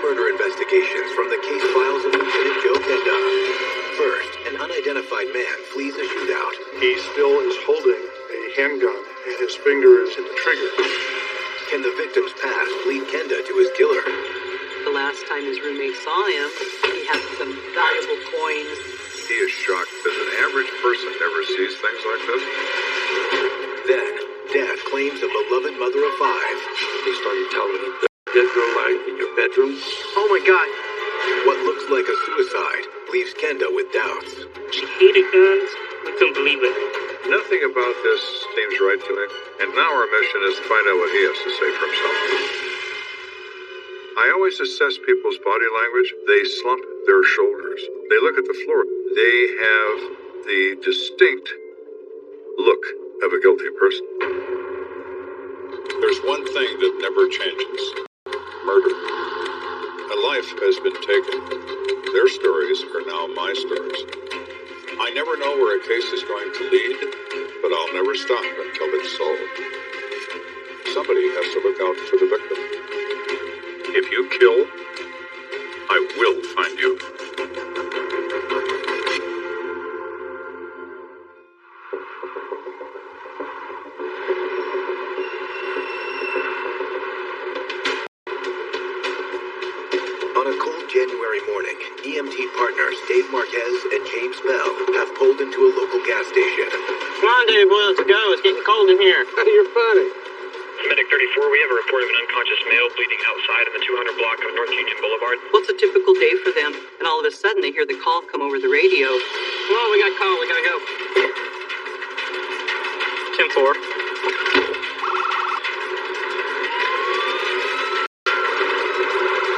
murder investigations from the case files of Lieutenant Joe Kenda. First, an unidentified man flees a shootout. He still is holding a handgun, and his finger is in the trigger. Can the victim's past lead Kenda to his killer? The last time his roommate saw him, he had some valuable coins. He is shocked that an average person never sees things like this. Then, death claims a beloved mother of 5. They started telling me the dead girl lying in your bedroom. Oh my God. What looks like a suicide leaves Kenda with doubts. She hated guns. We couldn't believe it. Nothing about this seems right to me. And now our mission is to find out what he has to say for himself. I always assess people's body language. They slump their shoulders. They look at the floor. They have the distinct look of a guilty person. There's one thing that never changes. Murder. A life has been taken. Their stories are now my stories. I never know where a case is going to lead, but I'll never stop until it's solved. Somebody has to look out for the victim. If you kill, I will find you. On a cold January morning, EMT partners Dave Marquez and James Bell have pulled into a local gas station. Come on, Dave, let's go. It's getting cold in here. You're funny. Medic 34, we have a report of an unconscious male bleeding outside in the 200 block of North Union Boulevard. What's a typical day for them? And all of a sudden they hear the call come over the radio. Well, we got a call. We gotta go. 10-4.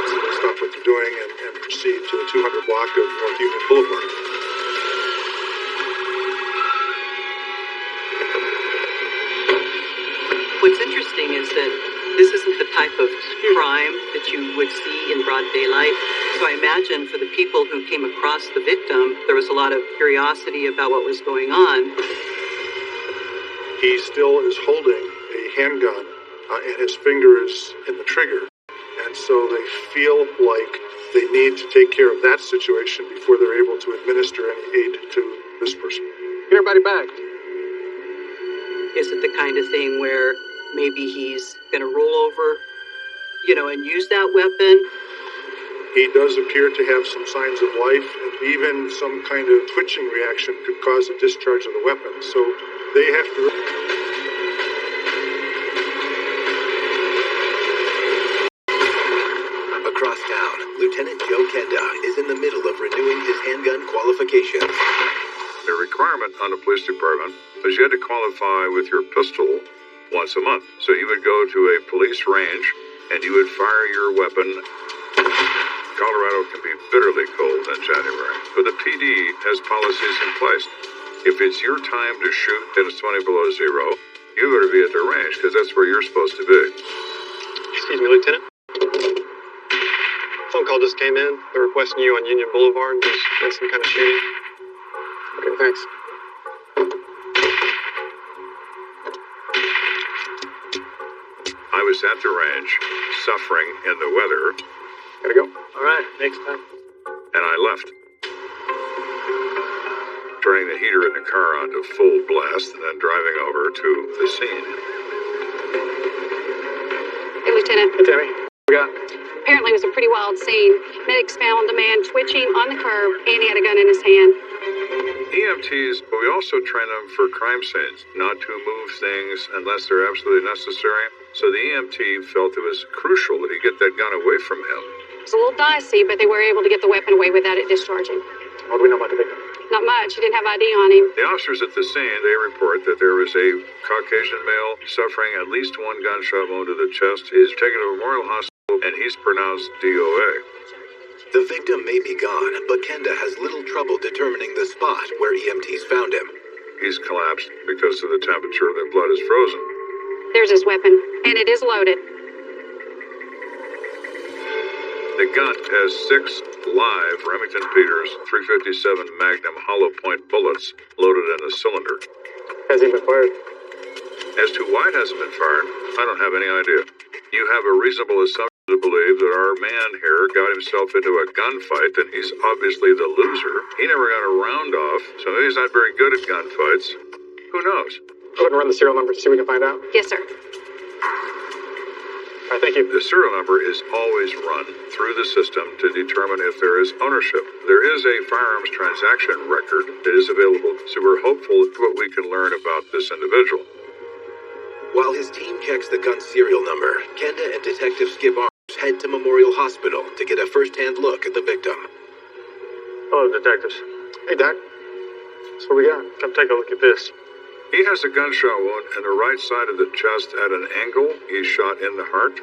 So they stop what they're doing and proceed to the 200 block of North Union Boulevard. What's interesting is that this isn't the type of crime that you would see in broad daylight. So I imagine for the people who came across the victim, there was a lot of curiosity about what was going on. He still is holding a handgun, and his finger is in the trigger. And so they feel like they need to take care of that situation before they're able to administer any aid to this person. Get everybody back. Is it the kind of thing where maybe he's going to roll over, and use that weapon? He does appear to have some signs of life, and even some kind of twitching reaction could cause a discharge of the weapon. So they have to... Across town, Lieutenant Joe Kenda is in the middle of renewing his handgun qualifications. The requirement on the police department was you had to qualify with your pistol once a month. So you would go to a police range and you would fire your weapon. Colorado can be bitterly cold in January, but the PD has policies in place. If it's your time to shoot and it's 20 below zero, you better be at the range because that's where you're supposed to be. Excuse me, Lieutenant. Phone call just came in. They're requesting you on Union Boulevard. There's been some kind of shooting. Okay, thanks. I was at the range, suffering in the weather. Gotta go. All right, next time. And I left. Turning the heater in the car on to full blast and then driving over to the scene. Hey, Lieutenant. Hey, Tammy. What we got? Apparently it was a pretty wild scene. Medics found a man twitching on the curb, and he had a gun in his hand. EMTs, but we also train them for crime scenes, not to move things unless they're absolutely necessary. So the EMT felt it was crucial that he get that gun away from him. It was a little dicey, but they were able to get the weapon away without it discharging. What do we know about the victim? Not much. He didn't have ID on him. The officers at the scene, they report that there was a Caucasian male suffering at least one gunshot wound to the chest. He's taken to Memorial Hospital, and he's pronounced DOA. The victim may be gone, but Kenda has little trouble determining the spot where EMTs found him. He's collapsed because of the temperature. The blood is frozen. There's his weapon, and it is loaded. The gun has 6 live Remington Peters .357 Magnum hollow point bullets loaded in a cylinder. Has he been fired? As to why it hasn't been fired, I don't have any idea. You have a reasonable assumption to believe that our man here got himself into a gunfight and he's obviously the loser. He never got a round off, so maybe he's not very good at gunfights. Who knows? Go ahead and run the serial number to see what we can find out. Yes, sir. All right, thank you. The serial number is always run through the system to determine if there is ownership. There is a firearms transaction record that is available, so we're hopeful of what we can learn about this individual. While his team checks the gun's serial number, Kenda and Detective Skip Arms head to Memorial Hospital to get a first-hand look at the victim. Hello, detectives. Hey, Doc. So what we got? Come take a look at this. He has a gunshot wound in the right side of the chest at an angle. He's shot in the heart,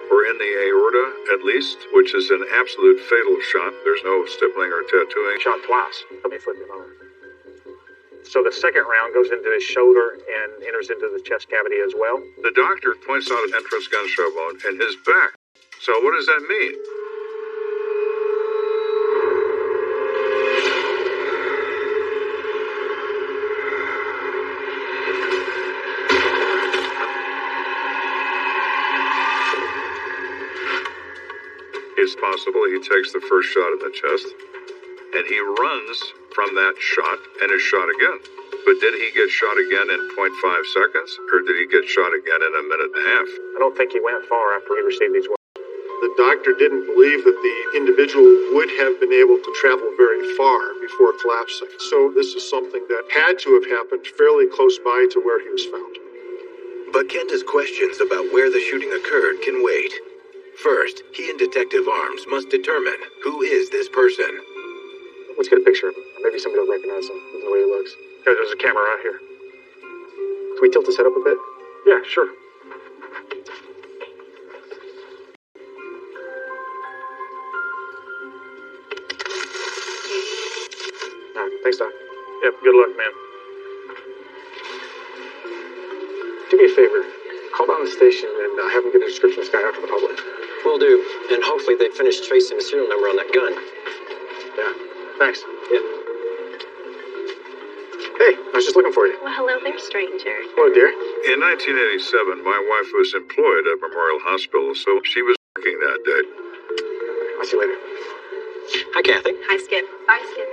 or in the aorta, at least, which is an absolute fatal shot. There's no stippling or tattooing. Shot twice. Let me flip it over. So the second round goes into his shoulder and enters into the chest cavity as well. The doctor points out an entrance gunshot wound in his back. So what does that mean? It's possible he takes the first shot in the chest, and he runs from that shot and is shot again. But did he get shot again in 0.5 seconds, or did he get shot again in a minute and a half? I don't think he went far after he received these wounds. The doctor didn't believe that the individual would have been able to travel very far before collapsing. So this is something that had to have happened fairly close by to where he was found. But Kenda's questions about where the shooting occurred can wait. First, he and Detective Arms must determine who is this person. Let's get a picture of him. Maybe somebody will recognize him from the way he looks. Yeah, there's a camera right here. Can we tilt his head up a bit? Yeah, sure. All right, thanks, Doc. Yep, good luck, man. Do me a favor. Call down the station and have them get a description of this guy out to the public. Will do. And hopefully they finish tracing the serial number on that gun. Yeah, thanks. Yeah. Hey, I was just looking for you. Well, hello there, stranger. Hello, dear. In 1987, my wife was employed at Memorial Hospital, so she was working that day. I'll see you later. Hi, Kathy. Hi, Skip. Bye, Skip.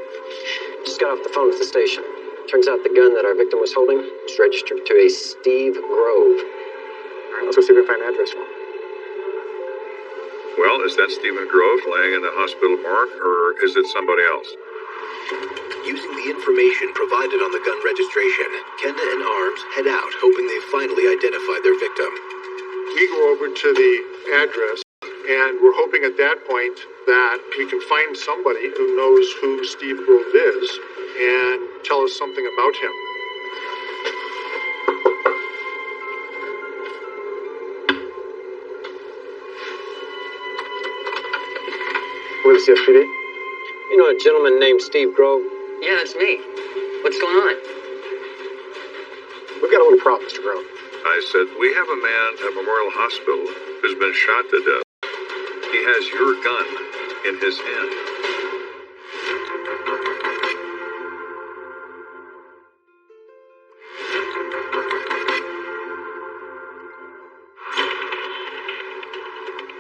Just got off the phone with the station. Turns out the gun that our victim was holding was registered to a Steve Grove. All right, let's go see if we can find an address for him. Well, is that Stephen Grove laying in the hospital morgue, or is it somebody else? Using the information provided on the gun registration, Kenda and Arms head out, hoping they've finally identified their victim. We go over to the address, and we're hoping at that point that we can find somebody who knows who Steve Grove is and tell us something about him. We're the CSPD. You know a gentleman named Steve Grove? Yeah, that's me. What's going on? We've got a little problem, Mr. Grove. I said, we have a man at Memorial Hospital who's been shot to death. He has your gun in his hand.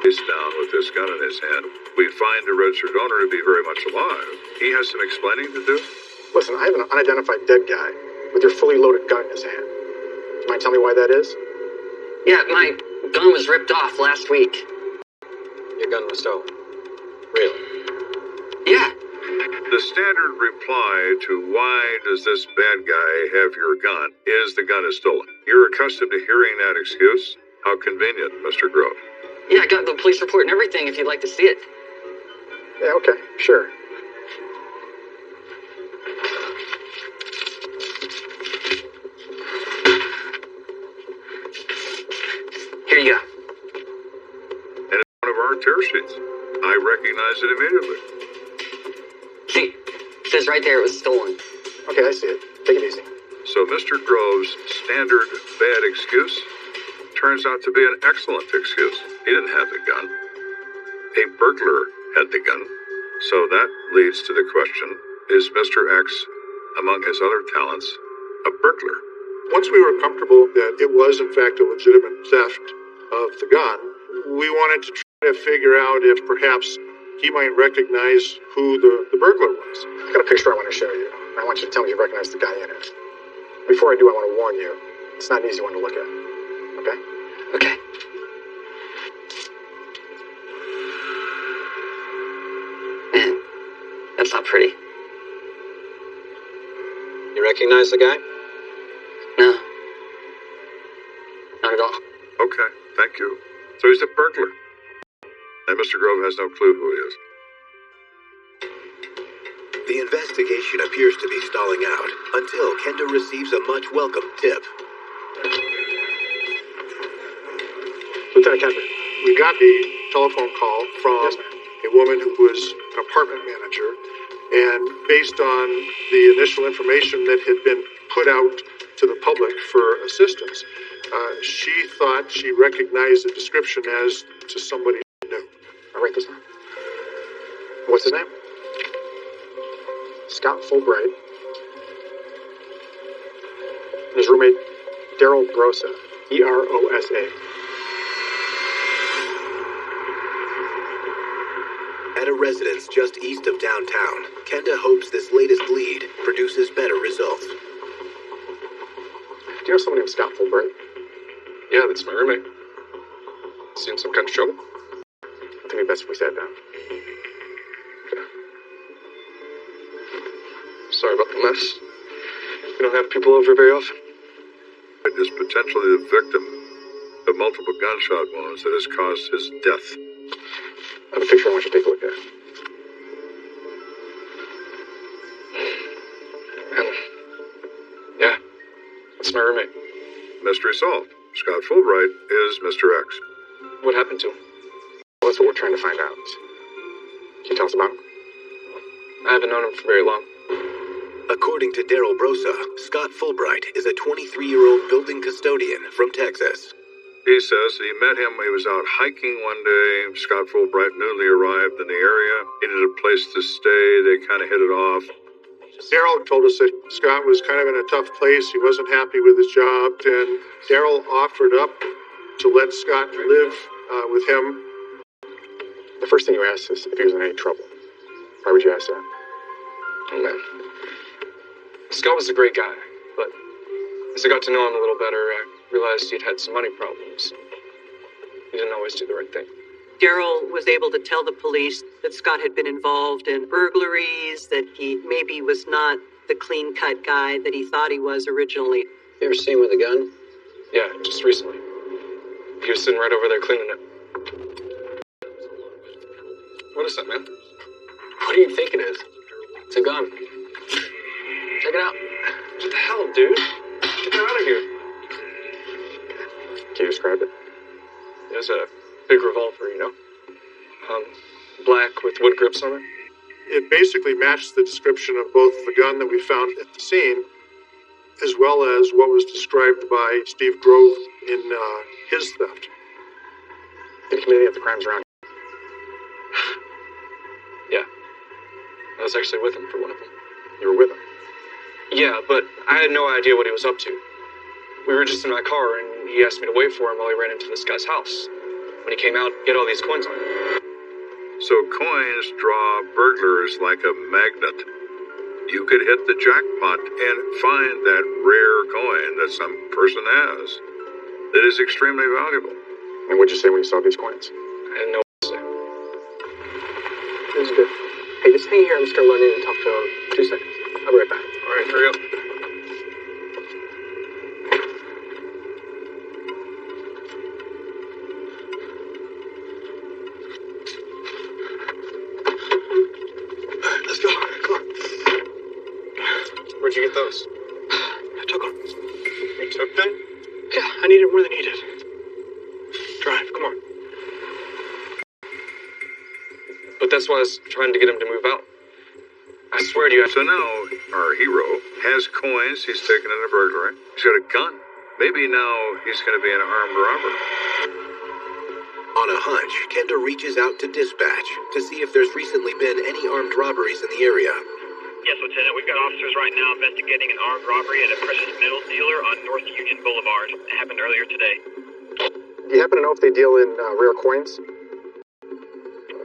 He's down with this gun in his hand. We find the registered owner to be very much alive. He has some explaining to do. Listen, I have an unidentified dead guy with your fully loaded gun in his hand. Do you mind telling me why that is? Yeah, my gun was ripped off last week. Your gun was stolen. Really? Yeah. The standard reply to why does this bad guy have your gun is the gun is stolen. You're accustomed to hearing that excuse? How convenient, Mr. Grove. Yeah, I got the police report and everything if you'd like to see it. Yeah, okay, sure. Here you go. And it's one of our tear sheets. I recognize it immediately. See, it says right there it was stolen. Okay, I see it. Take it easy. So Mr. Grove's standard bad excuse turns out to be an excellent excuse. He didn't have the gun. A burglar had the gun. So that leads to the question, is Mr. X, among his other talents, a burglar? Once we were comfortable that it was in fact a legitimate theft of the gun, we wanted to to figure out if perhaps he might recognize who the burglar was. I got a picture I want to show you. I want you to tell me if you recognize the guy in it. Before I do, I want to warn you. It's not an easy one to look at. Okay? Okay. Man, that's not pretty. You recognize the guy? No. Not at all. Okay, thank you. So he's a burglar. And Mr. Grove has no clue who he is. The investigation appears to be stalling out until Kenda receives a much welcome tip. Lieutenant Kemper. We got a telephone call from a woman who was an apartment manager, and based on the initial information that had been put out to the public for assistance, she thought she recognized the description as to somebody she knew. I'll write this down. What's his name? Scott Fulbright. His roommate, Daryl Brosa. Erosa. At a residence just east of downtown, Kenda hopes this latest lead produces better results. Do you know someone named Scott Fulbright? Yeah, that's my roommate. Seeing some kind of trouble? I think it'd be best if we sat down. Sorry about the mess. We don't have people over very often. It is potentially the victim of multiple gunshot wounds that has caused his death. I have a picture I want you to take a look at. Yeah, that's my roommate. Mystery solved. Scott Fulbright is Mr. X. What happened to him? Well, that's what we're trying to find out. Can you tell us about him? I haven't known him for very long. According to Daryl Brosa, Scott Fulbright is a 23-year-old building custodian from Texas. He says he met him when he was out hiking one day. Scott Fulbright newly arrived in the area. He needed a place to stay. They kind of hit it off. Daryl told us that Scott was kind of in a tough place. He wasn't happy with his job, and Daryl offered up to let Scott live with him. The first thing you asked is if he was in any trouble. Why would you ask that? Oh, man. Scott was a great guy, but as I got to know him a little better, I realized he'd had some money problems. He didn't always do the right thing. Daryl was able to tell the police that Scott had been involved in burglaries, that he maybe was not the clean-cut guy that he thought he was originally. You ever seen him with a gun? Yeah, just recently. He was sitting right over there cleaning it. What is that, man? What do you think it is? It's a gun. Check it out. What the hell, dude? Get that out of here. Can you describe it? It was a big revolver, you know? Black with wood grips on it. It basically matched the description of both the gun that we found at the scene, as well as what was described by Steve Grove in his theft. Did he commit any of the crimes around Yeah. I was actually with him for one of them. you were with him? Yeah, but I had no idea what he was up to. We were just in my car, and he asked me to wait for him while he ran into this guy's house. When he came out, he had all these coins on him. So coins draw burglars like a magnet. You could hit the jackpot and find that rare coin that some person has that is extremely valuable. And what'd you say when you saw these coins? I didn't know what to say. This is good. Hey, just hang here. I'm just going to run in and talk to him. 2 seconds. I'll be right back. All right, hurry up. Let's go. Come on. Where'd you get those? I took them. You took them? Yeah, I need it more than he did. Drive. Come on. But that's why I was trying to get him to move out. I swear to you. So now our hero has coins he's taken in a burglary. He's got a gun. Maybe now he's going to be an armed robber. On a hunch, Kenda reaches out to dispatch to see if there's recently been any armed robberies in the area. Yes, Lieutenant. We've got officers right now investigating an armed robbery at a precious metals dealer on North Union Boulevard. It happened earlier today. Do you happen to know if they deal in rare coins?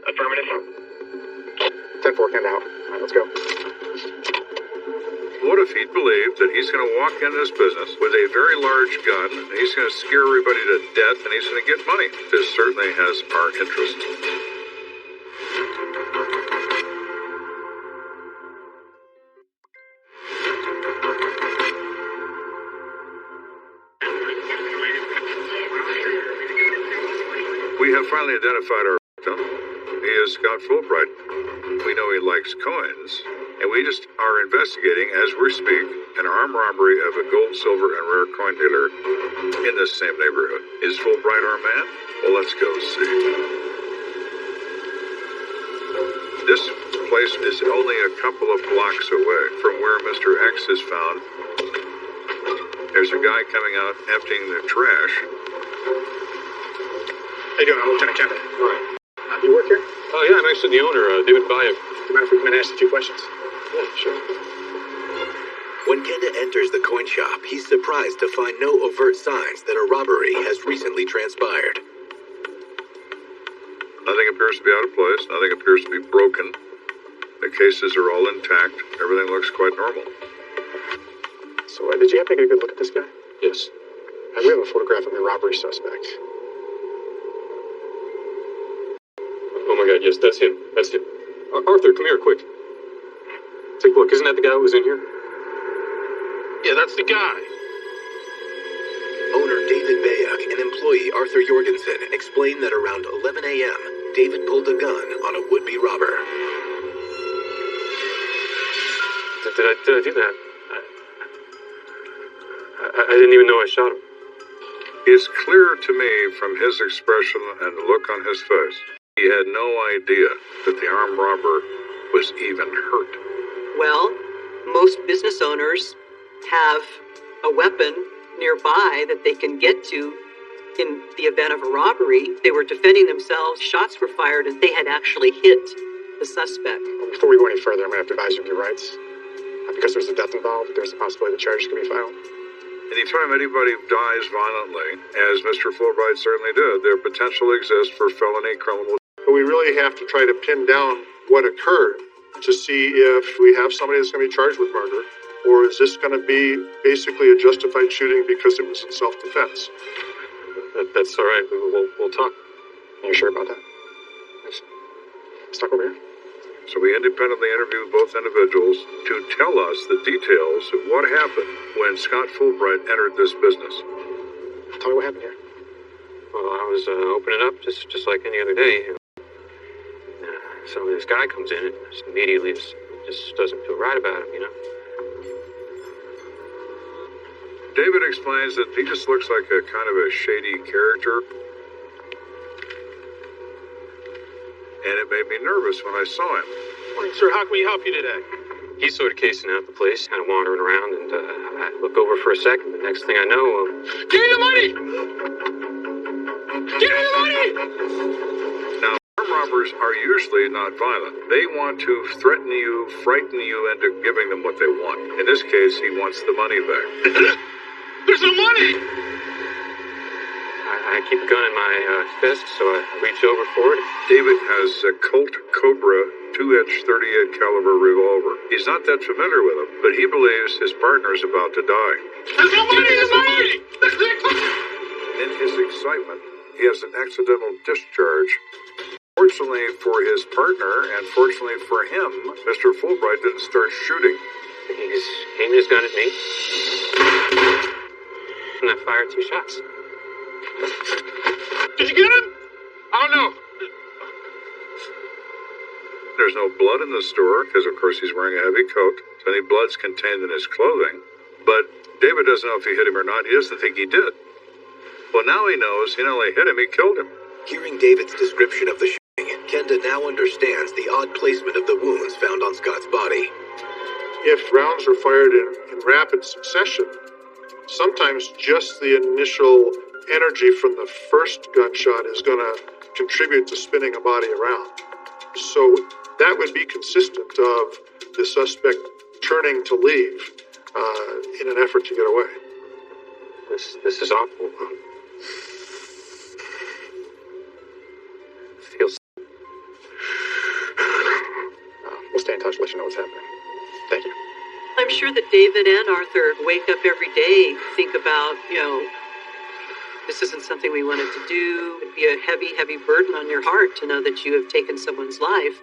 Affirmative. 10-4, Kent out. All right, let's go. What if he believed that he's going to walk in this business with a very large gun, and he's going to scare everybody to death, and he's going to get money? This certainly has our interest. We have finally identified our victim. He is Scott Fulbright. We know he likes coins, and we just are investigating, as we speak, an armed robbery of a gold, silver, and rare coin dealer in this same neighborhood. Is Fulbright our man? Well, let's go see. This place is only a couple of blocks away from where Mr. X is found. There's a guy coming out emptying the trash. How you doing? I'm Lieutenant Kent. All right. You work here? Oh, yeah, I'm actually the owner, David Bayek. Do you mind if we come in and ask a few questions? Yeah, sure. When Kenda enters the coin shop, he's surprised to find no overt signs that a robbery has recently transpired. Nothing appears to be out of place. Nothing appears to be broken. The cases are all intact. Everything looks quite normal. So, did you happen to get a good look at this guy? Yes. We have a photograph of the robbery suspect. Oh my God, yes, that's him. That's him. Arthur, come here, quick. Take a look. Isn't that the guy who was in here? Yeah, that's the guy. Owner David Bayek and employee Arthur Jorgensen explained that around 11 a.m., David pulled a gun on a would-be robber. Did I do that? I didn't even know I shot him. It's clear to me from his expression and the look on his face, he had no idea that the armed robber was even hurt. Well, most business owners have a weapon nearby that they can get to in the event of a robbery. They were defending themselves, shots were fired, and they had actually hit the suspect. Well, before we go any further, I'm going to have to advise you of your rights. Because there's a death involved, there's a possibility the charges could be filed. Anytime anybody dies violently, as Mr. Fulbright certainly did, their potential exists for felony criminal. But we really have to try to pin down what occurred to see if we have somebody that's going to be charged with murder, or is this going to be basically a justified shooting because it was in self-defense? That's all right. We'll talk. Are you sure about that? Yes. Let's talk over here. So we independently interviewed both individuals to tell us the details of what happened when Scott Fulbright entered this business. Tell me what happened here. Well, I was opening up just like any other day. So this guy comes in and just immediately just doesn't feel right about him, you know. David explains that he just looks like a kind of a shady character. And it made me nervous when I saw him. Morning, sir. How can we help you today? He's sort of casing out the place, kind of wandering around, and I look over for a second. The next thing I know, Give me the money! Give me the money! Now, armed robbers are usually not violent. They want to threaten you, frighten you into giving them what they want. In this case, he wants the money back. There's no money! I keep a gun in my fist, so I reach over for it. David has a Colt Cobra 2-inch 38 caliber revolver. He's not that familiar with him, but he believes his partner is about to die. There's no money! There's no money! In his excitement, he has an accidental discharge. Fortunately for his partner, and fortunately for him, Mr. Fulbright didn't start shooting. He's aiming his gun at me, and I fired 2 shots. Did you get him? I don't know. There's no blood in the store, because of course he's wearing a heavy coat, so any blood's contained in his clothing. But David doesn't know if he hit him or not. He doesn't think he did. Well, now he knows he not only hit him, he killed him. Hearing David's description of the shooting, Kenda now understands the odd placement of the wounds found on Scott's body. If rounds are fired in rapid succession, sometimes just the initial energy from the first gunshot is going to contribute to spinning a body around. So that would be consistent of the suspect turning to leave in an effort to get away. This is awful. Feels stay in touch, let you know what's happening. Thank you. I'm sure that David and Arthur wake up every day, think about, this isn't something we wanted to do. It'd be a heavy, heavy burden on your heart to know that you have taken someone's life.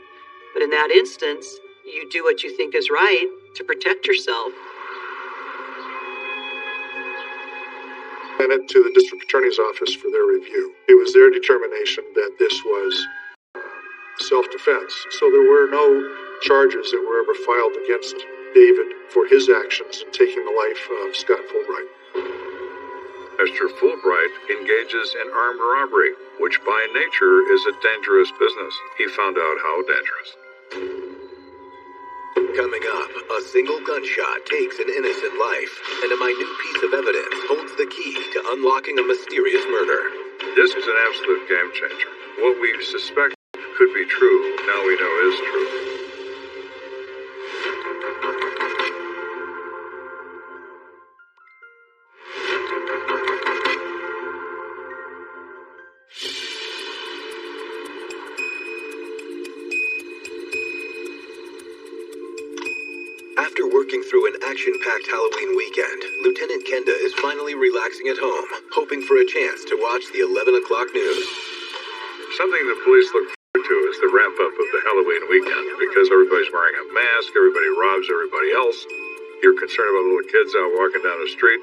But in that instance, you do what you think is right to protect yourself. Sent it to the district attorney's office for their review. It was their determination that this was self-defense. So there were no charges that were ever filed against David for his actions in taking the life of Scott Fulbright. Mr. Fulbright engages in armed robbery, which by nature is a dangerous business. He found out how dangerous. Coming up, a single gunshot takes an innocent life, and a minute piece of evidence holds the key to unlocking a mysterious murder. This is an absolute game changer. What we suspect could be true, now we know is true. After working through an action-packed Halloween weekend, Lieutenant Kenda is finally relaxing at home, hoping for a chance to watch the 11 o'clock news. Something the police look forward to is the wrap-up of the Halloween weekend, because everybody's wearing a mask, everybody robs everybody else. You're concerned about little kids out walking down the street.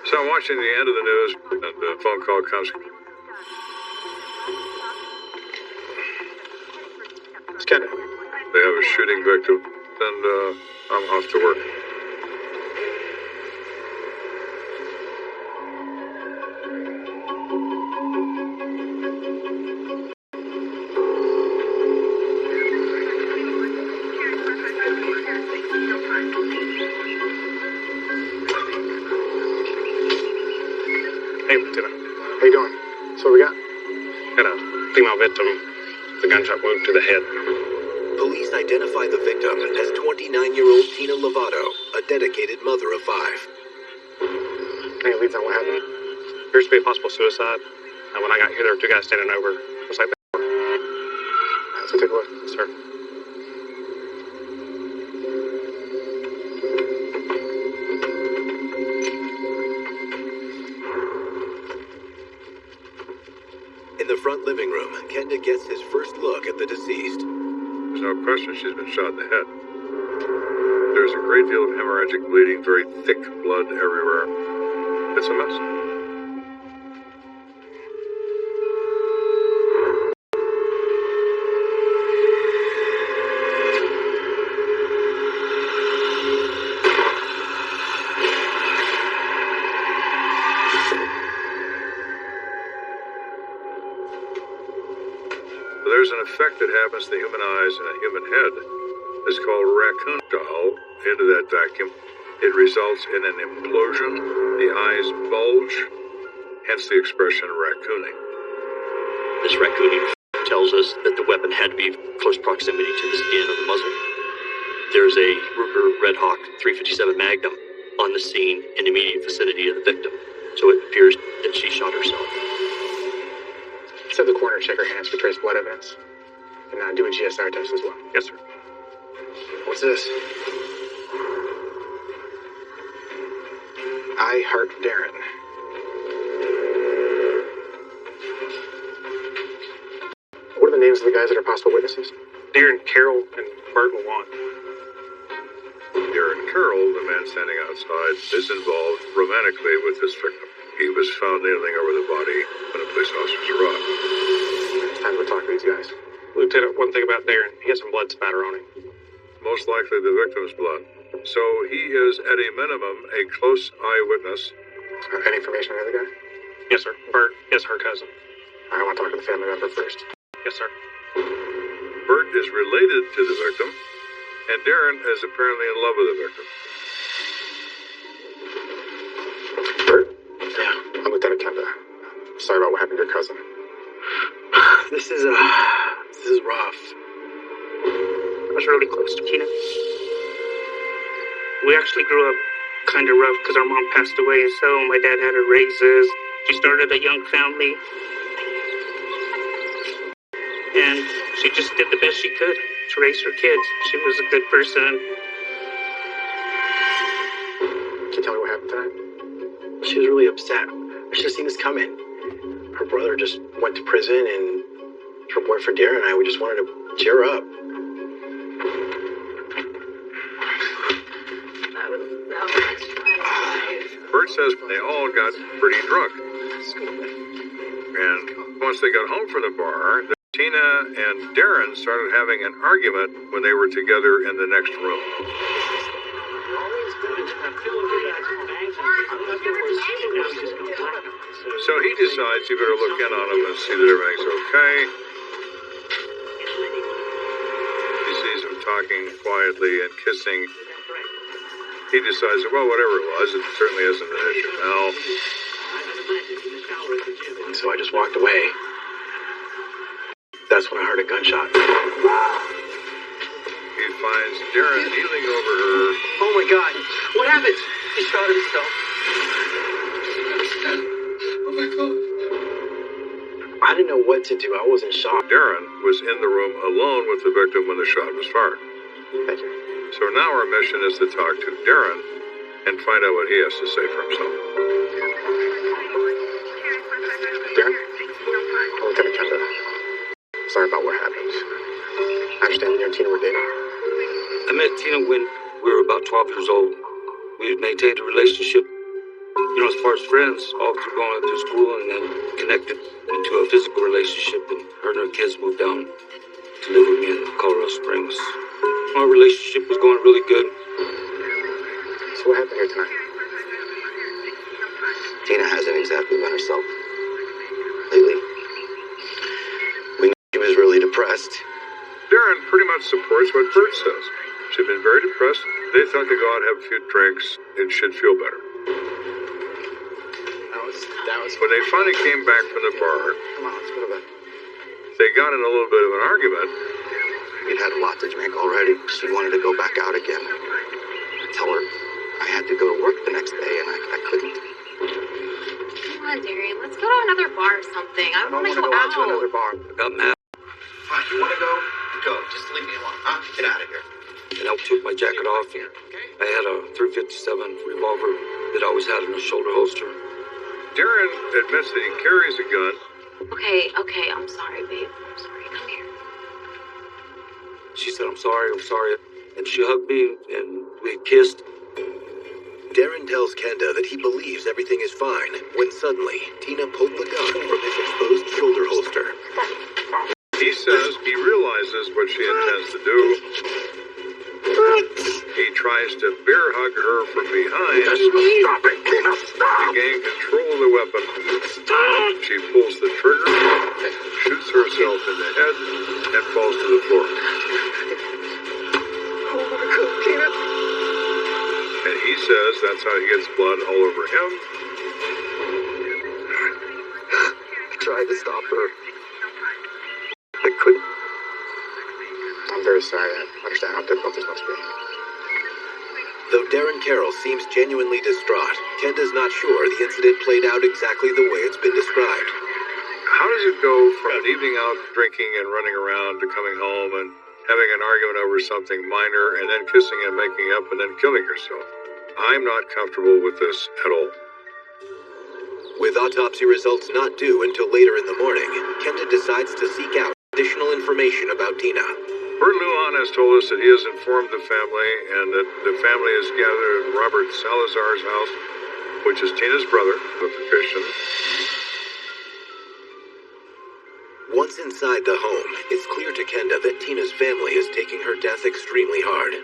So I'm watching the end of the news, and the phone call comes. It's Kenda. They have a shooting victim, and I'm off to work. Hey, Lieutenant. How you doing? So what we got? Got a female victim with a gunshot wound to the head. Police identify the victim as 29-year-old Tina Lovato, a dedicated mother of 5. Any leads on what happened? Appears to be a possible suicide. When I got here, there were 2 guys standing over. Looks like they were. Let's go take a look. Yes, sir. In the front living room, Kenda gets his first look at the deceased. There's no question she's been shot in the head. There's a great deal of hemorrhagic bleeding, very thick blood everywhere. It's a mess. There's an effect that happens to the human eyes and a human head. It's called raccoon doll. Into that vacuum, it results in an implosion. The eyes bulge, hence the expression raccooning. This raccooning tells us that the weapon had to be in close proximity to the skin of the muzzle. There's a Ruger Red Hawk 357 Magnum on the scene in the immediate vicinity of the victim, so it appears that she shot herself. Let's have the coroner check her hands for trace blood evidence. And do a GSR test as well. Yes, sir. What's this? I Heart Darren. What are the names of the guys that are possible witnesses? Darren Carroll and Bert Lawan. Darren Carroll, the man standing outside, is involved romantically with this victim. He was found kneeling over the body when the police officers arrived. It's time to talk to these guys. Lieutenant, one thing about Darren, he has some blood spatter on him. Most likely the victim's blood. So he is, at a minimum, a close eyewitness. Any information on the other guy? Yes, sir. Bert is her cousin. I want to talk to the family member first. Yes, sir. Bert is related to the victim, and Darren is apparently in love with the victim. Bert? Yeah. I'm Lieutenant Kenda. Sorry about what happened to your cousin. This is rough. I was really close to Tina. We actually grew up kind of rough because our mom passed away, so my dad had her raises. She started a young family. And she just did the best she could. to raise her kids. She was a good person. Can you tell me what happened tonight? She was really upset. I should have seen this coming. Her brother just went to prison, and her boyfriend Darren and I, we just wanted to cheer her up. Bert says they all got pretty drunk. And once they got home from the bar, Tina and Darren started having an argument when they were together in the next room. So he decides he better look in on him and see that everything's okay. He sees him talking quietly and kissing. He decides that, well, whatever it was, it certainly isn't an issue now. So I just walked away. That's when I heard a gunshot. He finds Darren kneeling over her. Oh my God! What happened? He shot himself. Oh my God! I didn't know what to do. I wasn't shocked. Darren was in the room alone with the victim when the shot was fired. Thank you. So now our mission is to talk to Darren and find out what he has to say for himself. Darren? Lieutenant Kenda. Sorry about what happened. I understand you and Tina were dating. I met Tina when we were about 12 years old. We maintained a relationship, as far as friends, all through going to school, and then connected into a physical relationship, and her and her kids moved down to live with me in Colorado Springs. Our relationship was going really good. So what happened here tonight? Tina hasn't exactly been herself lately. We knew she was really depressed. Darren pretty much supports what Bert says. She'd been very depressed. They thought to go out and have a few drinks and she'd feel better. That was when they finally came back from the bar, come on, let's go to bed. They got in a little bit of an argument. We'd had a lot to drink already. She wanted to go back out again. I tell her I had to go to work the next day, and I couldn't. Come on, Darian, let's go to another bar or something. I want to go out. To another bar. I got mad. Fine, you want to go? Go. Just leave me alone, huh? Get out of here. And I took my jacket off, and I had a .357 revolver that I always had in a shoulder holster. Darren admits that he carries a gun. Okay, I'm sorry, babe. I'm sorry. Come here. She said, I'm sorry. And she hugged me, and we kissed. Darren tells Kenda that he believes everything is fine, when suddenly, Tina pulled the gun from his exposed shoulder holster. He says he realizes what she intends to do. He tries to bear hug her from behind to gain control of the weapon. She pulls the trigger, shoots herself in the head, and falls to the floor. Oh my God, Tina! And he says that's how he gets blood all over him. I tried to stop her. I couldn't. I'm very sorry. I understand how difficult this must be. Though Darren Carroll seems genuinely distraught, Kenda's not sure the incident played out exactly the way it's been described. How does it go from an evening out drinking and running around to coming home and having an argument over something minor and then kissing and making up and then killing yourself? I'm not comfortable with this at all. With autopsy results not due until later in the morning, Kenda decides to seek out additional information about Tina. Bert Luan has told us that he has informed the family and that the family is gathered at Robert Salazar's house, which is Tina's brother, clarification. Once inside the home, it's clear to Kenda that Tina's family is taking her death extremely hard.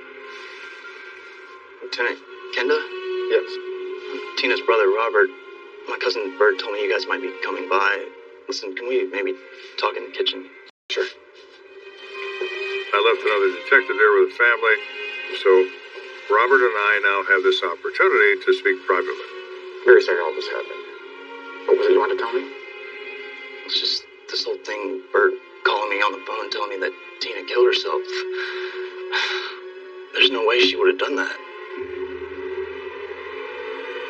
Lieutenant Kenda? Yes. Tina's brother, Robert. My cousin Bert told me you guys might be coming by. Listen, can we maybe talk in the kitchen? Sure. I left another detective there with the family, so Robert and I now have this opportunity to speak privately. Very sorry all this happened. What was it you wanted to tell me? It's just this whole thing, Bert calling me on the phone telling me that Tina killed herself. There's no way she would have done that.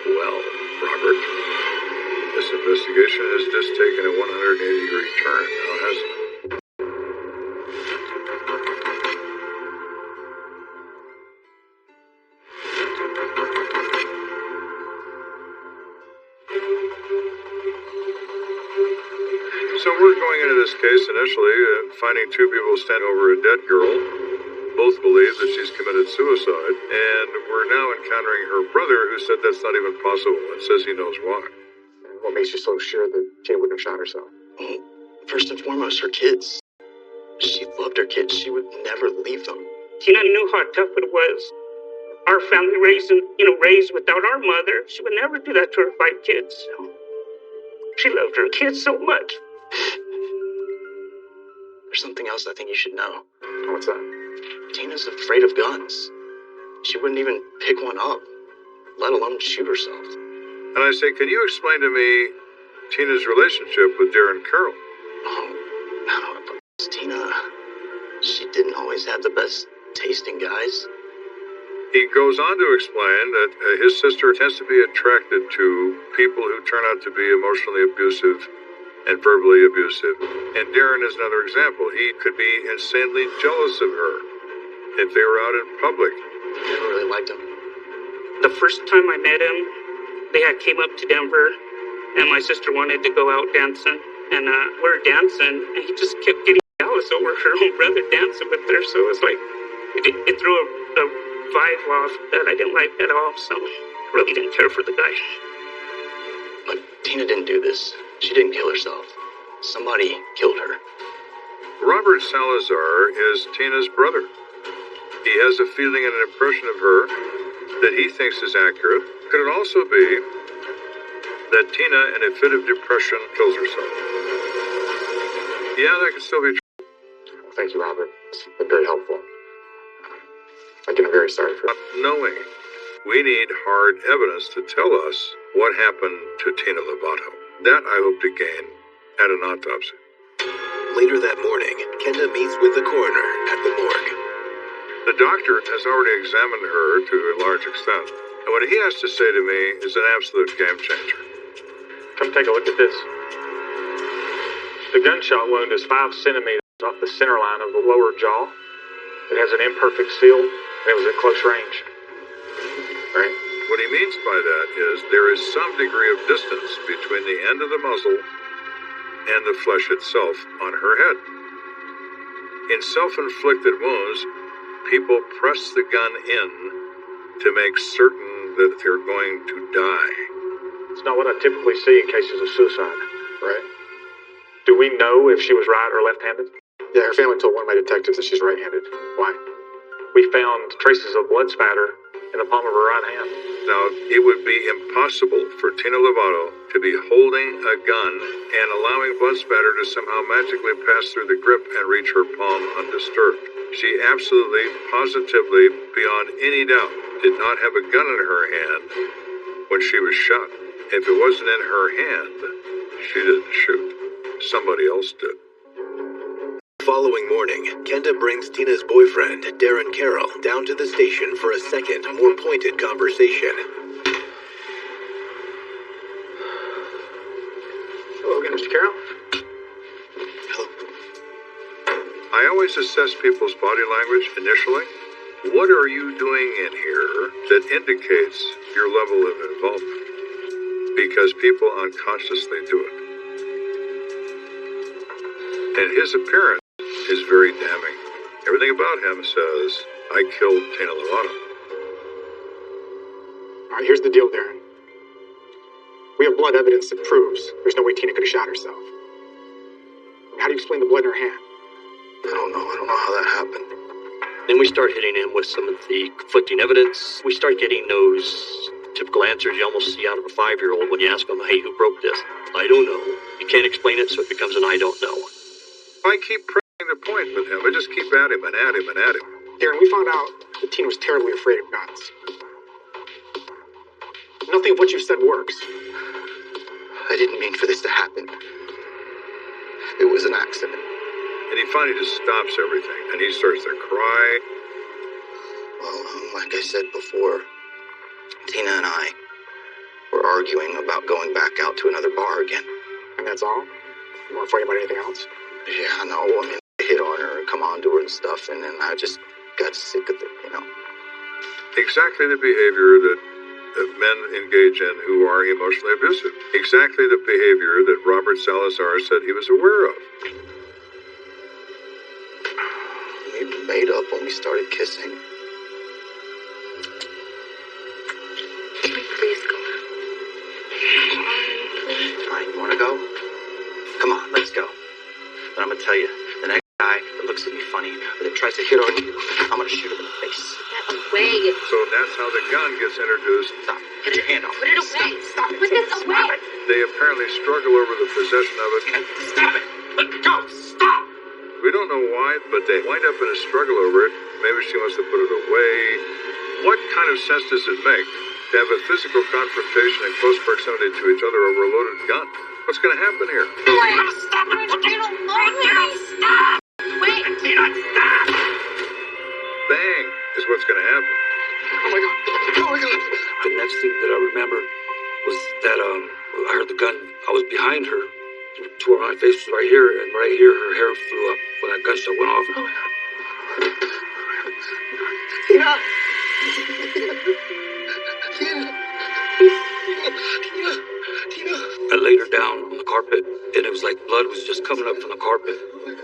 Well, Robert, this investigation has just taken a 180-degree turn, now hasn't it? going into this case initially, finding two people standing over a dead girl, both believe that she's committed suicide, and we're now encountering her brother who said that's not even possible and says he knows why. What makes you so sure that Tina wouldn't have shot herself? Well, first and foremost, her kids. She loved her kids. She would never leave them. Tina knew how tough it was. Our family raised without our mother. She would never do that to her 5 kids. She loved her kids so much. There's something else I think you should know. What's that? Tina's afraid of guns. She wouldn't even pick one up, let alone shoot herself. And I say, can you explain to me Tina's relationship with Darren Carroll? Tina, she didn't always have the best taste in guys. He goes on to explain that his sister tends to be attracted to people who turn out to be emotionally abusive and verbally abusive. And Darren is another example. He could be insanely jealous of her if they were out in public. Never really liked him. The first time I met him, they had came up to Denver, and my sister wanted to go out dancing, and we were dancing, and he just kept getting jealous over her own brother dancing with her. So it was like it threw a vibe off that I didn't like at all. So really didn't care for the guy. But Tina didn't do this. She didn't kill herself. Somebody killed her. Robert Salazar is Tina's brother. He has a feeling and an impression of her that he thinks is accurate. Could it also be that Tina, in a fit of depression, kills herself? Yeah, that could still be true. Thank you, Robert. It's been very helpful. Again, I'm very sorry for knowing. We need hard evidence to tell us what happened to Tina Lovato. That I hope to gain at an autopsy. Later that morning, Kenda meets with the coroner at the morgue. The doctor has already examined her to a large extent, and what he has to say to me is an absolute game changer. Come take a look at this. The gunshot wound is 5 centimeters off the center line of the lower jaw. It has an imperfect seal, and it was at close range. Right? What he means by that is there is some degree of distance between the end of the muzzle and the flesh itself on her head. In self-inflicted wounds, people press the gun in to make certain that they're going to die. It's not what I typically see in cases of suicide, right? Do we know if she was right or left-handed? Yeah, her family told one of my detectives that she's right-handed. Why? We found traces of blood spatter in the palm of her right hand. Now, it would be impossible for Tina Lovato to be holding a gun and allowing blood spatter to somehow magically pass through the grip and reach her palm undisturbed. She absolutely, positively, beyond any doubt, did not have a gun in her hand when she was shot. If it wasn't in her hand, she didn't shoot. Somebody else did. The following morning, Kenda brings Tina's boyfriend, Darren Carroll, down to the station for a second, more pointed conversation. Hello again, Mr. Carroll. I always assess people's body language initially. What are you doing in here that indicates your level of involvement? Because people unconsciously do it. And his appearance is very damning. Everything about him says, I killed Tina Lovato. All right, here's the deal, Darren. We have blood evidence that proves there's no way Tina could have shot herself. How do you explain the blood in her hand? I don't know how that happened. Then we start hitting him with some of the conflicting evidence. We start getting those typical answers you almost see out of a 5-year-old when you ask them, hey, who broke this? I don't know. You can't explain it, so it becomes an I don't know. I keep pressing the point with him. I just keep at him and at him and at him. Darren, we found out that Tina was terribly afraid of guns. Nothing of what you said works. I didn't mean for this to happen. It was an accident. And he finally just stops everything, and he starts to cry. Well, like I said before, Tina and I were arguing about going back out to another bar again. And that's all? You weren't fighting about anything else? Yeah, no, I mean, I hit on her and come on to her and stuff, and then I just got sick of it, you know. Exactly the behavior that men engage in who are emotionally abusive. Exactly the behavior that Robert Salazar said he was aware of. We made up when we started kissing. Can we please go out? Fine, you wanna go? Come on, let's go. But I'm gonna tell you, the next guy that looks at me funny or that tries to hit on you, I'm gonna shoot him in the face. Get away. So that's how the gun gets introduced. Stop. Get your hand off. Put it away. Stop. Put this away. They apparently struggle over the possession of it. Stop it. Let go. Stop. We don't know why, but they wind up in a struggle over it. Maybe she wants to put it away. What kind of sense does it make to have a physical confrontation in close proximity to each other over a loaded gun? What's going to happen here? Wait, stop it. I don't like it. Stop. Wait. Stop. Bang is what's going to happen. Oh my God. Oh my God. The next thing that I remember was that I heard the gun. I was behind her. To where my face was right here, and right here her hair flew up when that gunshot went off. Oh my God. Tina. Tina. I laid her down on the carpet, and it was like blood was just coming up from the carpet. I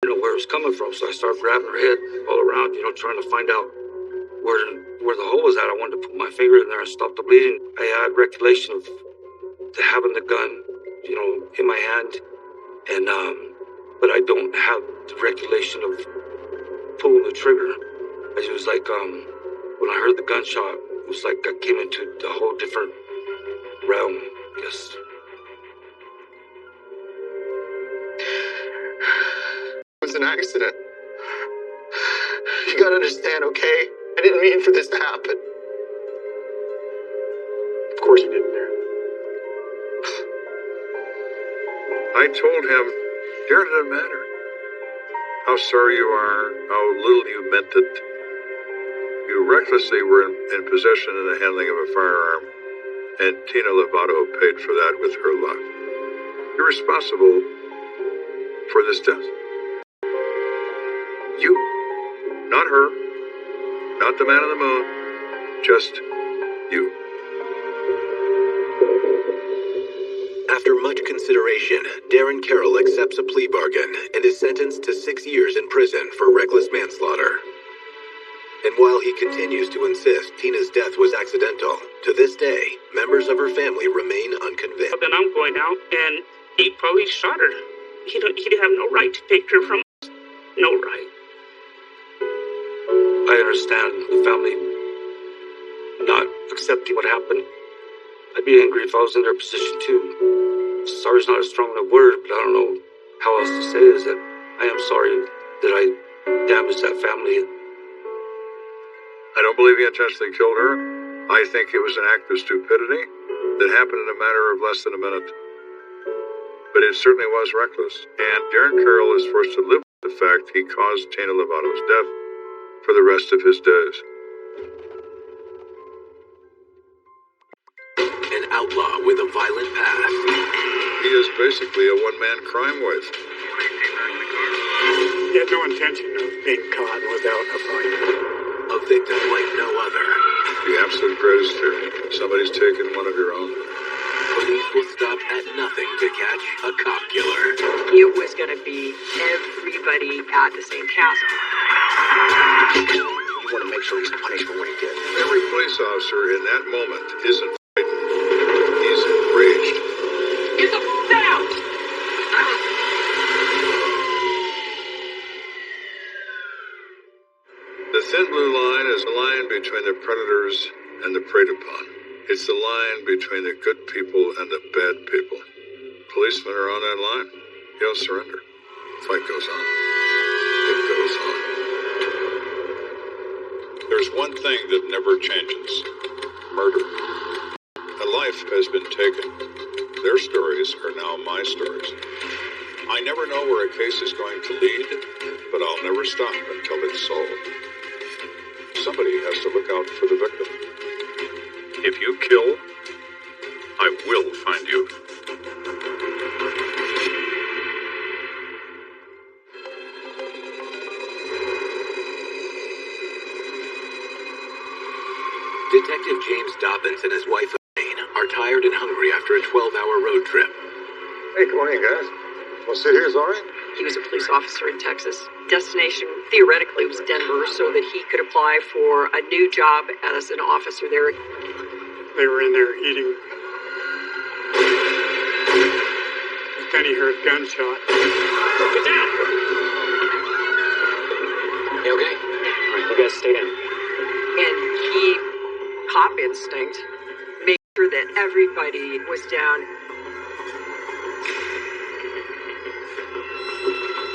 didn't know where it was coming from, so I started grabbing her head all around, trying to find out where the hole was at. I wanted to put my finger in there and stop the bleeding. I had recollection of having the gun, in my hand, and but I don't have the recollection of pulling the trigger. It was like when I heard the gunshot, it was like I came into a whole different realm, I guess. It was an accident. You gotta understand, okay? I didn't mean for this to happen. Of course you didn't, Darren. I told him, Darren, it doesn't matter how sorry you are, how little you meant it. You recklessly were in possession and the handling of a firearm, and Tina Lovato paid for that with her life. You're responsible for this death. You, not her, not the man on the moon, just you. After much consideration, Darren Carroll accepts a plea bargain and is sentenced to 6 years in prison for reckless manslaughter. And while he continues to insist Tina's death was accidental, to this day, members of her family remain unconvinced. Then I'm going out, and he probably shot her. He'd have no right to take her from us. No right. I understand the family not accepting what happened. I'd be angry if I was in their position too. Sorry's not a strong enough word, but I don't know how else to say it, is that I am sorry that I damaged that family. I don't believe he intentionally killed her. I think it was an act of stupidity that happened in a matter of less than a minute. But it certainly was reckless, and Darren Carroll is forced to live with the fact he caused Tina Lovato's death for the rest of his days. An outlaw with a violent past. He is basically a one-man crime wave. He had no intention of being caught without a fight. A victim like no other. The absolute greatest fear. Somebody's taken one of your own. Police will stop at nothing to catch a cop killer. It was going to be everybody at the same castle. You want to make sure he's punished for what he did. Every police officer in that moment isn't frightened. He's enraged. Get the down! The thin blue line is a line between the predators and the preyed upon. It's the line between the good people and the bad people. Policemen are on that line. You don't surrender. The fight goes on. It goes on. There's one thing that never changes. Murder. A life has been taken. Their stories are now my stories. I never know where a case is going to lead, but I'll never stop until it's solved. Somebody has to look out for the victim. If you kill, I will find you. Detective James Dobbins and his wife Elaine are tired and hungry after a 12-hour road trip. Hey, come on in, guys. Want to sit here? Is all right? He was a police officer in Texas. Destination, theoretically, was Denver so that he could apply for a new job as an officer there. They were in there eating. But then he heard a gunshot. Get down! You okay? All right, you guys stay down. And he, cop instinct, made sure that everybody was down.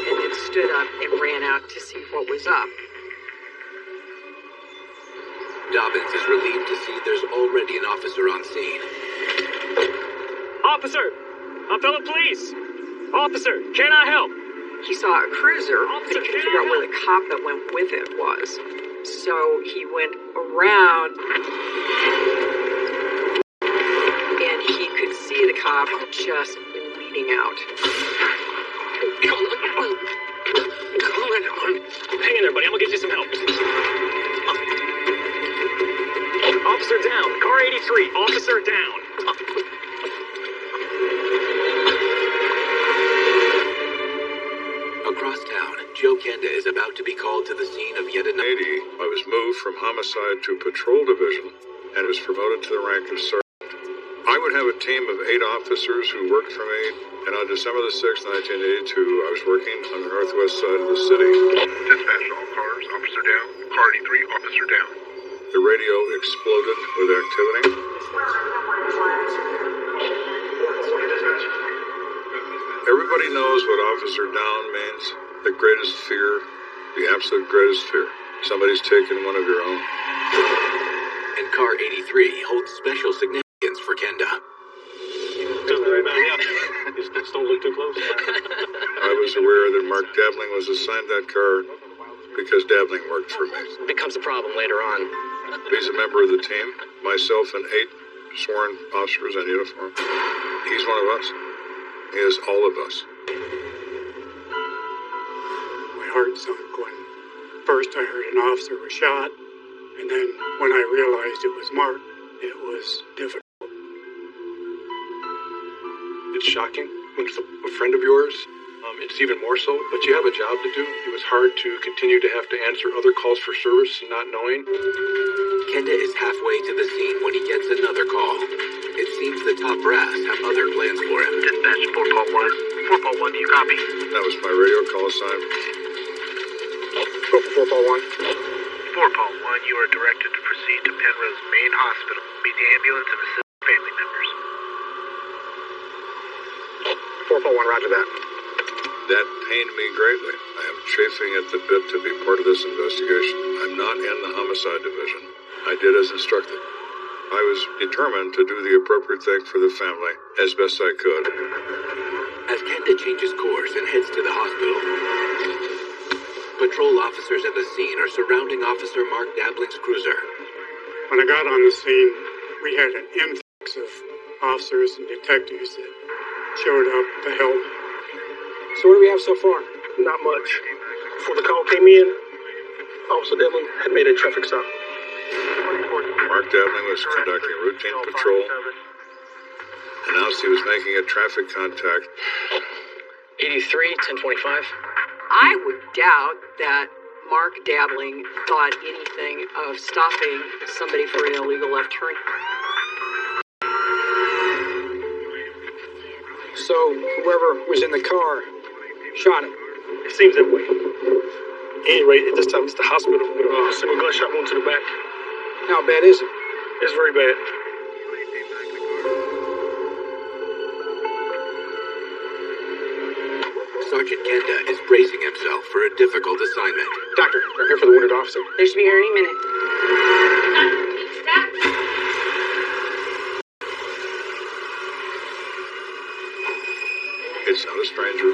And then stood up and ran out to see what was up. Dobbins is relieved to see there's already an officer on scene. Officer! Fellow police! Officer, can I help? He saw a cruiser, but he couldn't figure out where the cop that went with it was. So he went around, and he could see the cop just bleeding out. Come on. Hang in there, buddy. I'm gonna get you some help. Officer down. Car 83. Officer down. Across town, Joe Kenda is about to be called to the scene of yet another. I was moved from homicide to patrol division and was promoted to the rank of sergeant. I would have a team of 8 officers who worked for me, and on December the 6th, 1982, I was working on the northwest side of the city. Dispatch all cars, officer down. Car 83, officer down. The radio exploded with activity. Everybody knows what officer down means. The greatest fear, the absolute greatest fear. Somebody's taken one of your own. And car 83 holds special significance for Kenda. Just don't look too close. I was aware that Mark Dabbling was assigned that car because Dabbling worked for me. Becomes a problem later on. He's a member of the team, myself and 8 sworn officers in uniform. He's one of us. He is all of us. My heart sunk when first I heard an officer was shot, and then when I realized it was Mark, it was difficult. It's shocking when it's a friend of yours. It's even more so, but you have a job to do. It was hard to continue to have to answer other calls for service and not knowing. Kenda is halfway to the scene when he gets another call. It seems the top brass have other plans for him. Dispatch 4 Paul 1. 4 Paul 1, do you copy? That was my radio call sign. Go for 4 Paul 1. 4 Paul 1, you are directed to proceed to Penrose Main Hospital. Meet the ambulance and assist family members. 4 Paul 1, roger that. That pained me greatly. I am chafing at the bit to be part of this investigation. I'm not in the homicide division. I did as instructed. I was determined to do the appropriate thing for the family as best I could. As Kenda changes course and heads to the hospital, patrol officers at the scene are surrounding Officer Mark Dabbling's cruiser. When I got on the scene, we had an influx of officers and detectives that showed up to help. So what do we have so far? Not much. Before the call came in, Officer Devlin had made a traffic stop. Mark Dabbling was conducting routine patrol. Announced he was making a traffic contact. 83, 1025. I would doubt that Mark Dabbling thought anything of stopping somebody for an illegal left turn. So whoever was in the car shot him. It seems that way. At any rate, at this time, it's the hospital with a single gunshot wound to the back. How bad is it? It's very bad. Sergeant Kenda is bracing himself for a difficult assignment. Doctor, we're here for the wounded officer. They should be here any minute. It's not a stranger.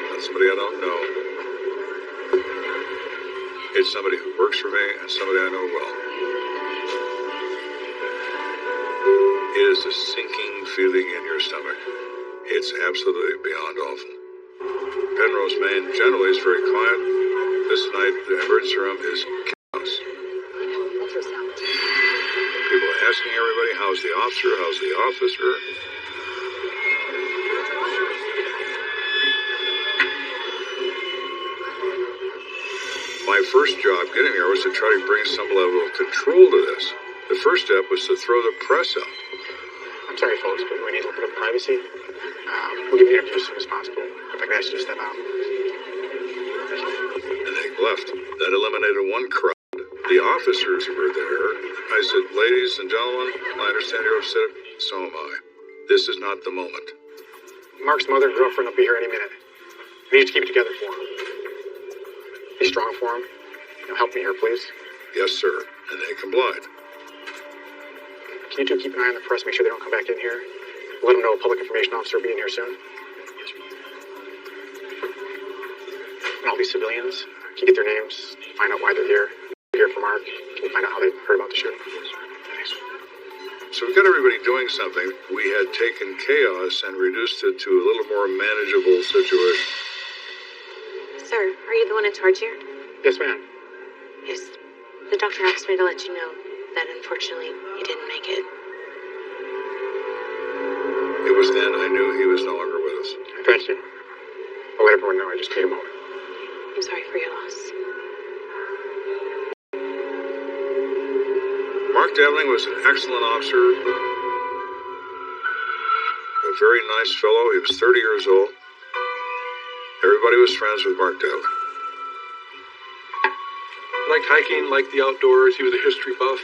Not somebody I don't know. It's somebody who works for me and somebody I know well. It is a sinking feeling in your stomach. It's absolutely beyond awful. Penrose, Maine generally is very quiet. This night, the emergency room is chaos. People asking everybody, how's the officer, how's the officer? My first job getting here was to try to bring some level of control to this. The first step was to throw the press out. I'm sorry, folks, but we need a little bit of privacy. We'll give you an interview as soon as possible. If I can ask you to step out. And they left. That eliminated one crowd. The officers were there. I said, ladies and gentlemen, I understand you're upset. So am I. This is not the moment. Mark's mother and girlfriend will be here any minute. We need to keep it together for him. Be strong for him. Help me here, please. Yes, sir. And they complied. Can you two keep an eye on the press, make sure they don't come back in here? Let them know a public information officer will be in here soon. And all these civilians, can you get their names, find out why they're here? Hear from Mark, can you find out how they heard about the shooting? Thanks. So we got everybody doing something. We had taken chaos and reduced it to a little more manageable situation. Sir, are you the one in charge here? Yes, ma'am. Yes. The doctor asked me to let you know that unfortunately you didn't make it. It was then I knew he was no longer with us. Thank you. I'll let everyone know I just came home. I'm sorry for your loss. Mark Devling was an excellent officer. A very nice fellow. He was 30 years old. Everybody was friends with Mark Devling. Liked hiking, liked the outdoors. He was a history buff.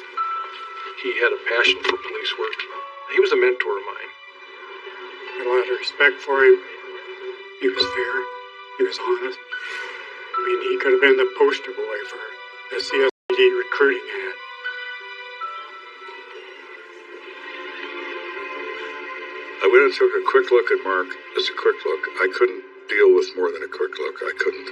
He had a passion for police work. He was a mentor of mine. I had a lot of respect for him. He was fair. He was honest. I mean, he could have been the poster boy for the CSD recruiting ad. I went and took a quick look at Mark. Just a quick look. I couldn't deal with more than a quick look. I couldn't.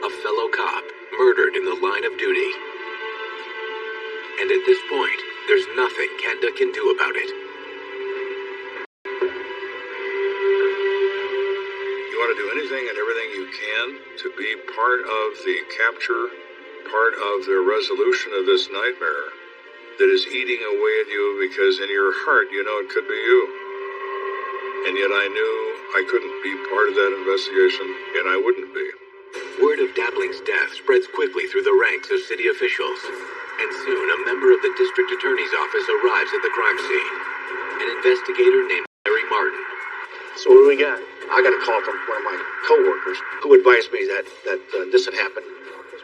A fellow cop murdered in the line of duty. And at this point, there's nothing Kenda can do about it. You want to do anything and everything you can to be part of the capture, part of the resolution of this nightmare that is eating away at you because in your heart you know it could be you. And yet I knew I couldn't be part of that investigation, and I wouldn't be. Word of Dabling's death spreads quickly through the ranks of city officials, and soon a member of the district attorney's office arrives at the crime scene. An investigator named Larry Martin. So what do we got? I got a call from one of my co-workers who advised me that this had happened.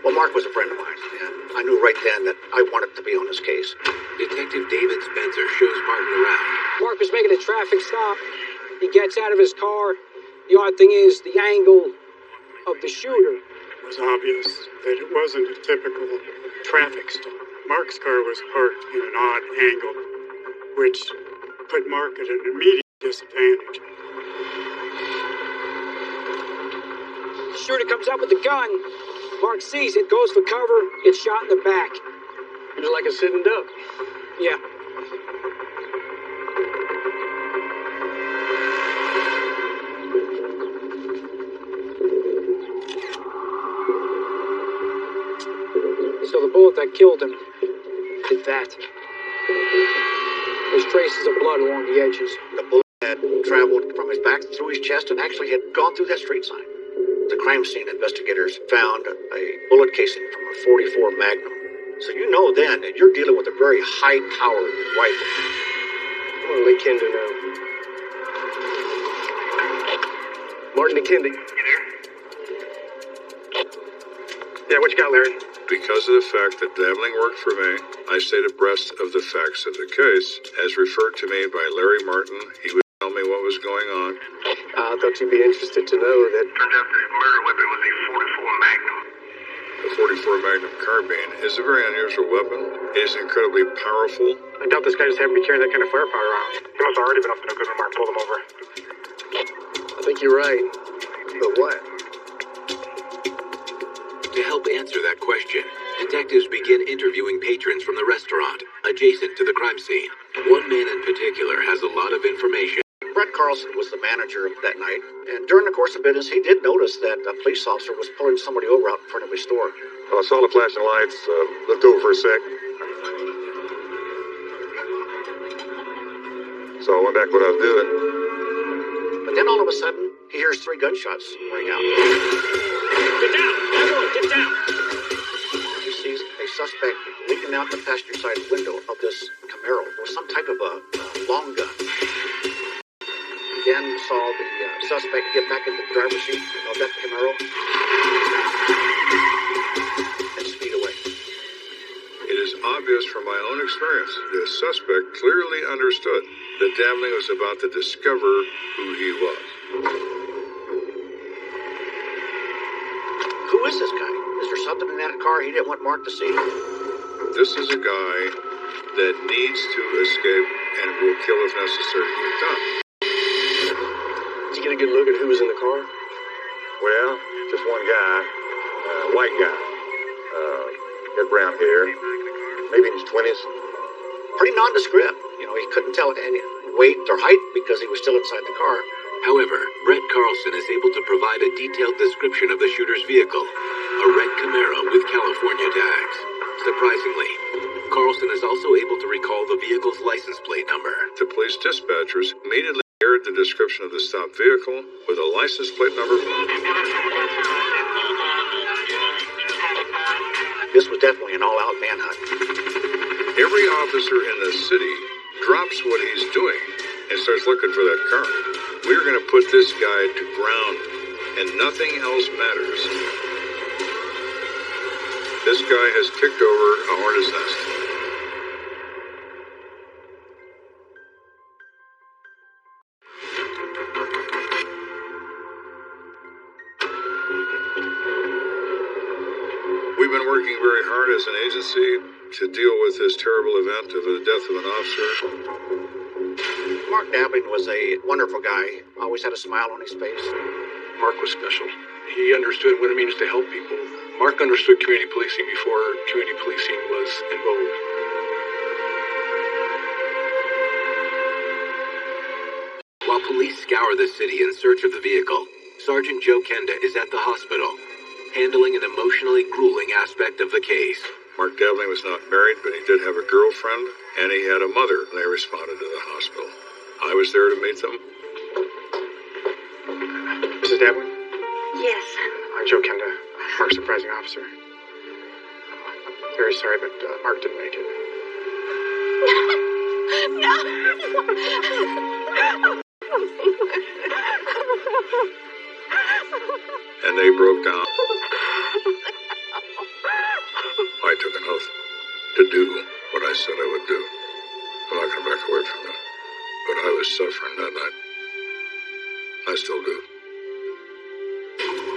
Well, Mark was a friend of mine, and I knew right then that I wanted to be on this case. Detective David Spencer shows Martin around. Mark was making a traffic stop. He gets out of his car. The odd thing is the angle of the shooter. It was obvious that it wasn't a typical traffic stop. Mark's car was parked in an odd angle, which put Mark at an immediate disadvantage. The shooter comes up with the gun. Mark sees it, goes for cover, gets shot in the back. It was like a sitting duck. Yeah. So the bullet that killed him did that. There's traces of blood along the edges. The bullet had traveled from his back through his chest and actually had gone through that street sign. The crime scene investigators found a bullet casing from a .44 Magnum. So you know then that you're dealing with a very high-powered rifle. What do they kin to know? Martin McKinley. Yeah, what you got, Larry? Because of the fact that Devling worked for me, I stayed abreast of the facts of the case. As referred to me by Larry Martin, he would tell me what was going on. I thought you'd be interested to know that... Turns out the murder weapon was a .44 Magnum. The .44 Magnum carbine is a very unusual weapon. It is incredibly powerful. I doubt this guy just happened to be carrying that kind of firepower around. He must have already been up to no good when Mark pulled him over. I think you're right. But what? To help answer that question, detectives begin interviewing patrons from the restaurant adjacent to the crime scene. One man in particular has a lot of information. Brett Carlson was the manager that night, and during the course of business, he did notice that a police officer was pulling somebody over out in front of his store. Well, I saw the flashing lights, looked over for a sec. So I went back what I was doing. But then all of a sudden, he hears 3 gunshots ring out. Get down! Everyone, get down! He sees a suspect leaking out the passenger side window of this Camaro with some type of a long gun. He then saw the suspect get back in the driver's seat of that Camaro and speed away. It is obvious from my own experience the suspect clearly understood that Dabney was about to discover who he was. Who is this guy? Is there something in that car he didn't want Mark to see? This is a guy that needs to escape and will kill if necessary to get done. Did you get a good look at who was in the car? Well, just one guy, white guy, had brown hair, maybe in his 20s. Pretty nondescript. He couldn't tell any weight or height because he was still inside the car. However, Brett Carlson is able to provide a detailed description of the shooter's vehicle, a red Camaro with California tags. Surprisingly, Carlson is also able to recall the vehicle's license plate number. The police dispatchers immediately aired the description of the stopped vehicle with a license plate number. This was definitely an all-out manhunt. Every officer in the city drops what he's doing and starts looking for that car. We're going to put this guy to ground, and nothing else matters. This guy has kicked over a hornet's nest. We've been working very hard as an agency to deal with this terrible event of the death of an officer. Mark Dabney was a wonderful guy. Always had a smile on his face. Mark was special. He understood what it means to help people. Mark understood community policing before community policing was in vogue. While police scour the city in search of the vehicle, Sergeant Joe Kenda is at the hospital, handling an emotionally grueling aspect of the case. Mark Dabney was not married, but he did have a girlfriend, and he had a mother when they responded to the hospital. I was there to meet them. Mrs. Dabney? Yes. I'm Joe Kenda, Mark's surprising officer. I'm very sorry, but Mark didn't make it. No! And they broke down. I took an oath to do what I said I would do. I'm not going to back away from that. But I was suffering that night. I still do.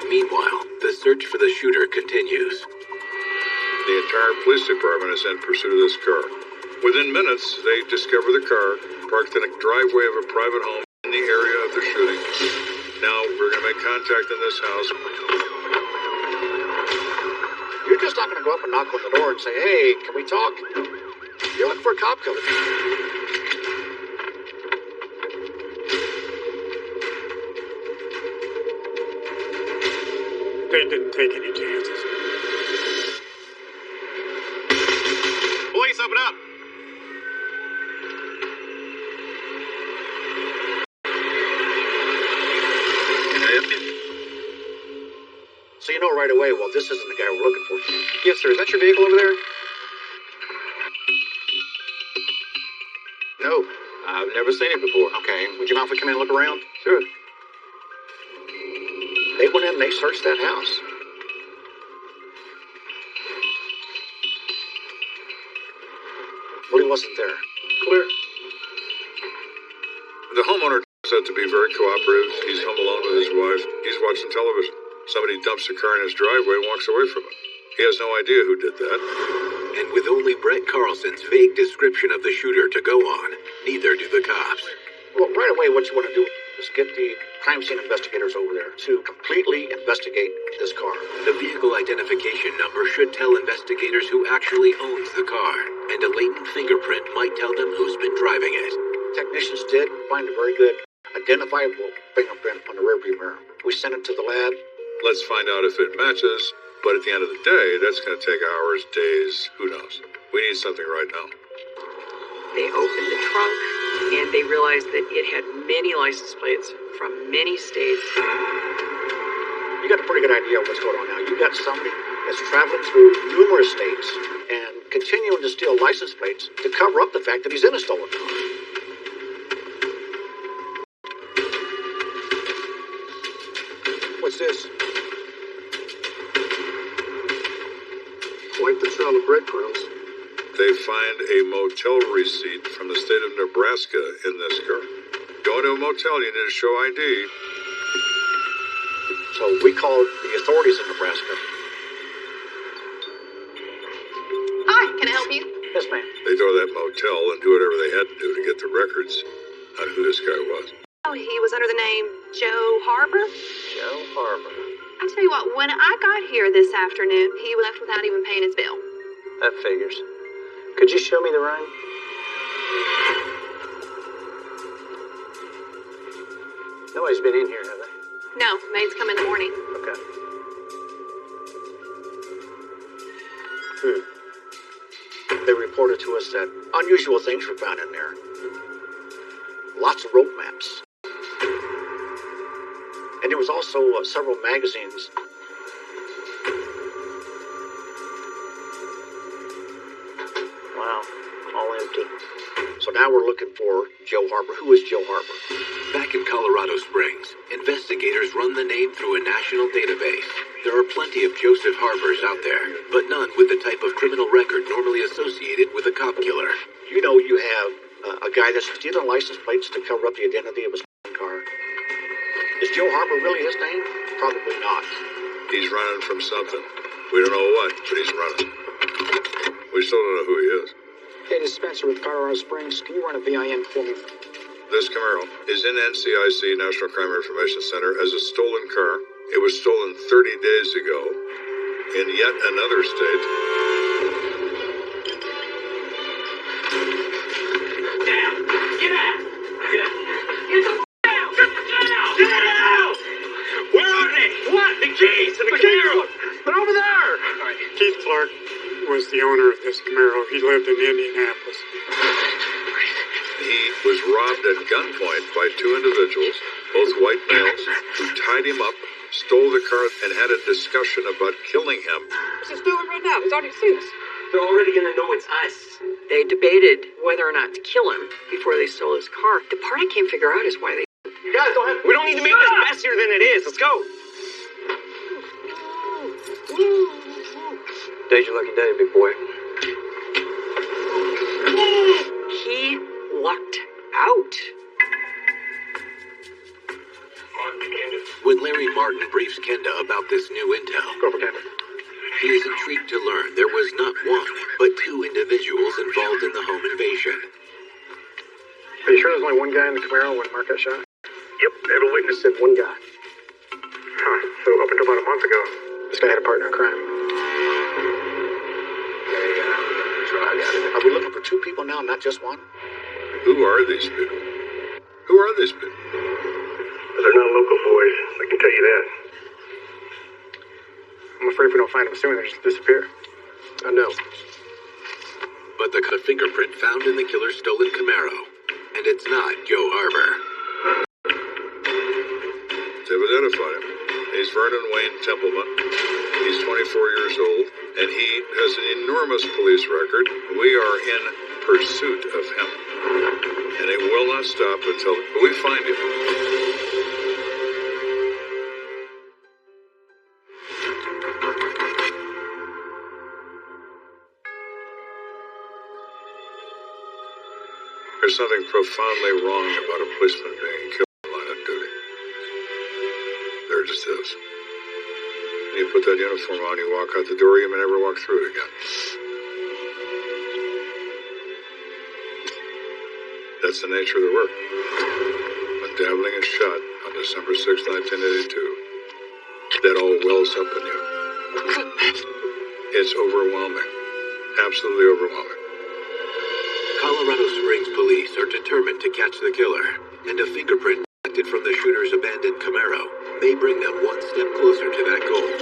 Meanwhile, the search for the shooter continues. The entire police department is in pursuit of this car. Within minutes, they discover the car parked in a driveway of a private home in the area of the shooting. Now, we're going to make contact in this house. You're just not going to go up and knock on the door and say, hey, can we talk? You're looking for a cop killer. They didn't take any chances. Police, open up. Can I help you? So you know right away, well, this isn't the guy we're looking for. Yes, sir. Is that your vehicle over there? No, I've never seen it before. Okay, would you mind if we come in and look around? Sure. They went in and they searched that house. Well, he wasn't there. Clear. The homeowner turns out to be very cooperative. He's home alone with his wife. He's watching television. Somebody dumps a car in his driveway and walks away from it. He has no idea who did that. And with only Brett Carlson's vague description of the shooter to go on, neither do the cops. Well, right away, what you want to do, is get the crime scene investigators over there to completely investigate this car. The vehicle identification number should tell investigators who actually owns the car, and a latent fingerprint might tell them who's been driving it. Technicians did find a very good identifiable fingerprint on the rearview mirror. We sent it to the lab. Let's find out if it matches, but at the end of the day, that's going to take hours, days, who knows. We need something right now. They opened the trunk, and they realized that it had many license plates from many states. You got a pretty good idea of what's going on now. You got somebody that's traveling through numerous states and continuing to steal license plates to cover up the fact that he's in a stolen car. What's this? Quite the trail of breadcrumbs. They find a motel receipt from the state of Nebraska in this car. Going to a motel, you need to show ID. So we called the authorities in Nebraska. Hi, can I help you? Yes, ma'am. They go to that motel and do whatever they had to do to get the records on who this guy was. Oh, he was under the name Joe Harbor? Joe Harbor. I tell you what, when I got here this afternoon, he left without even paying his bill. That figures. Could you show me the ring? Nobody's been in here, have they? No, maids come in the morning. Okay. They reported to us that unusual things were found in there. Lots of rope maps. And there was also several magazines. Wow, all empty. So now we're looking for Joe Harbor. Who is Joe Harbor? Back in Colorado Springs, investigators run the name through a national database. There are plenty of Joseph Harbors out there, but none with the type of criminal record normally associated with a cop killer. You know you have a guy that's stealing license plates to cover up the identity of a stolen car. Is Joe Harbor really his name? Probably not. He's running from something. We don't know what, but he's running. We still don't know who he is. Hey, this is Spencer with Colorado Springs. Can you run a VIN for me? This Camaro is in NCIC, National Crime Information Center, as a stolen car. It was stolen 30 days ago in yet another state. Down! Get out! Get the f*** out! Get out! Where are they? What? The keys to the Camaro! They're over there! Keith Clark was the owner of this Camaro. He lived in Indianapolis. He was robbed at gunpoint by two individuals, both white males, who tied him up, stole the car, and had a discussion about killing him. Just do it right now. He's already seen us. They're already gonna know it's us. They debated whether or not to kill him before they stole his car. The part I can't figure out is why they... You guys don't have... We don't need to make this messier than it is. Let's go. Today's your lucky day, big boy. He lucked out. When Larry Martin briefs Kenda about this new intel, he is intrigued to learn there was not one, but two individuals involved in the home invasion. Are you sure there's only one guy in the Camaro when Mark got shot? Yep, every witness said one guy. Huh, so up until about a month ago, this guy had a partner in crime. Are we looking for two people now, not just one? Who are these people? Who are these people? They're not local boys, I can tell you that. I'm afraid if we don't find them soon, they'll just disappear. I know. But the fingerprint found in the killer's stolen Camaro, and it's not Joe Harbor. They've identified him. He's Vernon Wayne Templeman. He's 24 years old, and he has an enormous police record. We are in pursuit of him, and it will not stop until we find him. There's something profoundly wrong about a policeman being killed in line of duty. There just is. You put that uniform on, you walk out the door, you may never walk through it again. That's the nature of the work. When dabbling in shot on December 6, 1982. That all wells up in you. It's overwhelming. Absolutely overwhelming. Colorado Springs police are determined to catch the killer, and a fingerprint collected from the shooter's abandoned Camaro may bring them one step closer to that goal.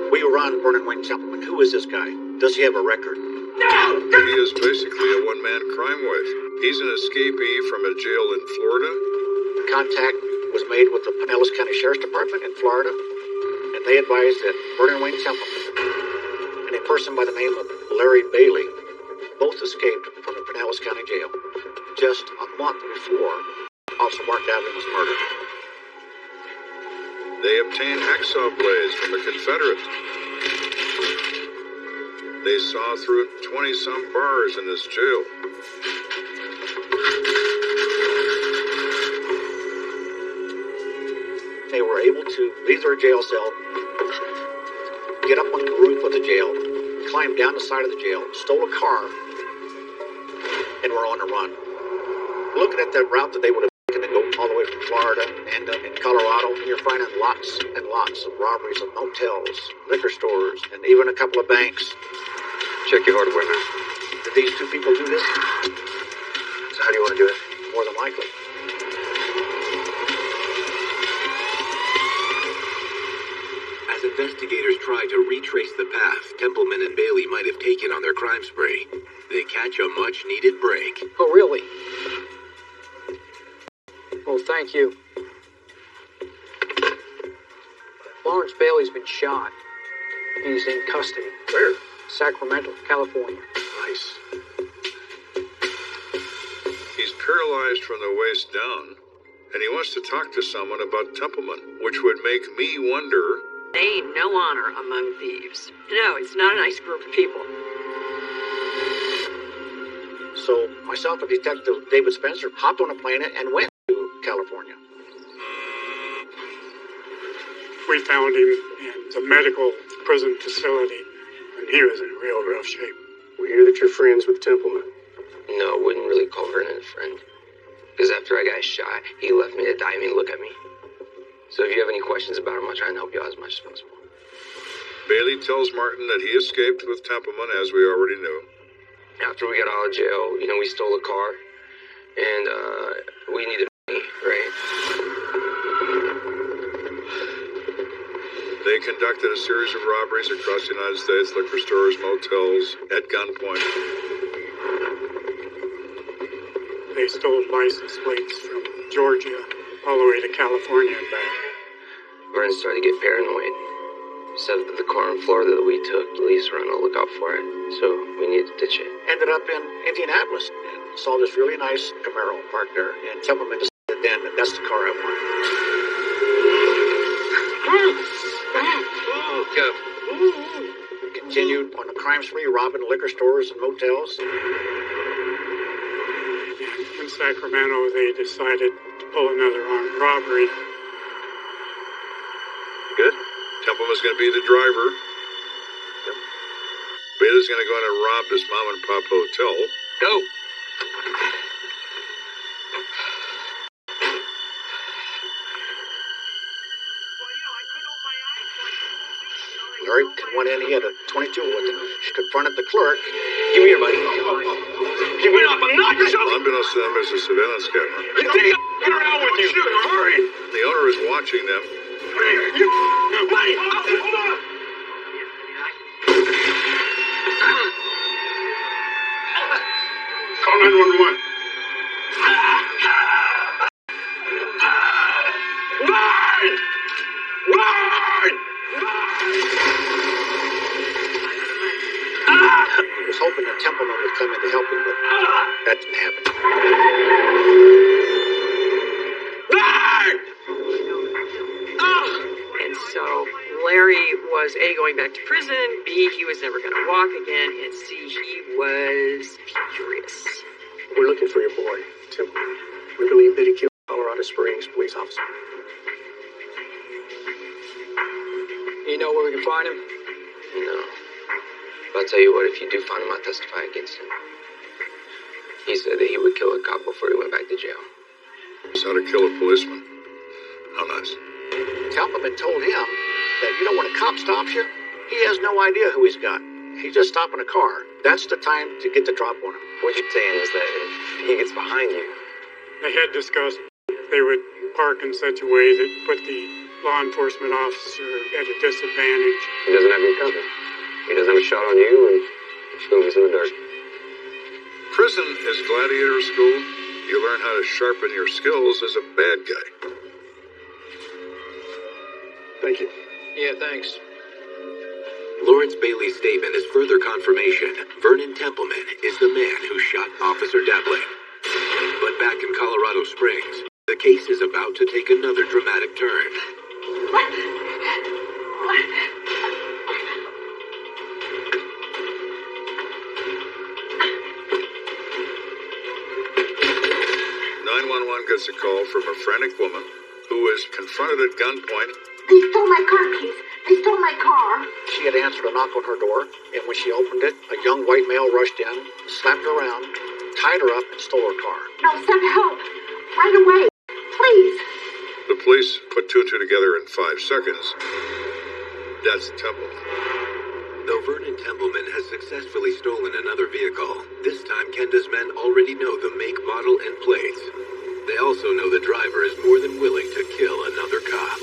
We were on Vernon Wayne Templeman. Who is this guy? Does he have a record? He is basically a one-man crime wave. He's an escapee from a jail in Florida. Contact was made with the Pinellas County Sheriff's Department in Florida, and they advised that Vernon Wayne Templeman and a person by the name of Larry Bailey both escaped from the Pinellas County Jail just a month before Officer Mark Davlin was murdered. They obtained hacksaw blades from a Confederate. They saw through 20-some bars in this jail. They were able to leave their jail cell, get up on the roof of the jail, climb down the side of the jail, stole a car, and were on the run. Looking at that route that they would have taken to go all the way from Florida and end up in Colorado, you're finding lots and lots of robberies of motels, liquor stores, and even a couple of banks. Check your hardware, man. Did these two people do this? So how do you want to do it? More than likely. As investigators try to retrace the path Templeman and Bailey might have taken on their crime spree, they catch a much-needed break. Oh, really? Well, thank you. Lawrence Bailey's been shot. He's in custody. Where? Sacramento, California. Nice. He's paralyzed from the waist down, and he wants to talk to someone about Templeman, which would make me wonder... There ain't no honor among thieves. No, it's not a nice group of people. So, myself and Detective David Spencer hopped on a plane and went to California. We found him in the medical prison facility, and he was in real rough shape. We hear that you're friends with Templeman. No, wouldn't really call Vernon a friend. Because after I got shot, he left me to die. I mean, look at me. So if you have any questions about him, I'll try and help you out as much as possible. Bailey tells Martin that he escaped with Templeman, as we already knew. After we got out of jail, we stole a car. And, we needed money, right? They conducted a series of robberies across the United States, liquor stores, motels, at gunpoint. They stole license plates from Georgia all the way to California and back. Vernon started to get paranoid. Said that the car in Florida that we took, the police were on the lookout for it. So we needed to ditch it. Ended up in Indianapolis and saw this really nice Camaro parked there. And Templeman decided then that that's the car I want. Continued on a crime spree, robbing liquor stores and motels. In Sacramento, they decided to pull another armed robbery. Good. Templeman's going to be the driver. Yep. Bailey's going to go in and rob this mom-and-pop hotel. Go! Larry went in, he had a .22 with him. She confronted the clerk. Give me your money. Give me up, I'm not yourself! Unbeknownst to them, there's a surveillance camera. You think I'm f***ing around with you? Hurry! The owner is watching them. You money! Hold on! Call 911. Run! Run! He was hoping that Templeman would come in to help him, but that didn't happen. And so Larry was A, going back to prison, B, he was never going to walk again, and C, he was furious. We're looking for your boy, Templeman. We believe that he killed a Colorado Springs police officer. You know where we can find him? No. But I'll tell you what, if you do find him, I'll testify against him. He said that he would kill a cop before he went back to jail. how to kill a policeman. How nice. Templeman told him that, when a cop stops you, he has no idea who he's got. He's just stopping a car. That's the time to get the drop on him. What you're saying is that if he gets behind you... They had discussed they would park in such a way that put the law enforcement officer at a disadvantage. He doesn't have you covered. He doesn't have a shot on you, and Scooby's in the dark. Prison is gladiator school. You learn how to sharpen your skills as a bad guy. Thank you. Yeah, thanks. Lawrence Bailey's statement is further confirmation. Vernon Templeman is the man who shot Officer Dabling. But back in Colorado Springs, the case is about to take another dramatic turn. What? 911 gets a call from a frantic woman who is confronted at gunpoint. They stole my car keys. They stole my car. She had answered a knock on her door, and when she opened it, a young white male rushed in, slapped her around, tied her up, and stole her car. No, send help. Right away. Please. The police put two and two together in 5 seconds. That's Templeman. Though Vernon Templeman has successfully stolen another vehicle, this time Kenda's men already know the make, model, and plates. They also know the driver is more than willing to kill another cop.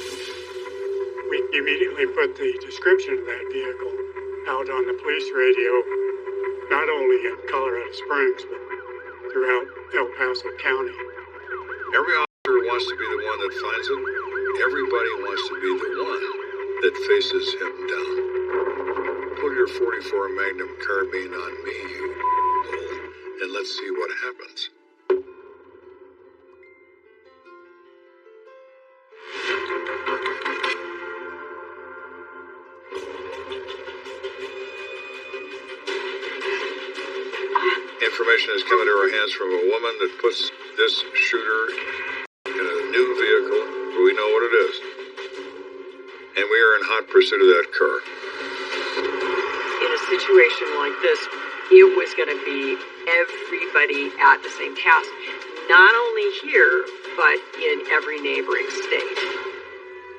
We immediately put the description of that vehicle out on the police radio, not only in Colorado Springs, but throughout El Paso County. Every officer wants to be the one that finds it. Everybody wants to be the one that faces him down. Pull your .44 Magnum carbine on me, you bull, and let's see what happens. Information is coming to our hands from a woman that puts this shooter in a new vehicle. We know what it is. And we are in hot pursuit of that car. In a situation like this, it was going to be everybody at the same task. Not only here, but in every neighboring state.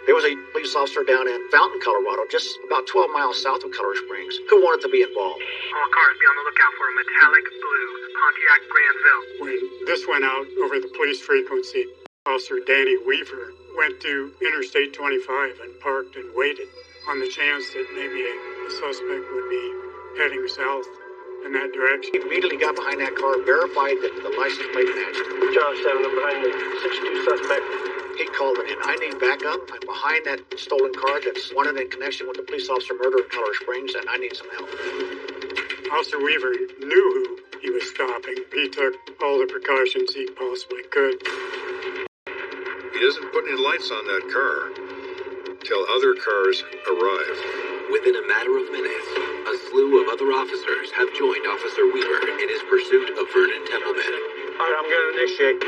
There was a police officer down in Fountain, Colorado, just about 12 miles south of Colorado Springs, who wanted to be involved. All cars be on the lookout for a metallic blue Pontiac Granville. When this went out over the police frequency, Officer Danny Weaver went to Interstate 25 and parked and waited on the chance that maybe a suspect would be heading south in that direction. He immediately got behind that car, verified that the license plate matched. John 7, I'm behind the 62 suspect. He called it in. I need backup. I'm behind that stolen car that's wanted in connection with the police officer murder in Colorado Springs, and I need some help. Officer Weaver knew who he was stopping. He took all the precautions he possibly could. He doesn't put any lights on that car till other cars arrive. Within a matter of minutes, a slew of other officers have joined Officer Weaver in his pursuit of Vernon Templeman. All right, I'm going to initiate.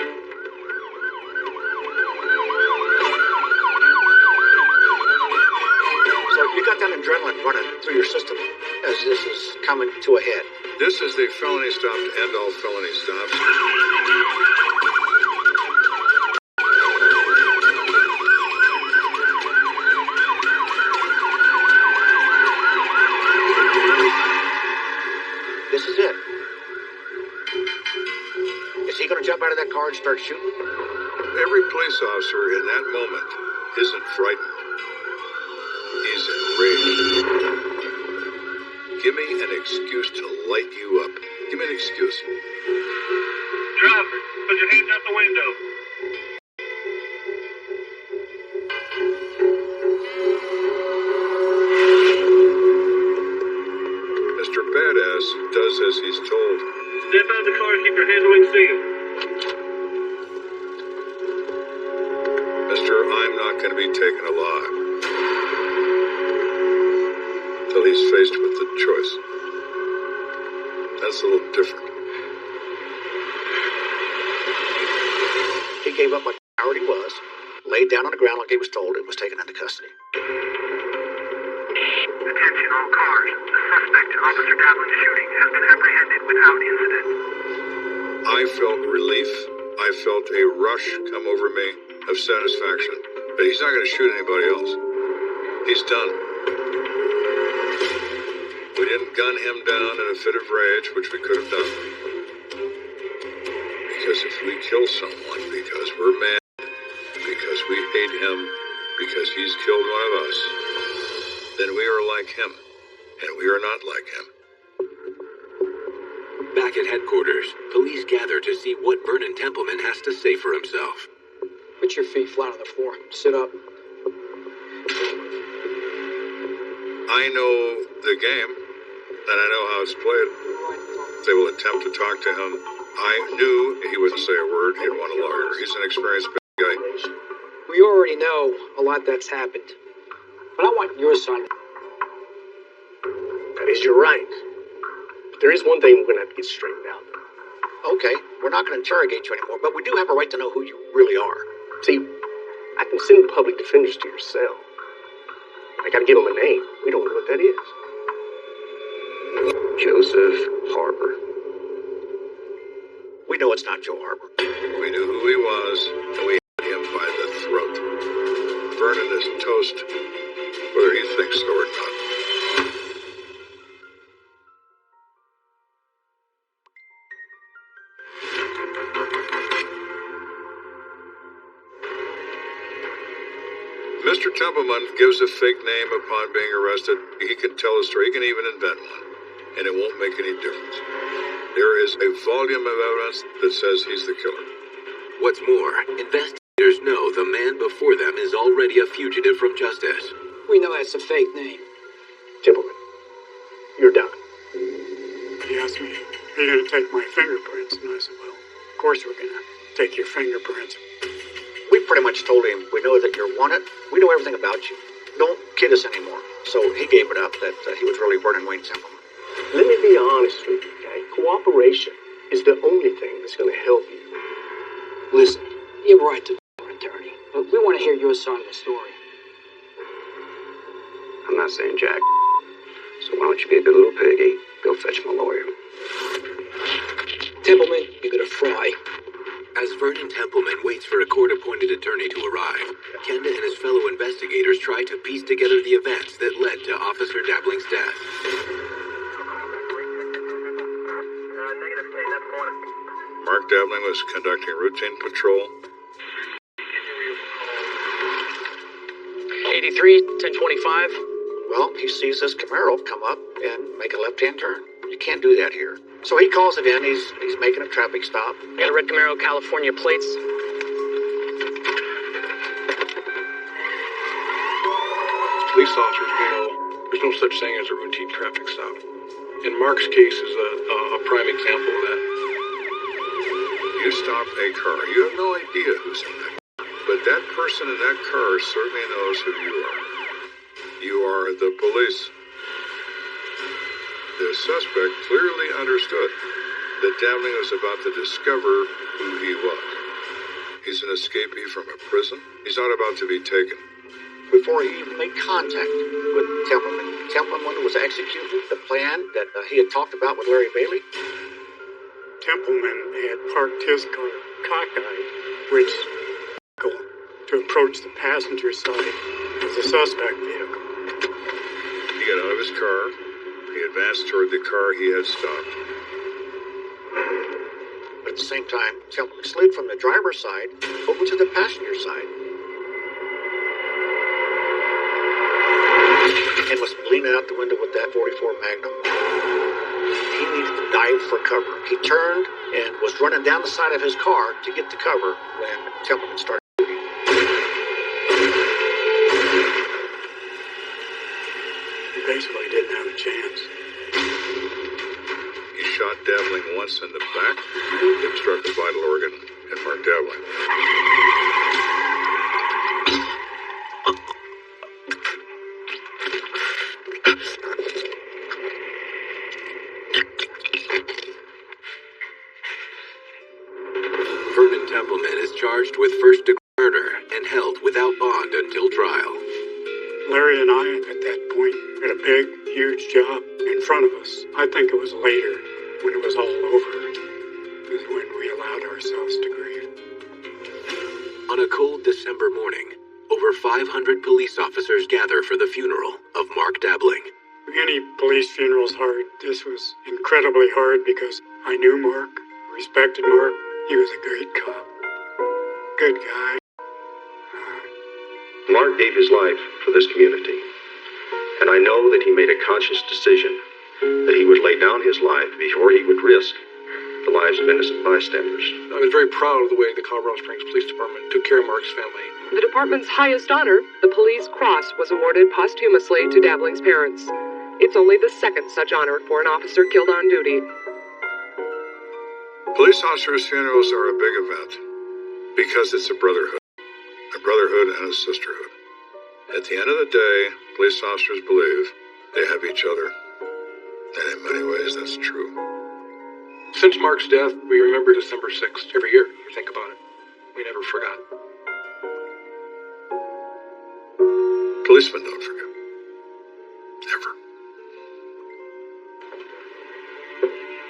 So you got that adrenaline running through your system as this is coming to a head. This is the felony stop to end all felony stops. This is it. Is he going to jump out of that car and start shooting? Every police officer in that moment isn't frightened. He's enraged. Give me an excuse to light you up. Give me an excuse. Driver, put your hands out the window. Mr. Badass does as he's told. Step out of the car and keep your hands wing sealed. Mister, I'm not going to be taken alive till he's faced with the choice. That's a little different. He gave up like the coward he was, laid down on the ground like he was told, and was taken into custody. Attention all cars. The suspect in Officer Davlin's shooting has been apprehended without incident. I felt relief I felt a rush come over me of satisfaction. But he's not going to shoot anybody else. He's done. We didn't gun him down in a fit of rage, which we could have done. Because if we kill someone because we're mad, because we hate him, because he's killed one of us, then we are like him, and we are not like him. Back at headquarters, police gather to see what Vernon Templeman has to say for himself. Put your feet flat on the floor. Sit up. I know the game, and I know how it's played. They will attempt to talk to him. I knew he wouldn't say a word. He'd want a lawyer. He's an experienced big guy. We already know a lot that's happened. But I want your side. That is, you're right. But there is one thing we're going to have to get straightened out. Okay, we're not going to interrogate you anymore, but we do have a right to know who you really are. See, I can send public defenders to your cell. I got to give them a name. We don't know what that is. Joseph Harper. We know it's not Joe Harper. We knew who he was, and we had him by the throat. Vernon is toast, whether he thinks so or not. Mr. Templeman gives a fake name upon being arrested. He can tell a story. He can even invent one, and it won't make any difference. There is a volume of evidence that says he's the killer. What's more, investigators know the man before them is already a fugitive from justice. We know that's a fake name. Templeman, you're done. He asked me, are you going to take my fingerprints? And I said, well, of course we're going to take your fingerprints. We pretty much told him, we know that you're wanted. We know everything about you. Don't kid us anymore. So he gave it up that he was really Vernon Wayne Templeman. Let me be honest with you, okay? Cooperation is the only thing that's going to help you. Listen, you have a right to an attorney, but we want to hear your side of the story. I'm not saying jack. So why don't you be a good little piggy? Go fetch my lawyer. Templeman, you're gonna fry. As Vernon Templeman waits for a court-appointed attorney to arrive, Kenda and his fellow investigators try to piece together the events that led to Officer Dabling's death. Mark Dabling was conducting routine patrol. 83, 1025. Well, he sees this Camaro come up and make a left-hand turn. You can't do that here. So he calls it in. He's making a traffic stop. Got a red Camaro, California plates. Police officers, we know there's no such thing as a routine traffic stop. And Mark's case is a prime example of that. You stop a car. You have no idea who's in that car. But that person in that car certainly knows who you are. You are the police. The suspect clearly understood that Dabling was about to discover who he was. He's an escapee from a prison. He's not about to be taken. Before he even made contact with Templeman was executing the plan that he had talked about with Larry Bailey. Templeman had parked his car cockeyed, which to approach the passenger side of the suspect vehicle. He got out of his car. He advanced toward the car he had stopped. But at the same time, Templeman slid from the driver's side over to the passenger side. And was leaning out the window with that .44 Magnum. He needed to dive for cover. He turned and was running down the side of his car to get to cover when Templeman started shooting. He basically didn't have a chance. He shot Dabling once in the back. It struck a vital organ and Mark Dabling. Vernon Templeman is charged with first-degree murder and held without bond until trial. Larry and I, at that point, had a big, huge job in front of us. I think it was later, when it was all over. was when we allowed ourselves to grieve. On a cold December morning, over 500 police officers gather for the funeral of Mark Dabbling. Any police funeral's hard. This was incredibly hard because I knew Mark, respected Mark. He was a great cop. Good guy. Mark gave his life for this community, and I know that he made a conscious decision that he would lay down his life before he would risk the lives of innocent bystanders. I was very proud of the way the Colorado Springs Police Department took care of Mark's family. The department's highest honor, the Police Cross, was awarded posthumously to Dabbling's parents. It's only the second such honor for an officer killed on duty. Police officers' funerals are a big event because it's a brotherhood and a sisterhood. At the end of the day, police officers believe they have each other. And in many ways, that's true. Since Mark's death, we remember December 6th every year. You think about it. We never forgot. Policemen don't forget. Ever.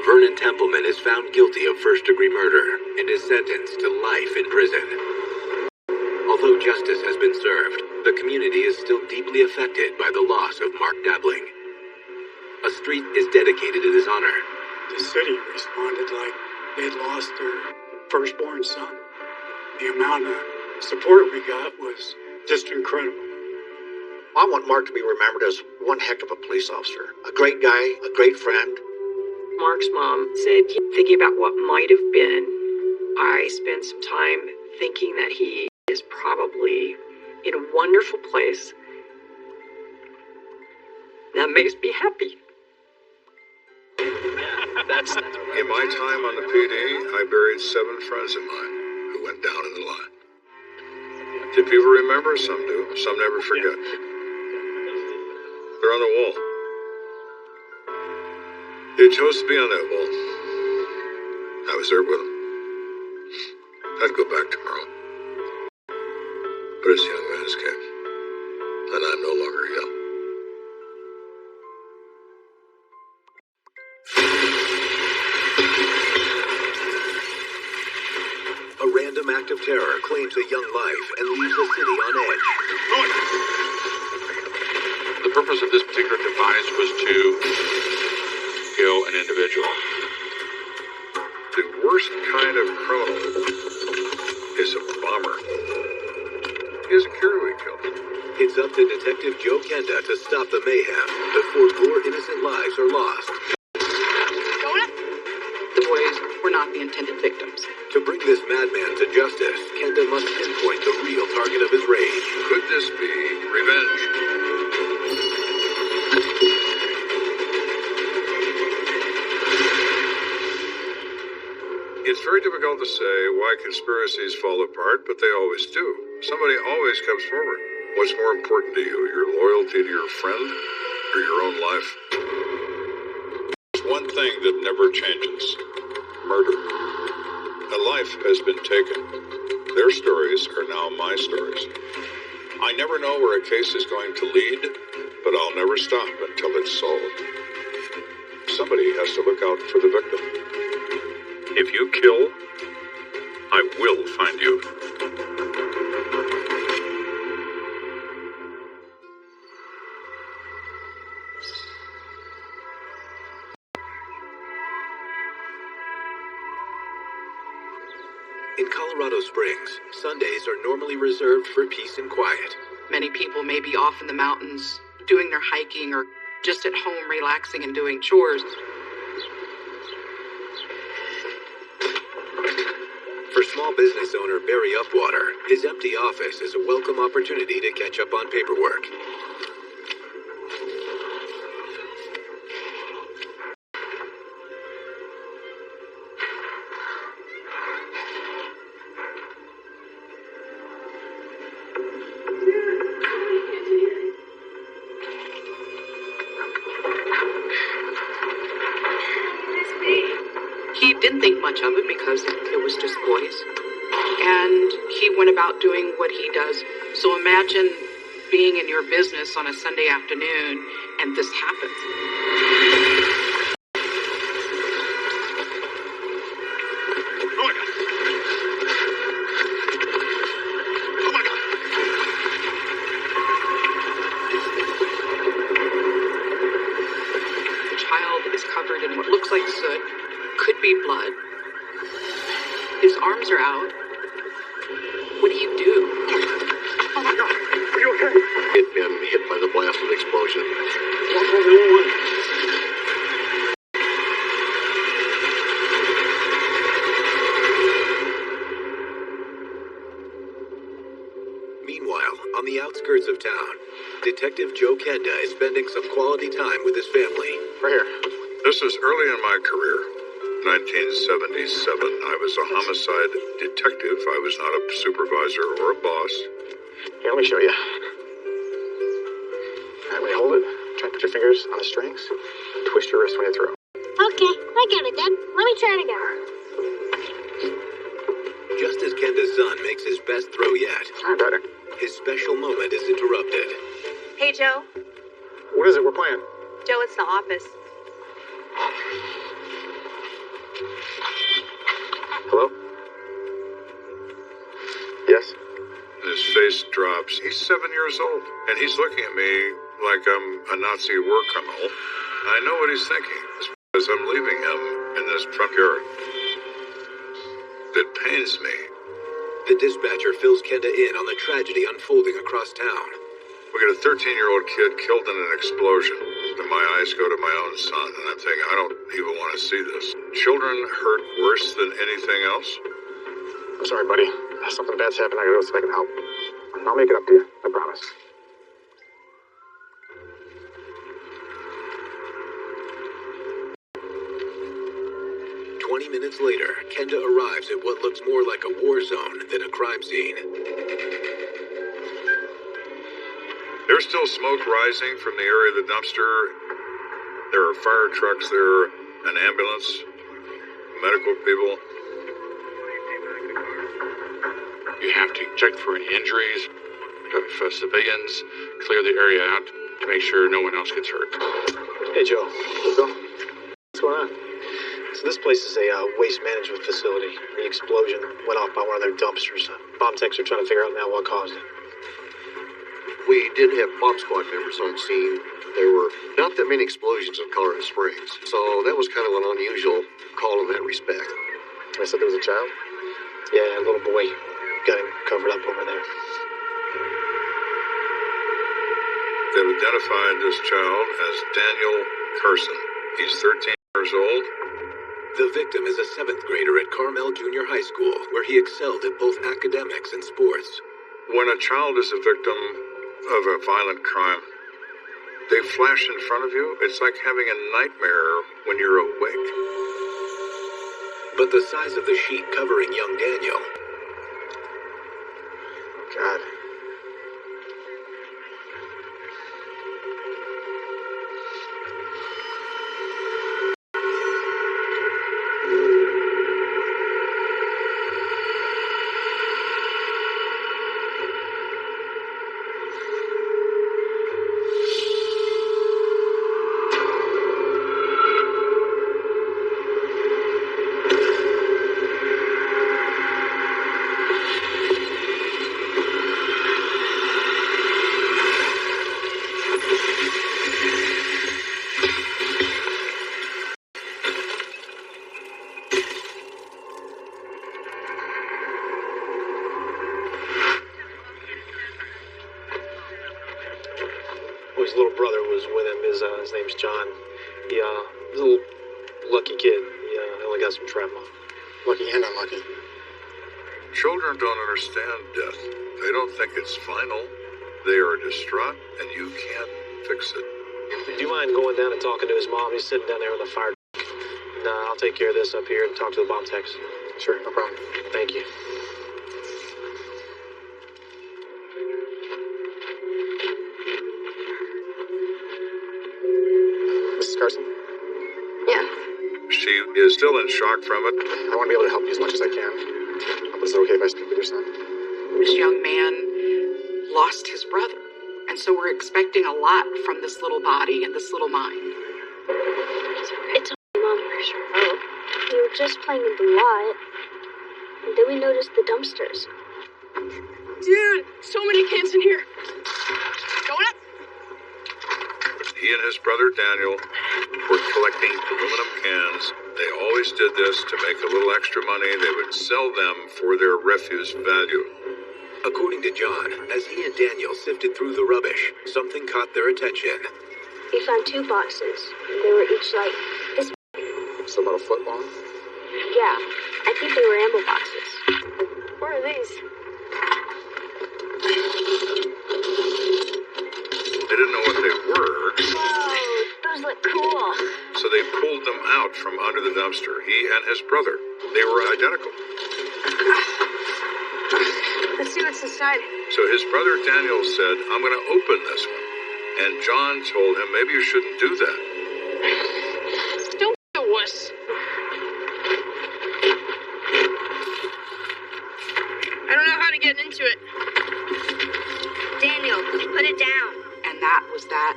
Vernon Templeman is found guilty of first-degree murder and is sentenced to life in prison. Although justice has been served, the community is still deeply affected by the loss of Mark Dabbling. A street is dedicated in his honor. The city responded like they'd lost their firstborn son. The amount of support we got was just incredible. I want Mark to be remembered as one heck of a police officer. A great guy, a great friend. Mark's mom said, thinking about what might have been, I spent some time thinking that he is probably in a wonderful place. That makes me happy. In my time on the PD, I buried 7 friends of mine who went down in the line. Did people remember? Some do. Some never forget. They're on the wall. They chose to be on that wall. I was there with them. I'd go back tomorrow. But it's young man's game, and I'm no longer young. A random act of terror claims a young life and leaves the city on edge. The purpose of this particular device was to kill an individual. The worst kind of criminal is a bomber. He doesn't care who he kills. It's up to Detective Joe Kenta to stop the mayhem before more innocent lives are lost. The boys were not the intended victims. To bring this madman to justice, Kenta must pinpoint the real target of his rage. Could this be revenge? It's very difficult to say why conspiracies fall apart, but they always do. Somebody always comes forward. What's more important to you, your loyalty to your friend or your own life? There's one thing that never changes. Murder. A life has been taken. Their stories are now my stories. I never know where a case is going to lead, but I'll never stop until it's solved. Somebody has to look out for the victim. If you kill, I will find you. In Colorado Springs, Sundays are normally reserved for peace and quiet. Many people may be off in the mountains, doing their hiking, or just at home relaxing and doing chores. For small business owner Barry Upwater, his empty office is a welcome opportunity to catch up on paperwork. He didn't think much of it because it was just boys. And he went about doing what he does. So imagine being in your business on a Sunday afternoon and this happens. child is covered in what looks like soot, could be blood. His arms are out. What do you do? Oh my God, are you okay? He'd been hit by the blast of the explosion. 111. Meanwhile, on the outskirts of town, Detective Joe Kenda is spending some quality time with his family. Right here. This is early in my career. 1977. I was a homicide detective. I was not a supervisor or a boss. Here, let me show you. All right, when you hold it, try and put your fingers on the strings. Twist your wrist when you throw. Okay, I get it, Dad. Let me try it again. Just as Kenda's son makes his best throw yet, better. His special moment is interrupted. Hey, Joe. What is it? We're playing. Joe, it's the office. Hello? Yes? His face drops. He's 7 years old, and he's looking at me like I'm a Nazi war criminal. I know what he's thinking, because I'm leaving him in this front yard. It pains me. The dispatcher fills Kenda in on the tragedy unfolding across town. We got a 13-year-old kid killed in an explosion. And my eyes go to my own son, and I'm thinking, I don't even want to see this. Children hurt worse than anything else? I'm sorry, buddy. Something bad's happened. I gotta go see if I can help. I'll make it up to you. I promise. Minutes later, Kenda arrives at what looks more like a war zone than a crime scene. There's still smoke rising from the area of the dumpster. There are fire trucks there, an ambulance, medical people. You have to check for any injuries, for civilians, clear the area out to make sure no one else gets hurt. Hey, Joe. What's going on? So this place is a waste management facility. The explosion went off by one of their dumpsters. Bomb techs are trying to figure out now what caused it. We did have bomb squad members on scene. There were not that many explosions in Colorado Springs, so that was kind of an unusual call in that respect. I said there was a child? Yeah, a little boy. Got him covered up over there. They've identified this child as Daniel Carson. He's 13 years old. The victim is a 7th grader at Carmel Junior High School, where he excelled at both academics and sports. When a child is a victim of a violent crime, they flash in front of you. It's like having a nightmare when you're awake. But the size of the sheet covering young Daniel... God. His little brother was with him. His name's John. He's a little lucky kid. He only got some shrapnel. Lucky and unlucky. Children don't understand death. They don't think it's final. They are distraught, and you can't fix it. Do you mind going down and talking to his mom? He's sitting down there on the fire. And, I'll take care of this up here and talk to the bomb techs. Sure, no problem. Thank you. Mrs. Carson? Yeah. She is still in shock from it. I want to be able to help you as much as I can. Is it okay if I speak with your son? This young man lost his brother, and so we're expecting a lot from this little body and this little mind. It's okay, Mom. Oh, we were just playing in the lot, and then we noticed the dumpsters. Dude, so many kids in here. Going up. He and his brother Daniel were collecting aluminum cans. They always did this to make a little extra money. They would sell them for their refuse value. According to John, as he and Daniel sifted through the rubbish, something caught their attention. We found 2 boxes. They were each like this. So about a foot long? Yeah, I think they were ammo boxes. What are these? They didn't know what they were. Whoa, those look cool. So they pulled them out from under the dumpster, he and his brother. They were identical. Let's see what's inside. So his brother Daniel said, I'm going to open this one. And John told him, maybe you shouldn't do that. Don't be a wuss. I don't know how to get into it. Daniel, put it down. And that was that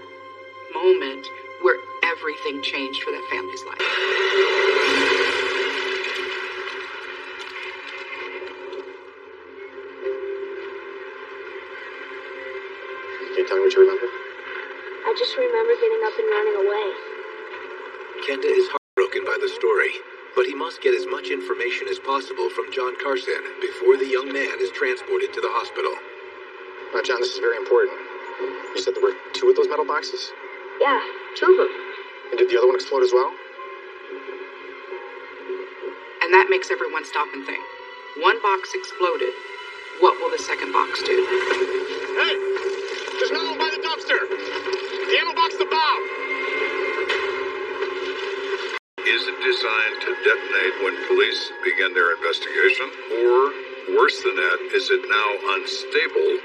moment where everything changed for that family's life. Can you tell me what you remember? I just remember getting up and running away. Kenda is heartbroken by the story, but he must get as much information as possible from John Carson before the young man is transported to the hospital. John, this is very important. You said there were 2 of those metal boxes? Yeah, 2 of them. And did the other one explode as well? And that makes everyone stop and think. One box exploded. What will the second box do? Hey! There's another one by the dumpster! The ammo box the bomb! Is it designed to detonate when police begin their investigation? Or, worse than that, is it now unstable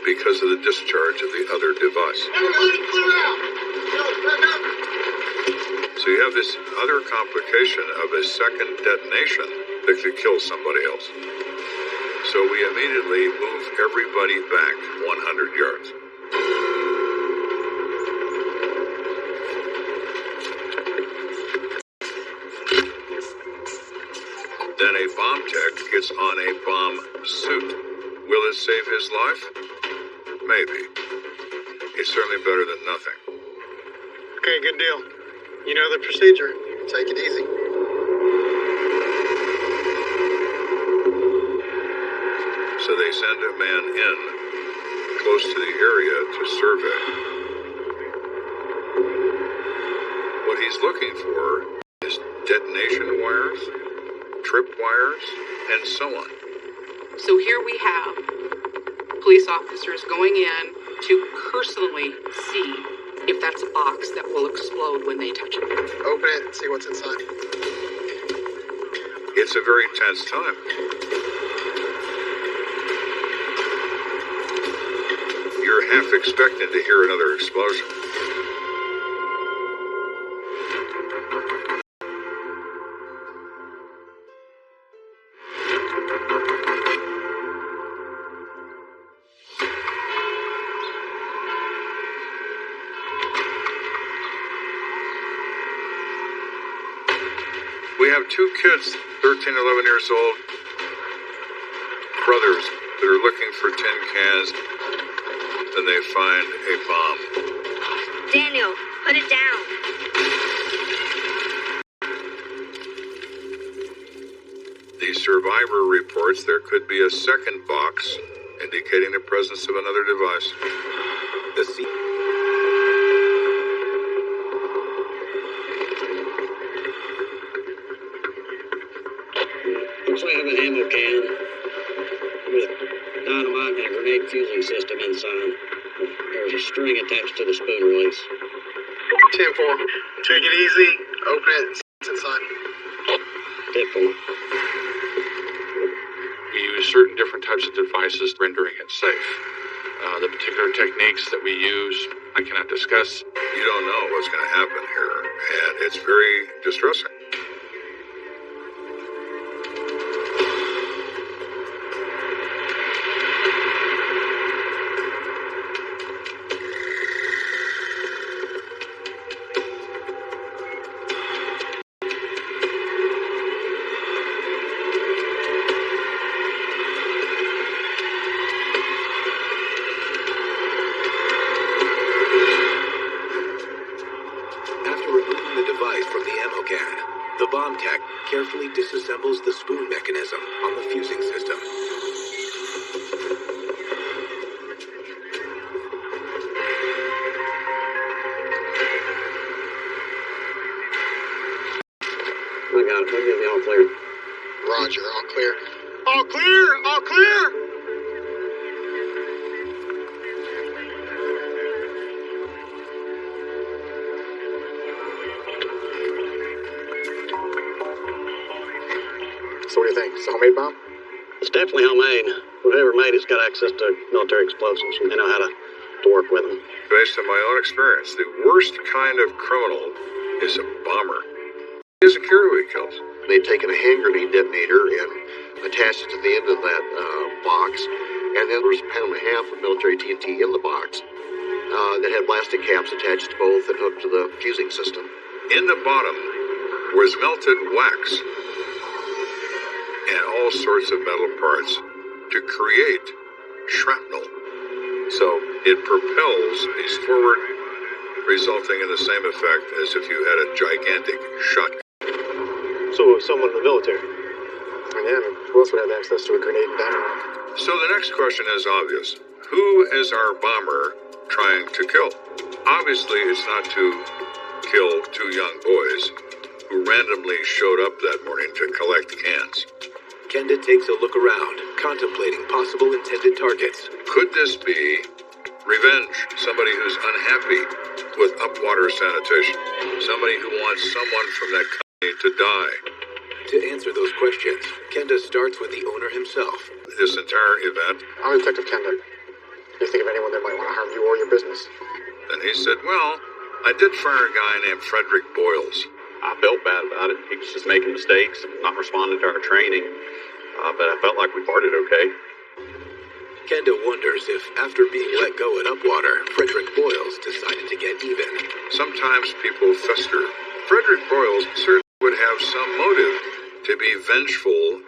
because of the discharge of the other device? Everybody clear out! So you have this other complication of a second detonation that could kill somebody else. So we immediately move everybody back 100 yards. Then a bomb tech gets on a bomb suit. Will it save his life? Maybe. It's certainly better than nothing. Okay, good deal. You know the procedure. Take it easy. So they send a man in close to the area to survey. What he's looking for is detonation wires, tripwires, and so on. So here we have police officers going in to personally see if that's a box that will explode when they touch it. Open it and see what's inside. It's a very tense time. You're half expecting to hear another explosion. We have 2 kids, 13, 11 years old, brothers that are looking for tin cans. Then they find a bomb. Daniel, put it down. The survivor reports there could be a second box, indicating the presence of another device. The Looks like I have an ammo can with dynamite and a grenade fusing system inside. There's a string attached to the spoon release. 10-4. Take it easy. Open it and see what's inside. Tip-4. We use certain different types of devices, rendering it safe. The particular techniques that we use, I cannot discuss. You don't know what's going to happen here, and it's very distressing. from the ammo can. The bomb tech carefully disassembles the spoon mechanism on the fusing system. I got it. I'll give the all clear. Roger, all clear. All clear! All clear! So what do you think? It's a homemade bomb? It's definitely homemade. Whoever made it's got access to military explosives, and they know how to work with them. Based on my own experience, the worst kind of criminal is a bomber. He doesn't care who he kills. They'd taken a hand grenade detonator and attached it to the end of that box, and then there was a pound and a half of military TNT in the box that had plastic caps attached to both and hooked to the fusing system. In the bottom was melted wax and all sorts of metal parts to create shrapnel. So it propels these forward, resulting in the same effect as if you had a gigantic shotgun. So someone in the military. And yeah, who else would have access to a grenade and dynamite? So the next question is obvious. Who is our bomber trying to kill? Obviously, it's not to kill two young boys who randomly showed up that morning to collect cans. Kenda takes a look around, contemplating possible intended targets. Could this be revenge? Somebody who's unhappy with Upwater Sanitation. Somebody who wants someone from that company to die. To answer those questions, Kenda starts with the owner himself. This entire event. I'm Detective Kenda. Do you think of anyone that might want to harm you or your business? And he said, well, I did fire a guy named Frederick Boyles. I felt bad about it. He was just making mistakes, not responding to our training. But I felt like we parted okay. Kenda wonders if, after being let go at Upwater, Frederick Boyles decided to get even. Sometimes people fester. Frederick Boyles certainly would have some motive to be vengeful.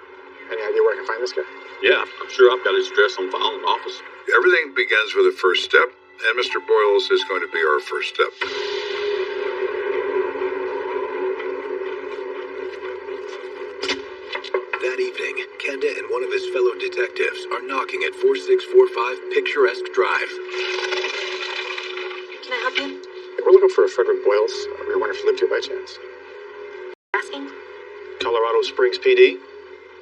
Any idea where I can find this guy? Yeah, I'm sure I've got his address on file in the office. Everything begins with a first step, and Mr. Boyles is going to be our first step. That evening, Kenda and one of his fellow detectives are knocking at 4645 Picturesque Drive. Can I help you? We're looking for a Frederick Boyles. We were wondering if you lived here by chance. Asking? Colorado Springs PD?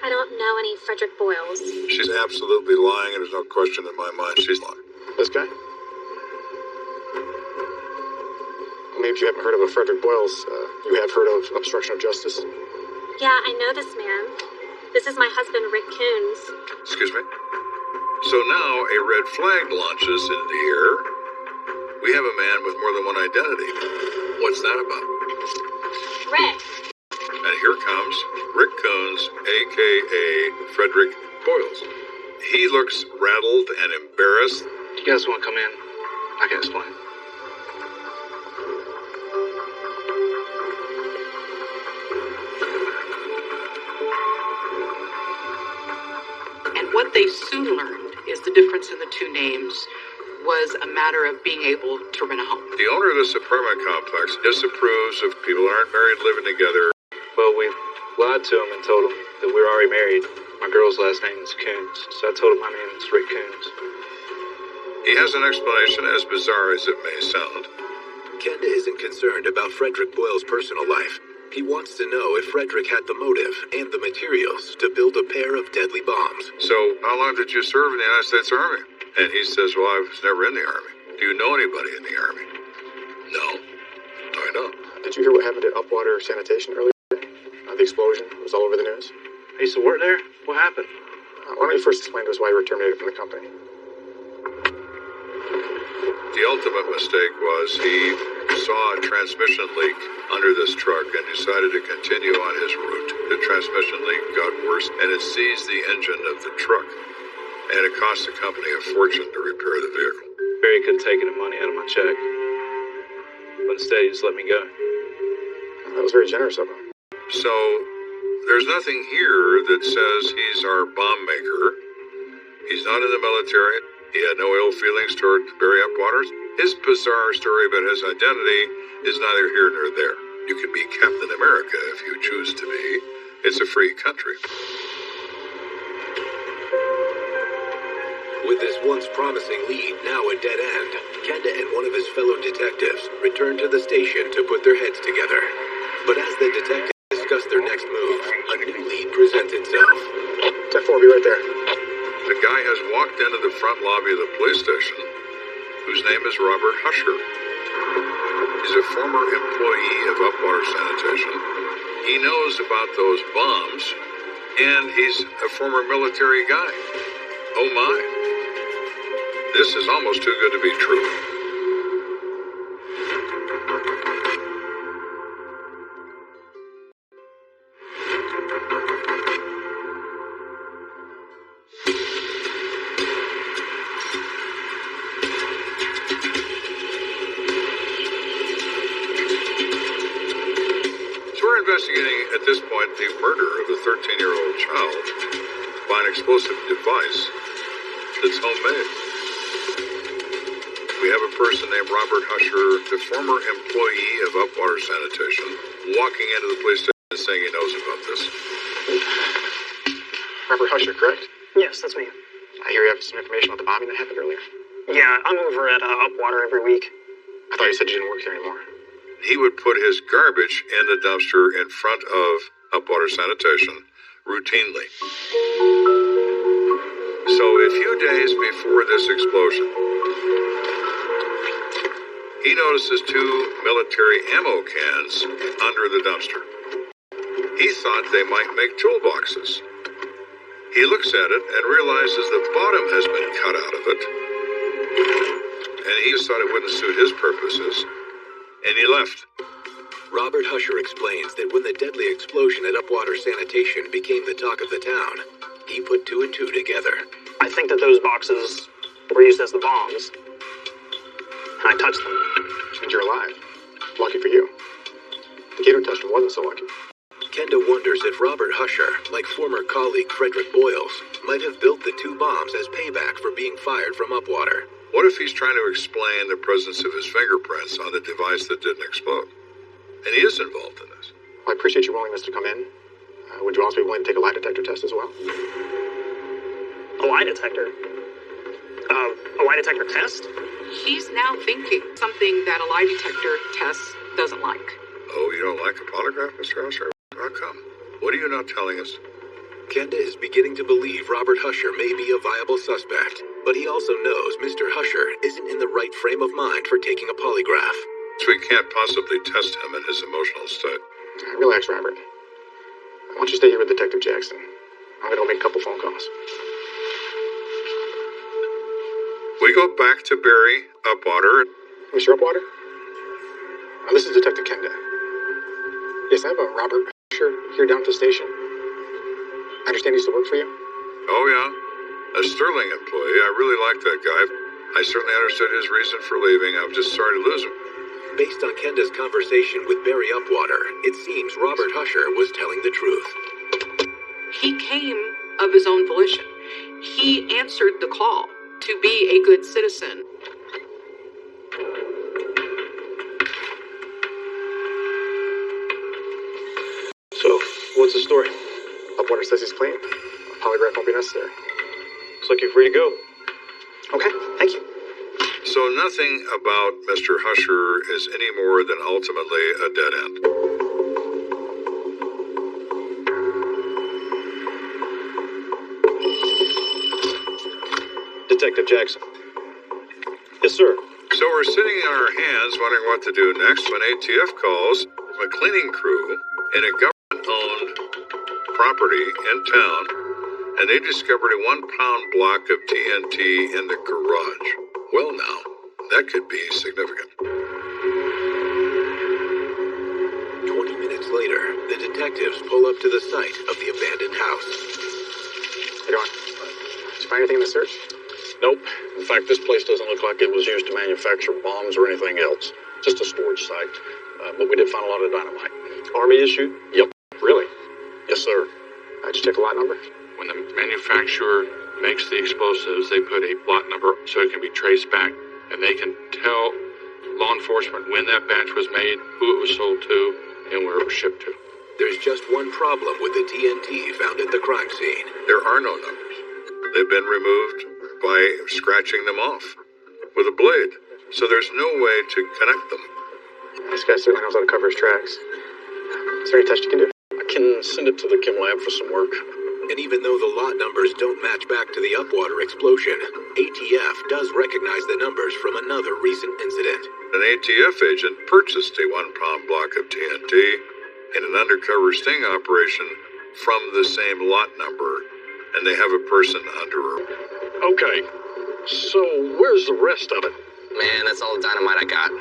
I don't know any Frederick Boyles. She's absolutely lying, and there's no question in my mind she's lying. This guy? Maybe you haven't heard of a Frederick Boyles. You have heard of obstruction of justice? Yeah, I know this man. This is my husband, Rick Coons. Excuse me? So now a red flag launches in the air. We have a man with more than one identity. What's that about? Rick. And here comes Rick Coons, a.k.a. Frederick Boyles. He looks rattled and embarrassed. You guys want to come in? I can explain. What they soon learned is the difference in the two names was a matter of being able to rent a home. The owner of this apartment complex disapproves of people who aren't married living together. Well, we lied to him and told him that we were already married. My girl's last name is Coons, so I told him my name is Rick Coons. He has an explanation as bizarre as it may sound. Kenda isn't concerned about Frederick Boyle's personal life. He wants to know if Frederick had the motive and the materials to build a pair of deadly bombs. So, how long did you serve in the United States Army? And he says, well, I was never in the Army. Do you know anybody in the Army? No, I don't. Did you hear what happened at Upwater Sanitation earlier today? The explosion was all over the news. I used to work there. What happened? Why don't you first explain to us why you were terminated from the company? The ultimate mistake was he saw a transmission leak under this truck and decided to continue on his route. The transmission leak got worse and it seized the engine of the truck. And it cost the company a fortune to repair the vehicle. Barry could have taken the money out of my check. But instead he just let me go. That was very generous of him. So, there's nothing here that says he's our bomb maker. He's not in the military. He had no ill feelings toward Barry Upwaters. His bizarre story about his identity is neither here nor there. You can be Captain America if you choose to be. It's a free country. With this once promising lead now a dead end, Kenda and one of his fellow detectives return to the station to put their heads together. But as the detectives discuss their next move, a new lead presents itself. 10-4, be right there. The guy has walked into the front lobby of the police station, whose name is Robert Husher. He's a former employee of Upwater Sanitation. He knows about those bombs, and he's a former military guy. Oh my. This is almost too good to be true. So we're investigating at this point the murder of a 13-year-old child by an explosive device that's homemade. We have a person named Robert Husher, the former employee of Upwater Sanitation, walking into the police station saying he knows about this. Robert Husher, correct? Yes, that's me. I hear you have some information about the bombing that happened earlier. Yeah, I'm over at Upwater every week. I thought you said you didn't work there anymore. He would put his garbage in the dumpster in front of Upwater Sanitation routinely. So a few days before this explosion, he notices 2 military ammo cans under the dumpster. He thought they might make toolboxes. He looks at it and realizes the bottom has been cut out of it. And he just thought it wouldn't suit his purposes. And he left. Robert Husher explains that when the deadly explosion at Upwater Sanitation became the talk of the town, he put 2 and 2 together. I think that those boxes were used as the bombs. And I touched them. Which means you're alive. Lucky for you. The kid who touched him wasn't so lucky. Kenda wonders if Robert Husher, like former colleague Frederick Boyles, might have built the 2 bombs as payback for being fired from Upwater. What if he's trying to explain the presence of his fingerprints on the device that didn't explode? And he is involved in this. Well, I appreciate your willingness to come in. Would you also be willing to take a lie detector test as well? A lie detector? A lie detector test? He's now thinking something that a lie detector test doesn't like. Oh, you don't like a polygraph, Mr. Husher? How come? What are you not telling us? Kenda is beginning to believe Robert Husher may be a viable suspect, but he also knows Mr. Husher isn't in the right frame of mind for taking a polygraph. So we can't possibly test him in his emotional state. Relax, Robert. I want you to stay here with Detective Jackson. I'm going to make a couple phone calls. We go back to Barry Upwater. Mr. Upwater? This is Detective Kenda. Yes, I have a Robert Husher here down at the station. I understand he used to work for you? Oh, yeah. A sterling employee. I really liked that guy. I certainly understood his reason for leaving. I'm just sorry to lose him. Based on Kenda's conversation with Barry Upwater, it seems Robert Husher was telling the truth. He came of his own volition. He answered the call to be a good citizen. So, what's the story? Upwater says he's clean. A polygraph won't be necessary. Looks like you're free to go. Okay, thank you. So nothing about Mr. Husher is any more than ultimately a dead end. Detective Jackson. Yes, sir. So we're sitting on our hands wondering what to do next when ATF calls a cleaning crew in a government-owned property in town, and they discovered a 1-pound block of TNT in the garage. Well now, that could be significant. 20 minutes later, the detectives pull up to the site of the abandoned house. How you doing? Did you find anything in the search? Nope. In fact, this place doesn't look like it was used to manufacture bombs or anything else. Just a storage site. But we did find a lot of dynamite. Army issue? Yep. Really? Yes, sir. Did you check the lot number? When the manufacturer makes the explosives, they put a lot number so it can be traced back. And they can tell law enforcement when that batch was made, who it was sold to, and where it was shipped to. There's just one problem with the TNT found at the crime scene. There are no numbers. They've been removed by scratching them off with a blade, so there's no way to connect them. This guy certainly knows how to cover his tracks. Is there any test you can do? I can send it to the chem lab for some work. And even though the lot numbers don't match back to the Upwater explosion, ATF does recognize the numbers from another recent incident. An ATF agent purchased a 1-pound block of TNT in an undercover sting operation from the same lot number, and they have a person under her. Okay, so where's the rest of it? Man, that's all the dynamite I got.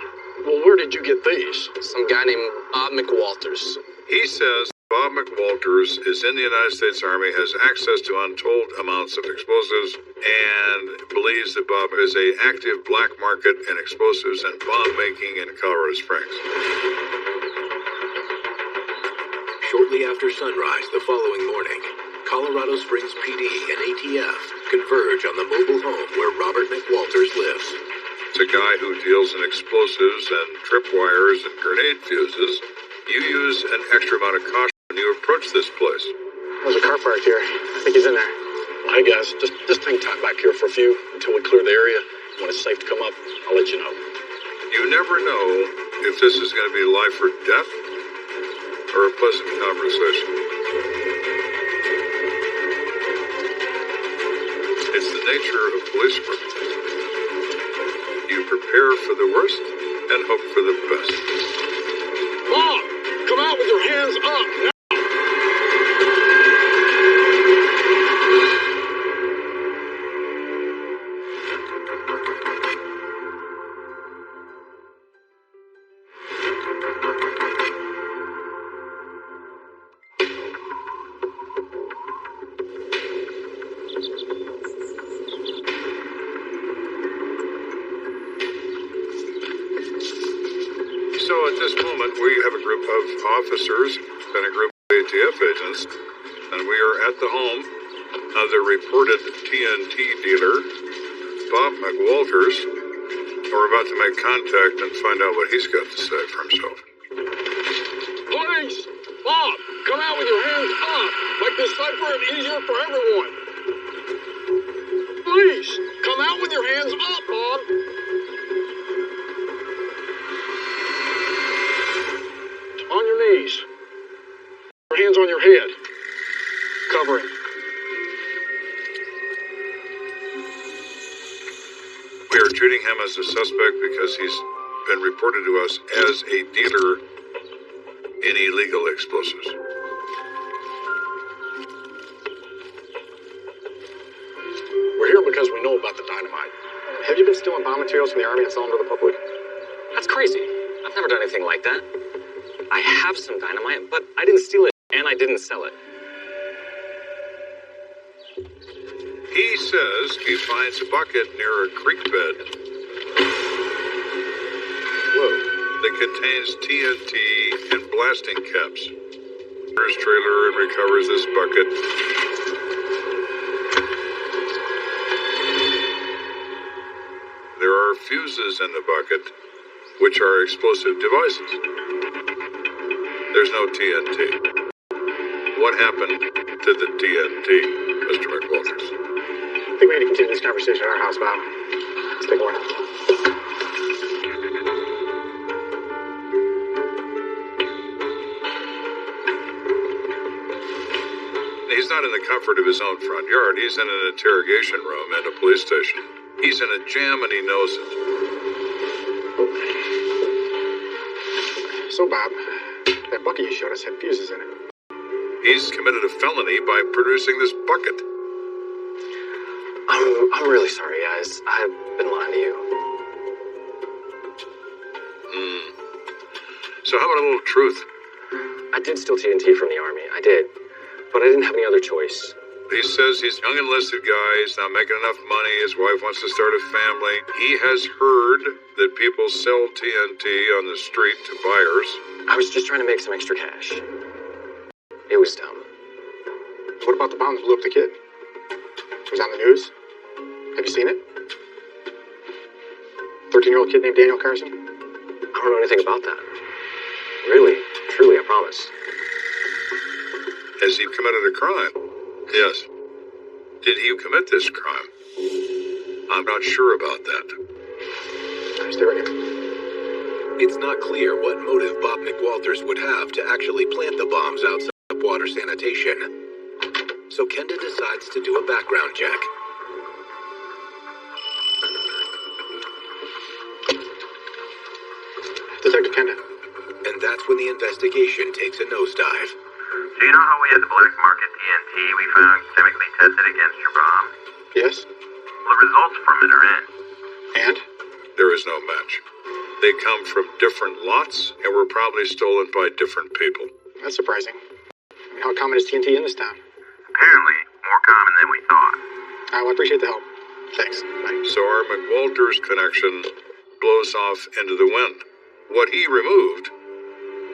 Well, where did you get these? Some guy named Bob McWalters. He says Bob McWalters is in the United States Army, has access to untold amounts of explosives, and believes that Bob is an active black market in explosives and bomb making in Colorado Springs. Shortly after sunrise the following morning, Colorado Springs PD and ATF converge on the mobile home where Robert McWalters lives. It's a guy who deals in explosives and tripwires and grenade fuses. You use an extra amount of caution when you approach this place. There's a car parked here. I think he's in there. Well, hey guys, just hang tight back here for a few until we clear the area. When it's safe to come up, I'll let you know. You never know if this is going to be life or death or a pleasant conversation. It's the nature of police work. You prepare for the worst and hope for the best. Bob, come out with your hands up now. So at this moment, we have a group of officers and a group of ATF agents, and we are at the home of the reported TNT dealer, Bob McWalters. We're about to make contact and find out what he's got to say for himself. Police! Bob, come out with your hands up. Make this safer and easier for everyone. Please, come out with your hands up, Bob. On your knees. Your hands on your head. Covering. We are treating him as a suspect because he's been reported to us as a dealer in illegal explosives. We're here because we know about the dynamite. Have you been stealing bomb materials from the Army and selling them to the public? That's crazy. I've never done anything like that. I have some dynamite, but I didn't steal it, and I didn't sell it. He says he finds a bucket near a creek bed. Whoa. That contains TNT and blasting caps. His trailer and recovers this bucket. There are fuses in the bucket, which are explosive devices. There's no TNT. What happened to the TNT, Mr. McWalters? I think we need to continue this conversation at our house, Bob. Let's take a walk. He's not in the comfort of his own front yard. He's in an interrogation room at a police station. He's in a jam and he knows it. So, Bob, that bucket you showed us had fuses in it. He's committed a felony by producing this bucket. I'm really sorry, guys. I've been lying to you. So how about a little truth? I did steal TNT from the Army. I did. But I didn't have any other choice. He says he's a young enlisted guy. He's not making enough money. His wife wants to start a family. He has heard that people sell TNT on the street to buyers. I was just trying to make some extra cash. It was dumb. What about the bomb that blew up the kid? It was on the news? Have you seen it? 13-year-old kid named Daniel Carson? I don't know anything about that. Really? truly, I promise. Has he committed a crime? Yes. Did he commit this crime? I'm not sure about that. Stay right here. It's not clear what motive Bob McWalters would have to actually plant the bombs outside of water sanitation. So Kenda decides to do a background check. Detective Kenda. And that's when the investigation takes a nosedive. Do you know how we had the black market TNT we found chemically tested against your bomb? Yes? Well, the results from it are in. And? There is no match. They come from different lots and were probably stolen by different people. That's surprising. How common is TNT in this town? Apparently, more common than we thought. Well, I appreciate the help. Thanks. Bye. So our McWalters connection blows off into the wind. What he removed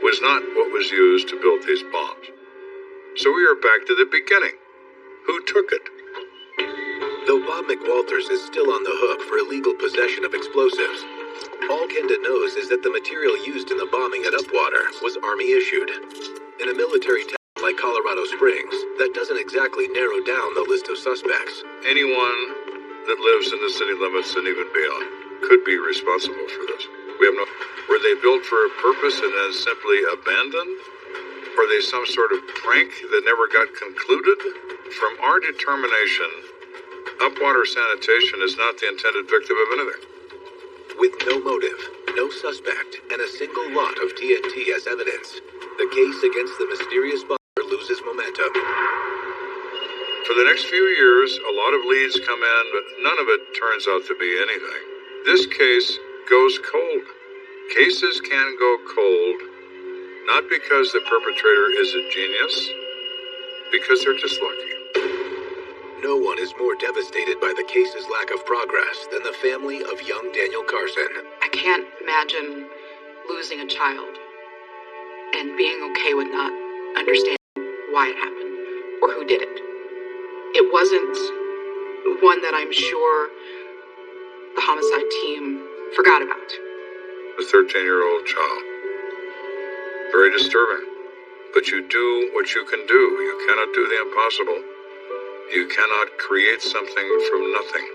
was not what was used to build these bombs. So we are back to the beginning. Who took it? Though Bob McWalters is still on the hook for illegal possession of explosives, all Kenda knows is that the material used in the bombing at Upwater was Army issued. In a military town like Colorado Springs, that doesn't exactly narrow down the list of suspects. Anyone that lives in the city limits and even beyond could be responsible for this. We have no... Were they built for a purpose and then simply abandoned? Were they some sort of prank that never got concluded? From our determination, Upwater Sanitation is not the intended victim of anything. With no motive, no suspect, and a single lot of TNT as evidence, the case against the mysterious bomber loses momentum. For the next few years, a lot of leads come in, but none of it turns out to be anything. This case goes cold. Cases can go cold, not because the perpetrator is a genius, because they're just lucky. No one is more devastated by the case's lack of progress than the family of young Daniel Carson. I can't imagine losing a child and being okay with not understanding why it happened or who did it. It wasn't one that I'm sure the homicide team forgot about. A 13-year-old child. Very disturbing. But you do what you can do. You cannot do the impossible. You cannot create something from nothing.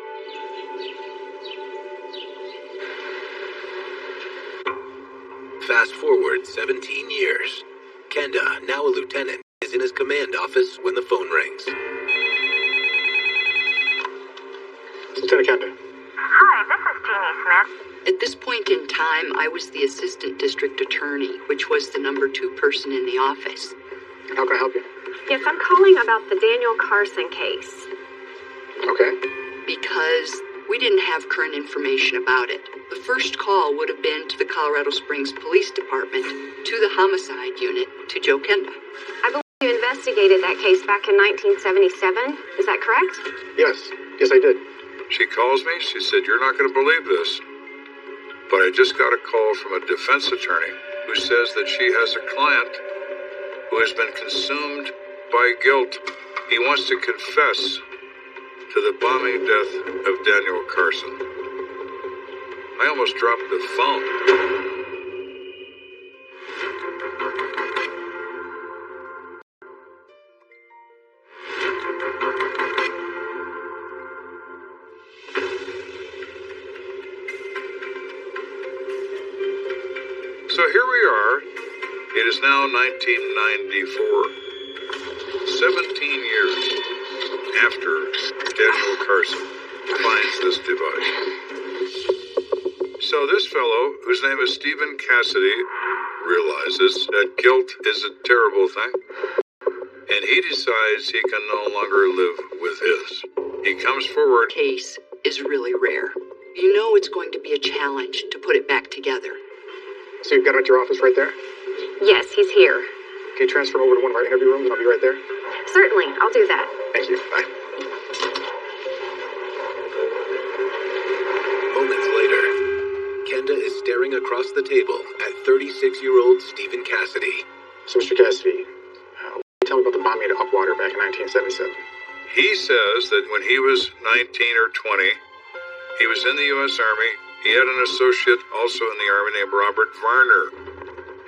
Fast forward 17 years. Kenda, now a lieutenant, is in his command office when the phone rings. Lieutenant Kenda. Hi, this is Jeannie Smith. At this point in time, I was the assistant district attorney, which was the number 2 person in the office. How can I help you? Yes, I'm calling about the Daniel Carson case. Okay. Because we didn't have current information about it. The first call would have been to the Colorado Springs Police Department, to the homicide unit, to Joe Kenda. I believe you investigated that case back in 1977. Is that correct? Yes. Yes, I did. She calls me. She said, "You're not going to believe this, but I just got a call from a defense attorney who says that she has a client who has been consumed by guilt. He wants to confess to the bombing death of Daniel Carson." I almost dropped the phone. So here we are. It is now 1994. 17 years after Daniel Carson finds this device. So this fellow, whose name is Stephen Cassidy, realizes that guilt is a terrible thing. And he decides he can no longer live with his. He comes forward. Case is really rare. You know it's going to be a challenge to put it back together. So you've got him at your office right there? Yes, he's here. Can you transfer him over to one of our interview rooms and I'll be right there? Certainly, I'll do that. Thank you. Bye. Moments later, Kenda is staring across the table at 36-year-old Stephen Cassidy. So, Mr. Cassidy, tell me about the bombing at Upwater back in 1977. He says that when he was 19 or 20, he was in the U.S. Army. He had an associate also in the Army named Robert Varner.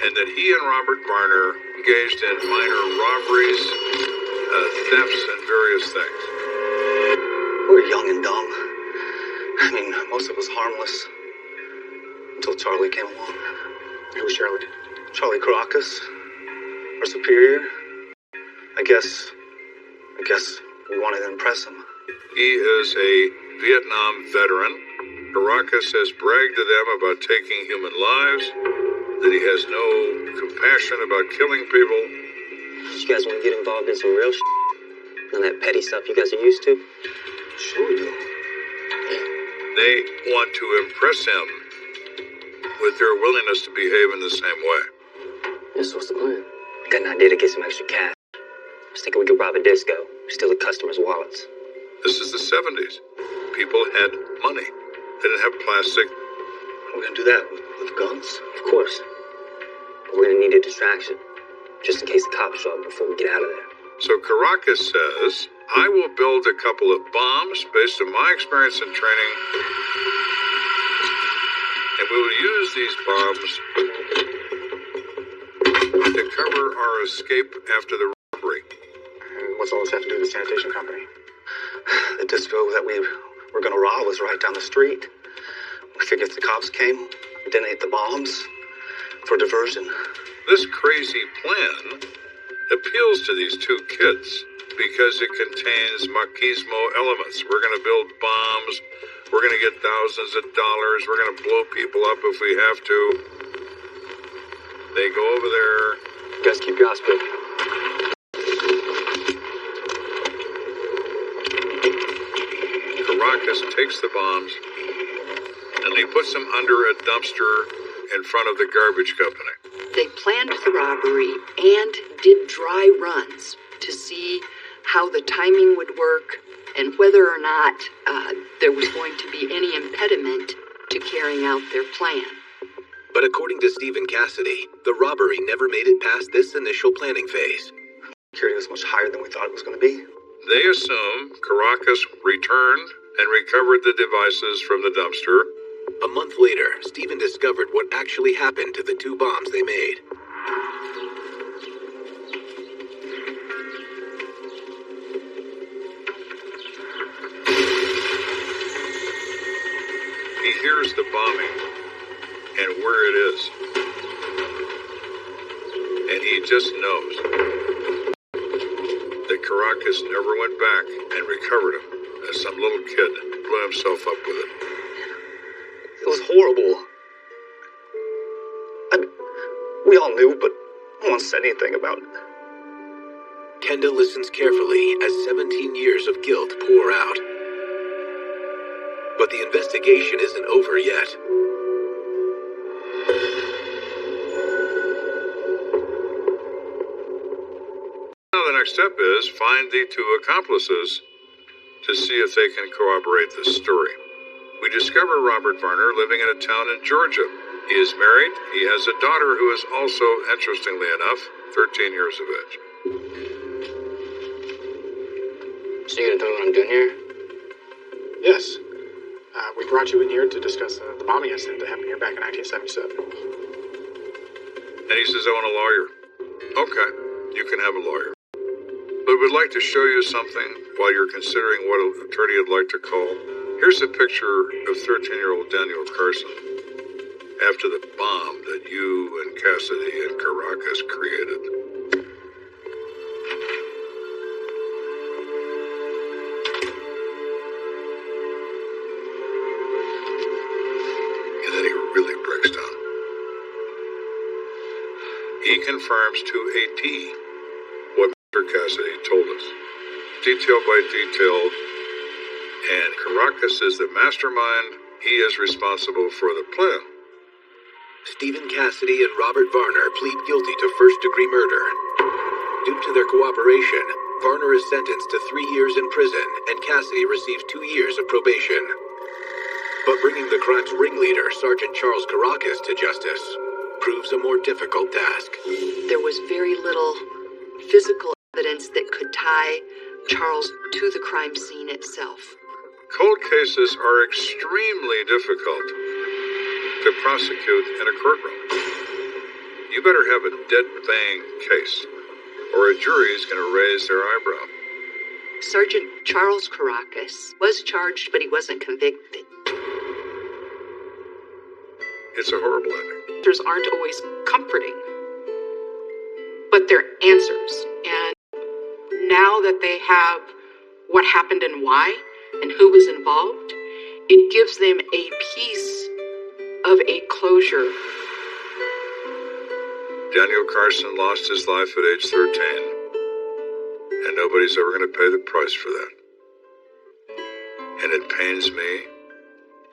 and that he and Robert Varner engaged in minor robberies, thefts, and various things. We were young and dumb. I mean, most of us harmless. Until Charlie came along. Who was Charlie? Charlie Caracas, our superior. I guess we wanted to impress him. He is a Vietnam veteran. Caracas has bragged to them about taking human lives, that he has no compassion about killing people. You guys want to get involved in some real shit? None of that petty stuff you guys are used to? Sure we do. They want to impress him with their willingness to behave in the same way. Yeah, so what's the plan? Got an idea to get some extra cash. I was thinking we could rob a disco, steal the customers' wallets. This is the 70s. People had money. They didn't have plastic. We're gonna do that with guns? Of course. But we're gonna need a distraction, just in case the cops show up before we get out of there. So Caracas says, I will build a couple of bombs based on my experience and training, and we will use these bombs to cover our escape after the robbery. And what's all this have to do with the sanitation company? The disco that we were going to rob was right down the street. We figured if the cops came, we detonate the bombs for diversion. This crazy plan appeals to these two kids because it contains machismo elements. We're going to build bombs. We're going to get thousands of dollars. We're going to blow people up if we have to. They go over there. You guys keep gossiping. Caracas takes the bombs and he puts them under a dumpster in front of the garbage company. They planned the robbery and did dry runs to see how the timing would work and whether or not there was going to be any impediment to carrying out their plan. But according to Stephen Cassidy, the robbery never made it past this initial planning phase. Security was much higher than we thought it was going to be. They assume Caracas returned and recovered the devices from the dumpster. A month later, Stephen discovered what actually happened to the two bombs they made. He hears the bombing and where it is. And he just knows that Caracas never went back and recovered him, as some little kid blew himself up with it. It was horrible. We all knew, but no one said anything about it. Kenda listens carefully as 17 years of guilt pour out. But the investigation isn't over yet. Now the next step is find the two accomplices to see if they can corroborate this story. We discover Robert Varner living in a town in Georgia. He is married. He has a daughter who is also, interestingly enough, 13 years of age. So you gonna tell me what I'm doing here? Yes. We brought you in here to discuss the bombing incident that happened here back in 1977. And he says, I want a lawyer. Okay, you can have a lawyer. But we'd like to show you something while you're considering what an attorney would like to call. Here's a picture of 13-year-old Daniel Carson after the bomb that you and Cassidy and Caracas created. And then he really breaks down. He confirms to a T what Mr. Cassidy told us, detail by detail, and Caracas is the mastermind. He is responsible for the plan. Stephen Cassidy and Robert Varner plead guilty to first-degree murder. Due to their cooperation, Varner is sentenced to 3 years in prison, and Cassidy receives 2 years of probation. But bringing the crime's ringleader, Sergeant Charles Caracas, to justice proves a more difficult task. There was very little physical evidence that could tie Charles to the crime scene itself. Cold cases are extremely difficult to prosecute in a courtroom. You better have a dead-bang case, or a jury's going to raise their eyebrow. Sergeant Charles Caracas was charged, but he wasn't convicted. It's a horrible ending. Answers aren't always comforting, but they're answers. And now that they have what happened and why, and who was involved, it gives them a piece of a closure. Daniel Carson lost his life at age 13, and nobody's ever going to pay the price for that. And it pains me,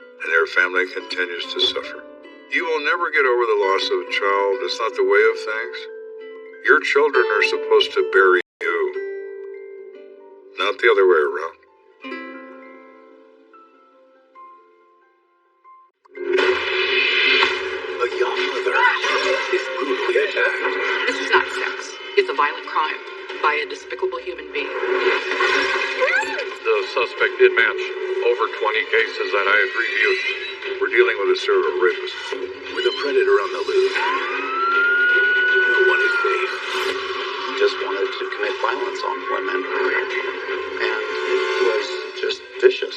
and their family continues to suffer. You will never get over the loss of a child. It's not the way of things. Your children are supposed to bury you, not the other way around. A young mother is brutally attacked. This is not sex. It's a violent crime by a despicable human being. The suspect did match over 20 cases that I had reviewed. We're dealing with a serial rapist. With a predator on the loose, no one is safe. He just wanted to commit violence on women and was just vicious.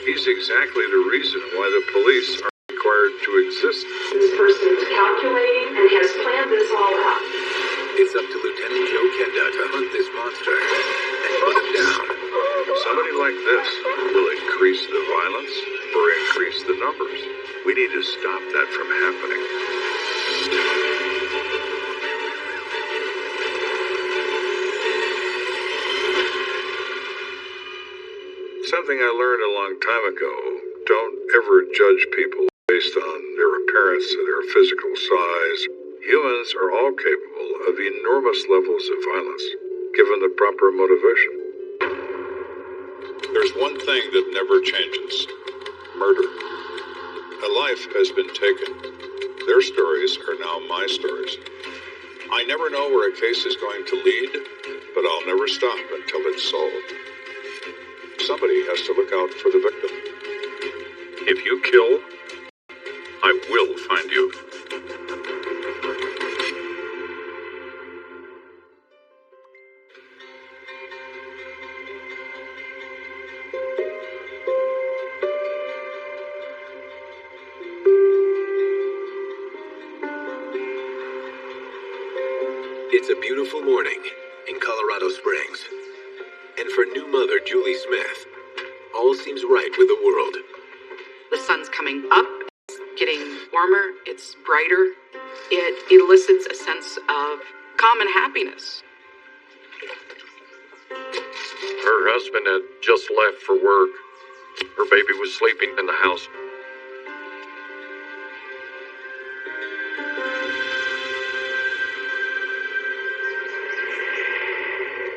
He's exactly the reason why the police are required to exist. This person's calculating and has planned this all out. It's up to Lieutenant Joe Kenda to hunt this monster and put him down. Somebody like this will increase the violence or increase the numbers. We need to stop that from happening. Something I learned a long time ago: don't ever judge people based on their appearance or their physical size. Humans are all capable of enormous levels of violence, given the proper motivation. There's one thing that never changes: murder. A life has been taken. Their stories are now my stories. I never know where a case is going to lead, but I'll never stop until it's solved. Somebody has to look out for the victim. If you kill, I will find you. It's a beautiful morning in Colorado Springs. And for new mother Julie Smith, all seems right with the world. The sun's coming up, it's getting warmer, it's brighter. It elicits a sense of calm and happiness. Her husband had just left for work. Her baby was sleeping in the house.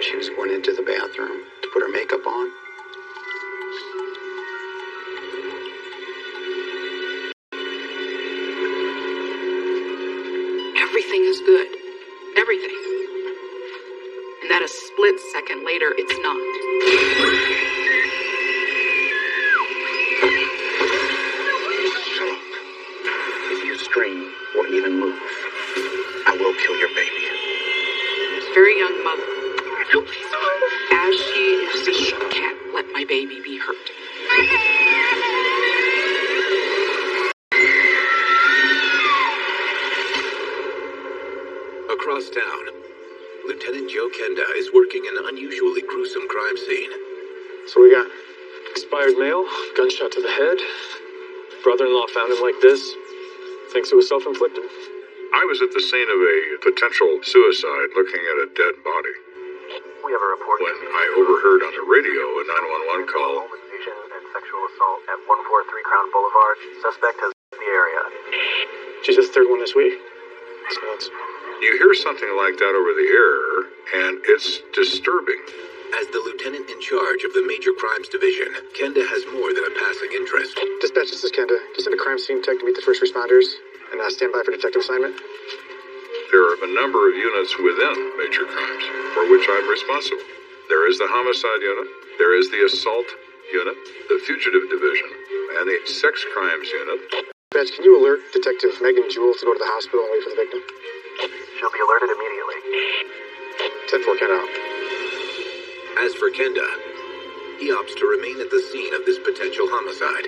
She was going into the bathroom to put her makeup on. Everything is good. Everything. And that a split second later, it's not. If you scream or even move, I will kill your baby. Very young mother. No, please. As she is saying, she can't let my baby be hurt. Across town, Lieutenant Joe Kenda is working an unusually gruesome crime scene. So we got expired mail, gunshot to the head. Brother-in-law found him like this. Thinks it was self-inflicted. I was at the scene of a potential suicide looking at a dead body. We have a report. When I overheard on the radio a 911 call. Home invasion and sexual assault at 143 Crown Boulevard. Suspect has left the area. She's just the third one this week. It's nuts. You hear something like that over the air, and it's disturbing. As the lieutenant in charge of the Major Crimes Division, Kenda has more than a passing interest. Dispatch, this is Kenda. Just send a crime scene tech to meet the first responders and stand by for detective assignment. There are a number of units within Major Crimes for which I'm responsible. There is the Homicide Unit, there is the Assault Unit, the Fugitive Division, and the Sex Crimes Unit. Dispatch, can you alert Detective Megan Jewell to go to the hospital and wait for the victim? She'll be alerted immediately. 10-4, Ken out. As for Kenda, he opts to remain at the scene of this potential homicide.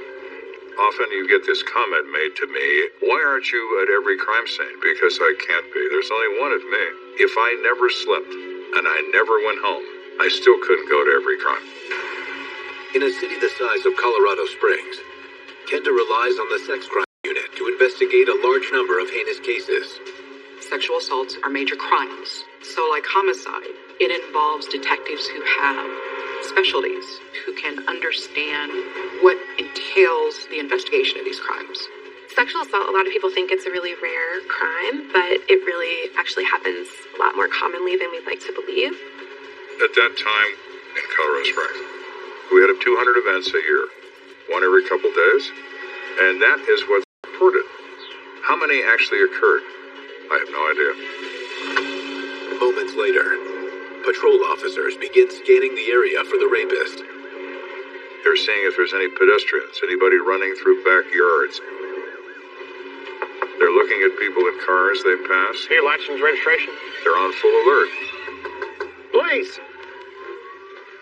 Often you get this comment made to me, why aren't you at every crime scene? Because I can't be. There's only one of me. If I never slept and I never went home, I still couldn't go to every crime. In a city the size of Colorado Springs, Kenda relies on the sex crime unit to investigate a large number of heinous cases. Sexual assaults are major crimes. So like homicide, it involves detectives who have specialties, who can understand what entails the investigation of these crimes. Sexual assault, a lot of people think it's a really rare crime, but it really actually happens a lot more commonly than we'd like to believe. At that time in Colorado Springs, we had 200 events a year, one every couple days, and that is what's reported. How many actually occurred? I have no idea. Moments later, patrol officers begin scanning the area for the rapist. They're seeing if there's any pedestrians, anybody running through backyards. They're looking at people in cars they pass. Your license registration? They're on full alert. Police!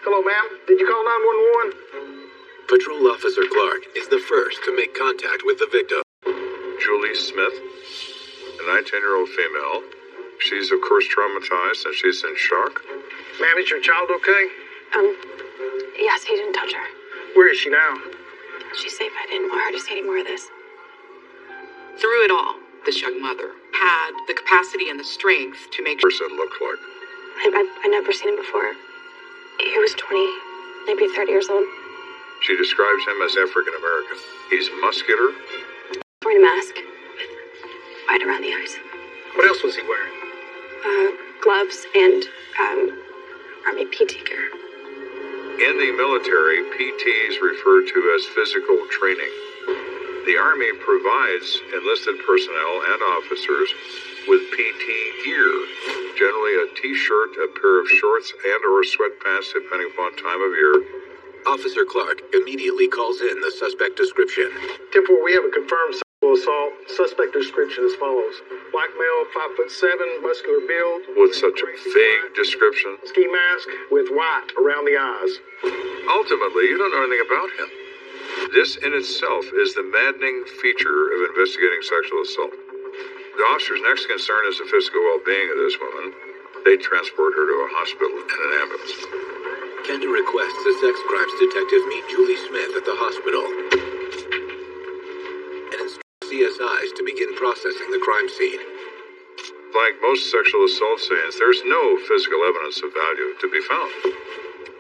Hello, ma'am. Did you call 911? Patrol Officer Clark is the first to make contact with the victim. Julie Smith, a 19-year-old female. She's, of course, traumatized and she's in shock. Ma'am, is your child okay? Yes, he didn't touch her. Where is she now? She's safe. I didn't want her to see any more of this. Through it all, this young mother had the capacity and the strength to make person look like. I've never seen him before. He was 20, maybe 30 years old. She describes him as African American. He's muscular. Wearing a mask with white around the eyes. What else was he wearing? Gloves and Army PT gear. In the military, PT is referred to as physical training. The Army provides enlisted personnel and officers with PT gear, generally a t-shirt, a pair of shorts, and or sweatpants, depending upon time of year. Officer Clark immediately calls in the suspect description. 10-4, we have a confirmed sexual assault. Suspect description as follows. Black male, 5'7", muscular build. With such a vague description. Ski mask with white around the eyes. Ultimately, you don't know anything about him. This in itself is the maddening feature of investigating sexual assault. The officer's next concern is the physical well-being of this woman. They transport her to a hospital in an ambulance. Kenda requests the sex crimes detective meet Julie Smith at the hospital and instructs CSIs to begin processing the crime scene. Like most sexual assault scenes, there's no physical evidence of value to be found.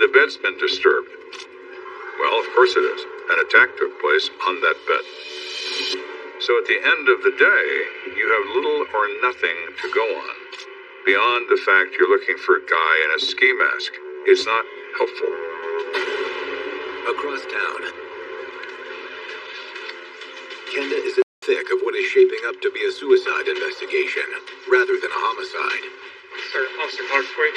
The bed's been disturbed. Well, of course it is. An attack took place on that bed. So at the end of the day, you have little or nothing to go on. Beyond the fact you're looking for a guy in a ski mask, it's not helpful. Across town, Kenda is in the thick of what is shaping up to be a suicide investigation, rather than a homicide. Sir, Officer Clark for you.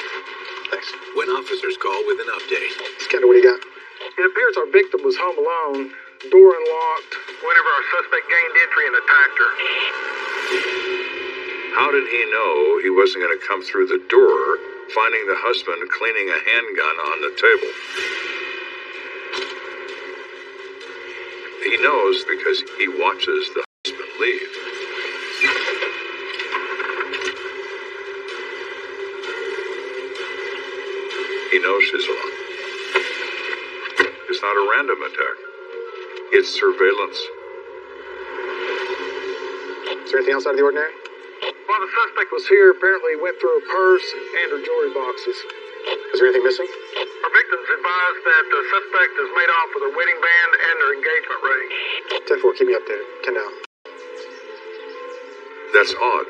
Thanks. When officers call with an update. Kenda, what do you got? It appears our victim was home alone, door unlocked. Whenever our suspect gained entry and attacked her. How did he know he wasn't going to come through the door, finding the husband cleaning a handgun on the table? He knows because he watches the husband leave. He knows she's alone. It's not a random attack. It's surveillance. Is there anything else out of the ordinary? While the suspect was here, apparently went through her purse and her jewelry boxes. Is there anything missing? Our victims advised that the suspect has made off with her wedding band and her engagement ring. 10-4, keep me updated. Kenda. That's odd.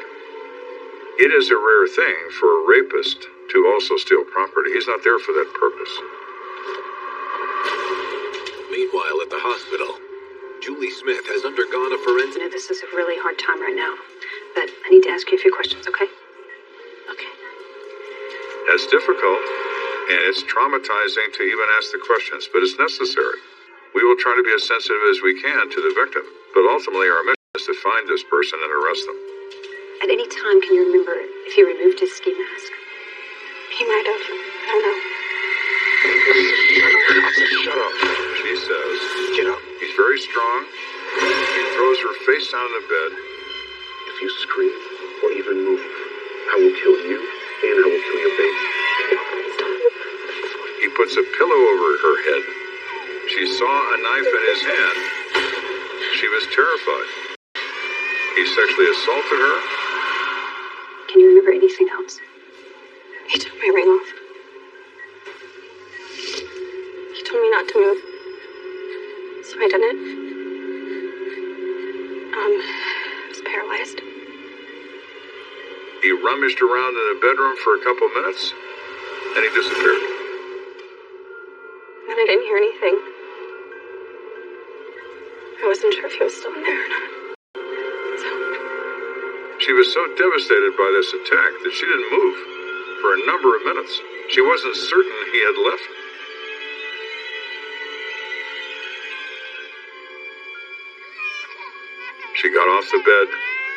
It is a rare thing for a rapist to also steal property. He's not there for that purpose. Meanwhile, at the hospital, Julie Smith has undergone a forensic... You know, this is a really hard time right now, but I need to ask you a few questions, okay? Okay. That's difficult, and it's traumatizing to even ask the questions, but it's necessary. We will try to be as sensitive as we can to the victim, but ultimately our mission is to find this person and arrest them. At any time, can you remember if he removed his ski mask? He might have. I don't know. Shut up, she says. Get up. He's very strong. He throws her face down on the bed. If you scream or even move, I will kill you and I will kill your baby. He puts a pillow over her head. She saw a knife in his hand. She was terrified. He sexually assaulted her. Can you remember anything else? He took my ring off. He told me not to move. So I didn't. I was paralyzed. He rummaged around in the bedroom for a couple minutes, and he disappeared. And I didn't hear anything. I wasn't sure if he was still in there or not. She was so devastated by this attack that she didn't move for a number of minutes. She wasn't certain he had left. She got off the bed.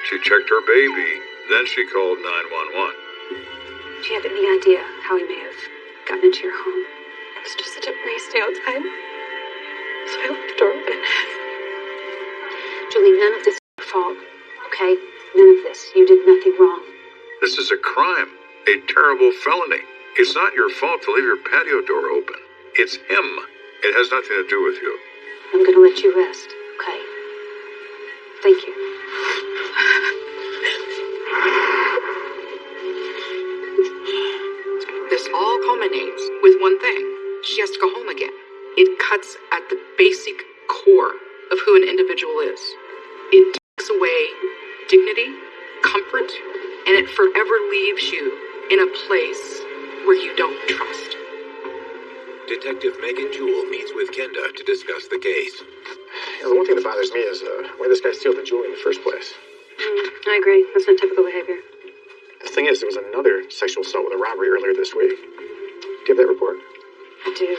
She checked her baby. Then she called 911. Do you have any idea how he may have gotten into your home? It was just such a nice day outside. So I left the door open. Julie, none of this is your fault, okay? None of this. You did nothing wrong. This is a crime. A terrible felony. It's not your fault to leave your patio door open. It's him. It has nothing to do with you. I'm gonna let you rest, okay? Thank you. This all culminates with one thing. She has to go home again. It cuts at the basic core of who an individual is. It takes away dignity, comfort, and it forever leaves you in a place where you don't trust. Detective Megan Jewell meets with Kenda to discuss the case. The one thing that bothers me is why this guy steal the jewelry in the first place. I agree. That's not typical behavior. The thing is, there was another sexual assault with a robbery earlier this week. Do you have that report? I do.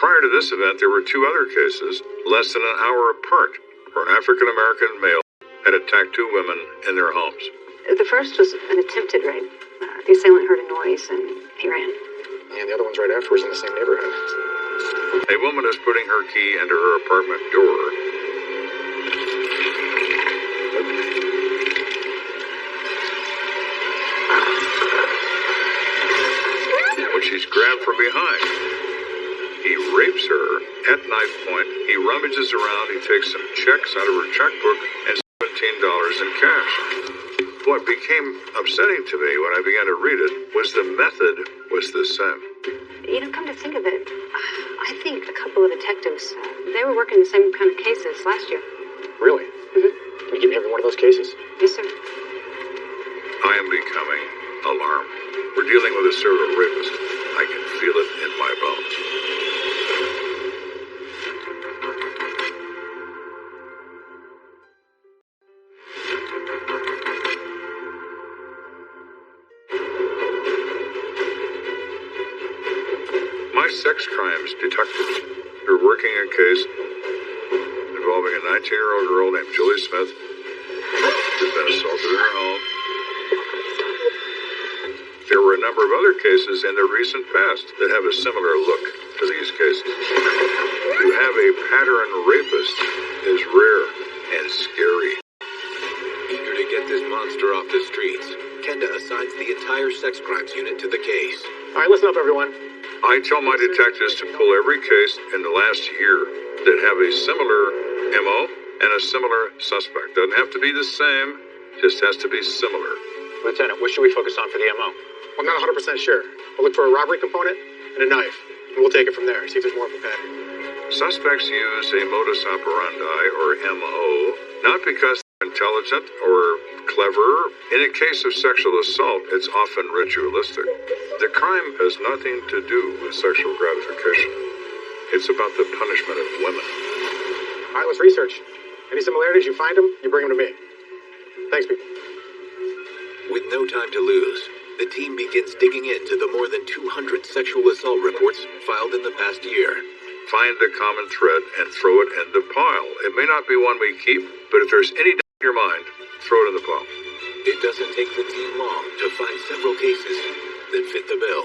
Prior to this event, there were two other cases, less than an hour apart, where an African-American male had attacked two women in their homes. The first was an attempted rape. The assailant heard a noise and he ran. And the other one's right afterwards in the same neighborhood. A woman is putting her key into her apartment door. When she's grabbed from behind, he rapes her at knife point. He rummages around. He takes some checks out of her checkbook and $17 in cash. What became upsetting to me when I began to read it was the method was the same. You know, come to think of it, I think a couple of detectives, they were working the same kind of cases last year. Really? Mm-hmm. Can you give me every one of those cases? Yes, sir. I am becoming alarmed. We're dealing with a serial rapist. I can feel it in my bones. My sex crimes detectives are working a case involving a 19-year-old girl named Julie Smith who's been assaulted in her home. There were a number of other cases in the recent past that have a similar look to these cases. To have a pattern rapist is rare and scary. Eager to get this monster off the streets, Kenda assigns the entire sex crimes unit to the case. All right, listen up, everyone. I tell my detectives to pull every case in the last year that have a similar MO and a similar suspect. Doesn't have to be the same, just has to be similar. Lieutenant, what should we focus on for the MO? I'm not 100% sure. We'll look for a robbery component and a knife, and we'll take it from there, see if there's more of a pattern. Suspects use a modus operandi, or MO, not because they're intelligent or clever. In a case of sexual assault, it's often ritualistic. The crime has nothing to do with sexual gratification. It's about the punishment of women. All right, let's research. Any similarities, you find them, you bring them to me. Thanks, people. With no time to lose, the team begins digging into the more than 200 sexual assault reports filed in the past year. Find a common thread and throw it in the pile. It may not be one we keep, but if there's any doubt in your mind, throw it in the pile. It doesn't take the team long to find several cases that fit the bill.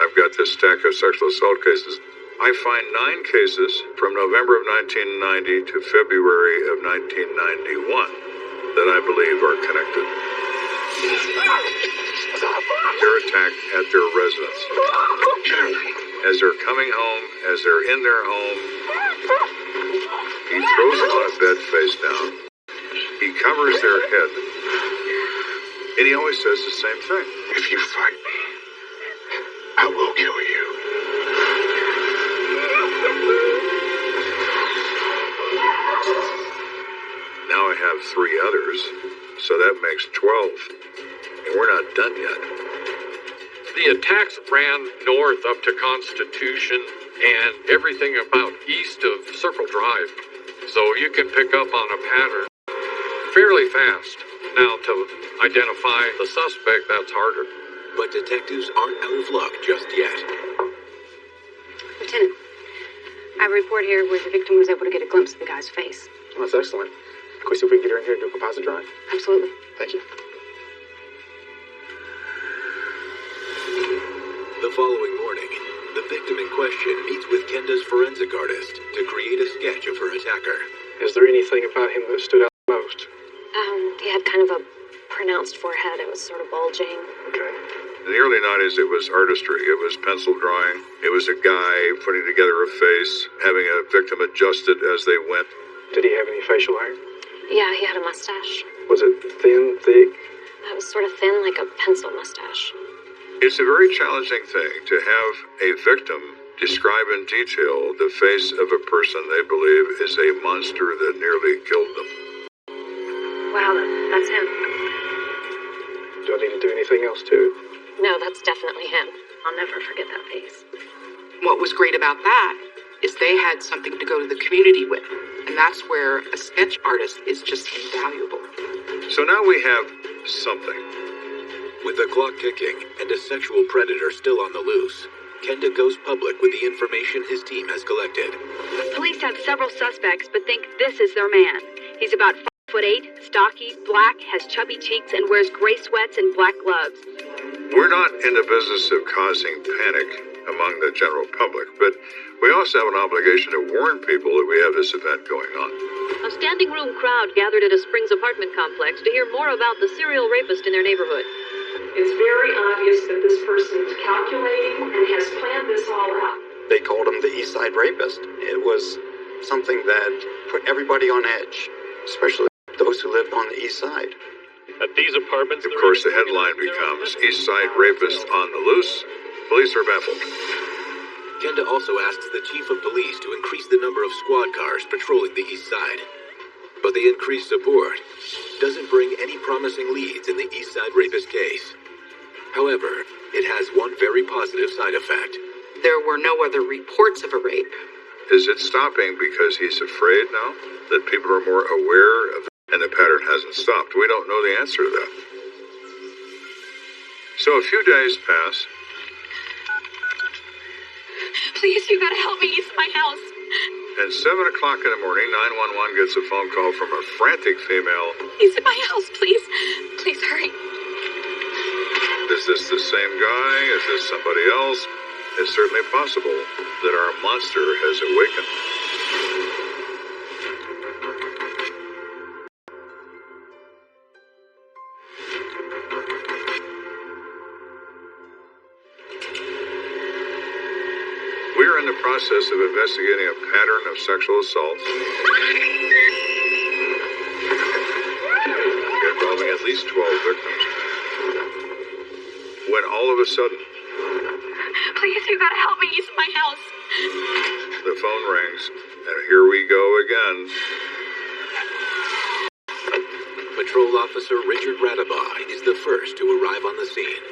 I've got this stack of sexual assault cases. I find 9 cases from November of 1990 to February of 1991 that I believe are connected. They're attacked at their residence. As they're coming home, as they're in their home, he throws them on a bed face down. He covers their head. And he always says the same thing. If you fight me, I will kill you. Now I have 3 others, so that makes 12. And we're not done yet. The attacks ran north up to Constitution and everything about east of Circle Drive. So you can pick up on a pattern fairly fast. Now, to identify the suspect, that's harder. But detectives aren't out of luck just yet. Lieutenant, I have a report here where the victim was able to get a glimpse of the guy's face. Well, that's excellent. Can we see if we can get her in here to do a composite drawing? Absolutely. Thank you. The following morning, the victim in question meets with Kenda's forensic artist to create a sketch of her attacker. Is there anything about him that stood out most? He had kind of a pronounced forehead. It was sort of bulging. Okay. In the early 90s, it was artistry. It was pencil drawing. It was a guy putting together a face, having a victim adjust it as they went. Did he have any facial hair? Yeah, he had a mustache. Was it thin, thick? It was sort of thin, like a pencil mustache. It's a very challenging thing to have a victim describe in detail the face of a person they believe is a monster that nearly killed them. Wow, that's him. Do I need to do anything else to it? No, that's definitely him. I'll never forget that face. What was great about that is they had something to go to the community with. And that's where a sketch artist is just invaluable. So now we have something. With the clock ticking and a sexual predator still on the loose, Kenda goes public with the information his team has collected. Police have several suspects, but think this is their man. He's about 5'8", stocky, black, has chubby cheeks, and wears gray sweats and black gloves. We're not in the business of causing panic among the general public, but we also have an obligation to warn people that we have this event going on. A standing room crowd gathered at a Springs apartment complex to hear more about the serial rapist in their neighborhood. It's very obvious that this person is calculating and has planned this all out. They called him the East Side Rapist. It was something that put everybody on edge, especially those who lived on the East Side. At these apartments, of course, the headline becomes East Side Rapist on the loose. Police are baffled. Kenda also asks the chief of police to increase the number of squad cars patrolling the East Side. But the increased support doesn't bring any promising leads in the East Side Rapist case. However, it has one very positive side effect. There were no other reports of a rape. Is it stopping because he's afraid now? That people are more aware of it and the pattern hasn't stopped? We don't know the answer to that. So a few days pass. Please, you gotta help me. He's in my house. At 7 o'clock in the morning, 911 gets a phone call from a frantic female. He's in my house, please. Please hurry. Is this the same guy? Is this somebody else? It's certainly possible that our monster has awakened. We are in the process of investigating a pattern of sexual assaults involving at least 12 victims. When all of a sudden, Please, you gotta help me. He's in my house. the phone rings, and here we go again. Patrol Officer Richard Radabaugh is the first to arrive on the scene.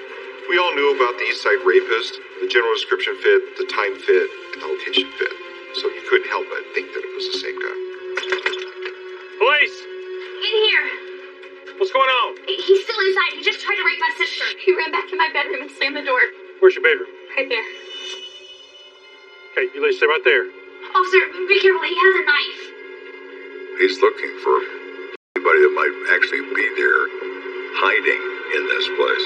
We all knew about the East Side Rapist. The general description fit, the time fit, and the location fit. So you couldn't help but think that it was the same guy. Police! In here. What's going on? He's still inside. He just tried to rape my sister. He ran back to my bedroom and slammed the door. Where's your bedroom? Right there. Okay, you lady stay right there. Officer, be careful. He has a knife. He's looking for anybody that might actually be there hiding in this place.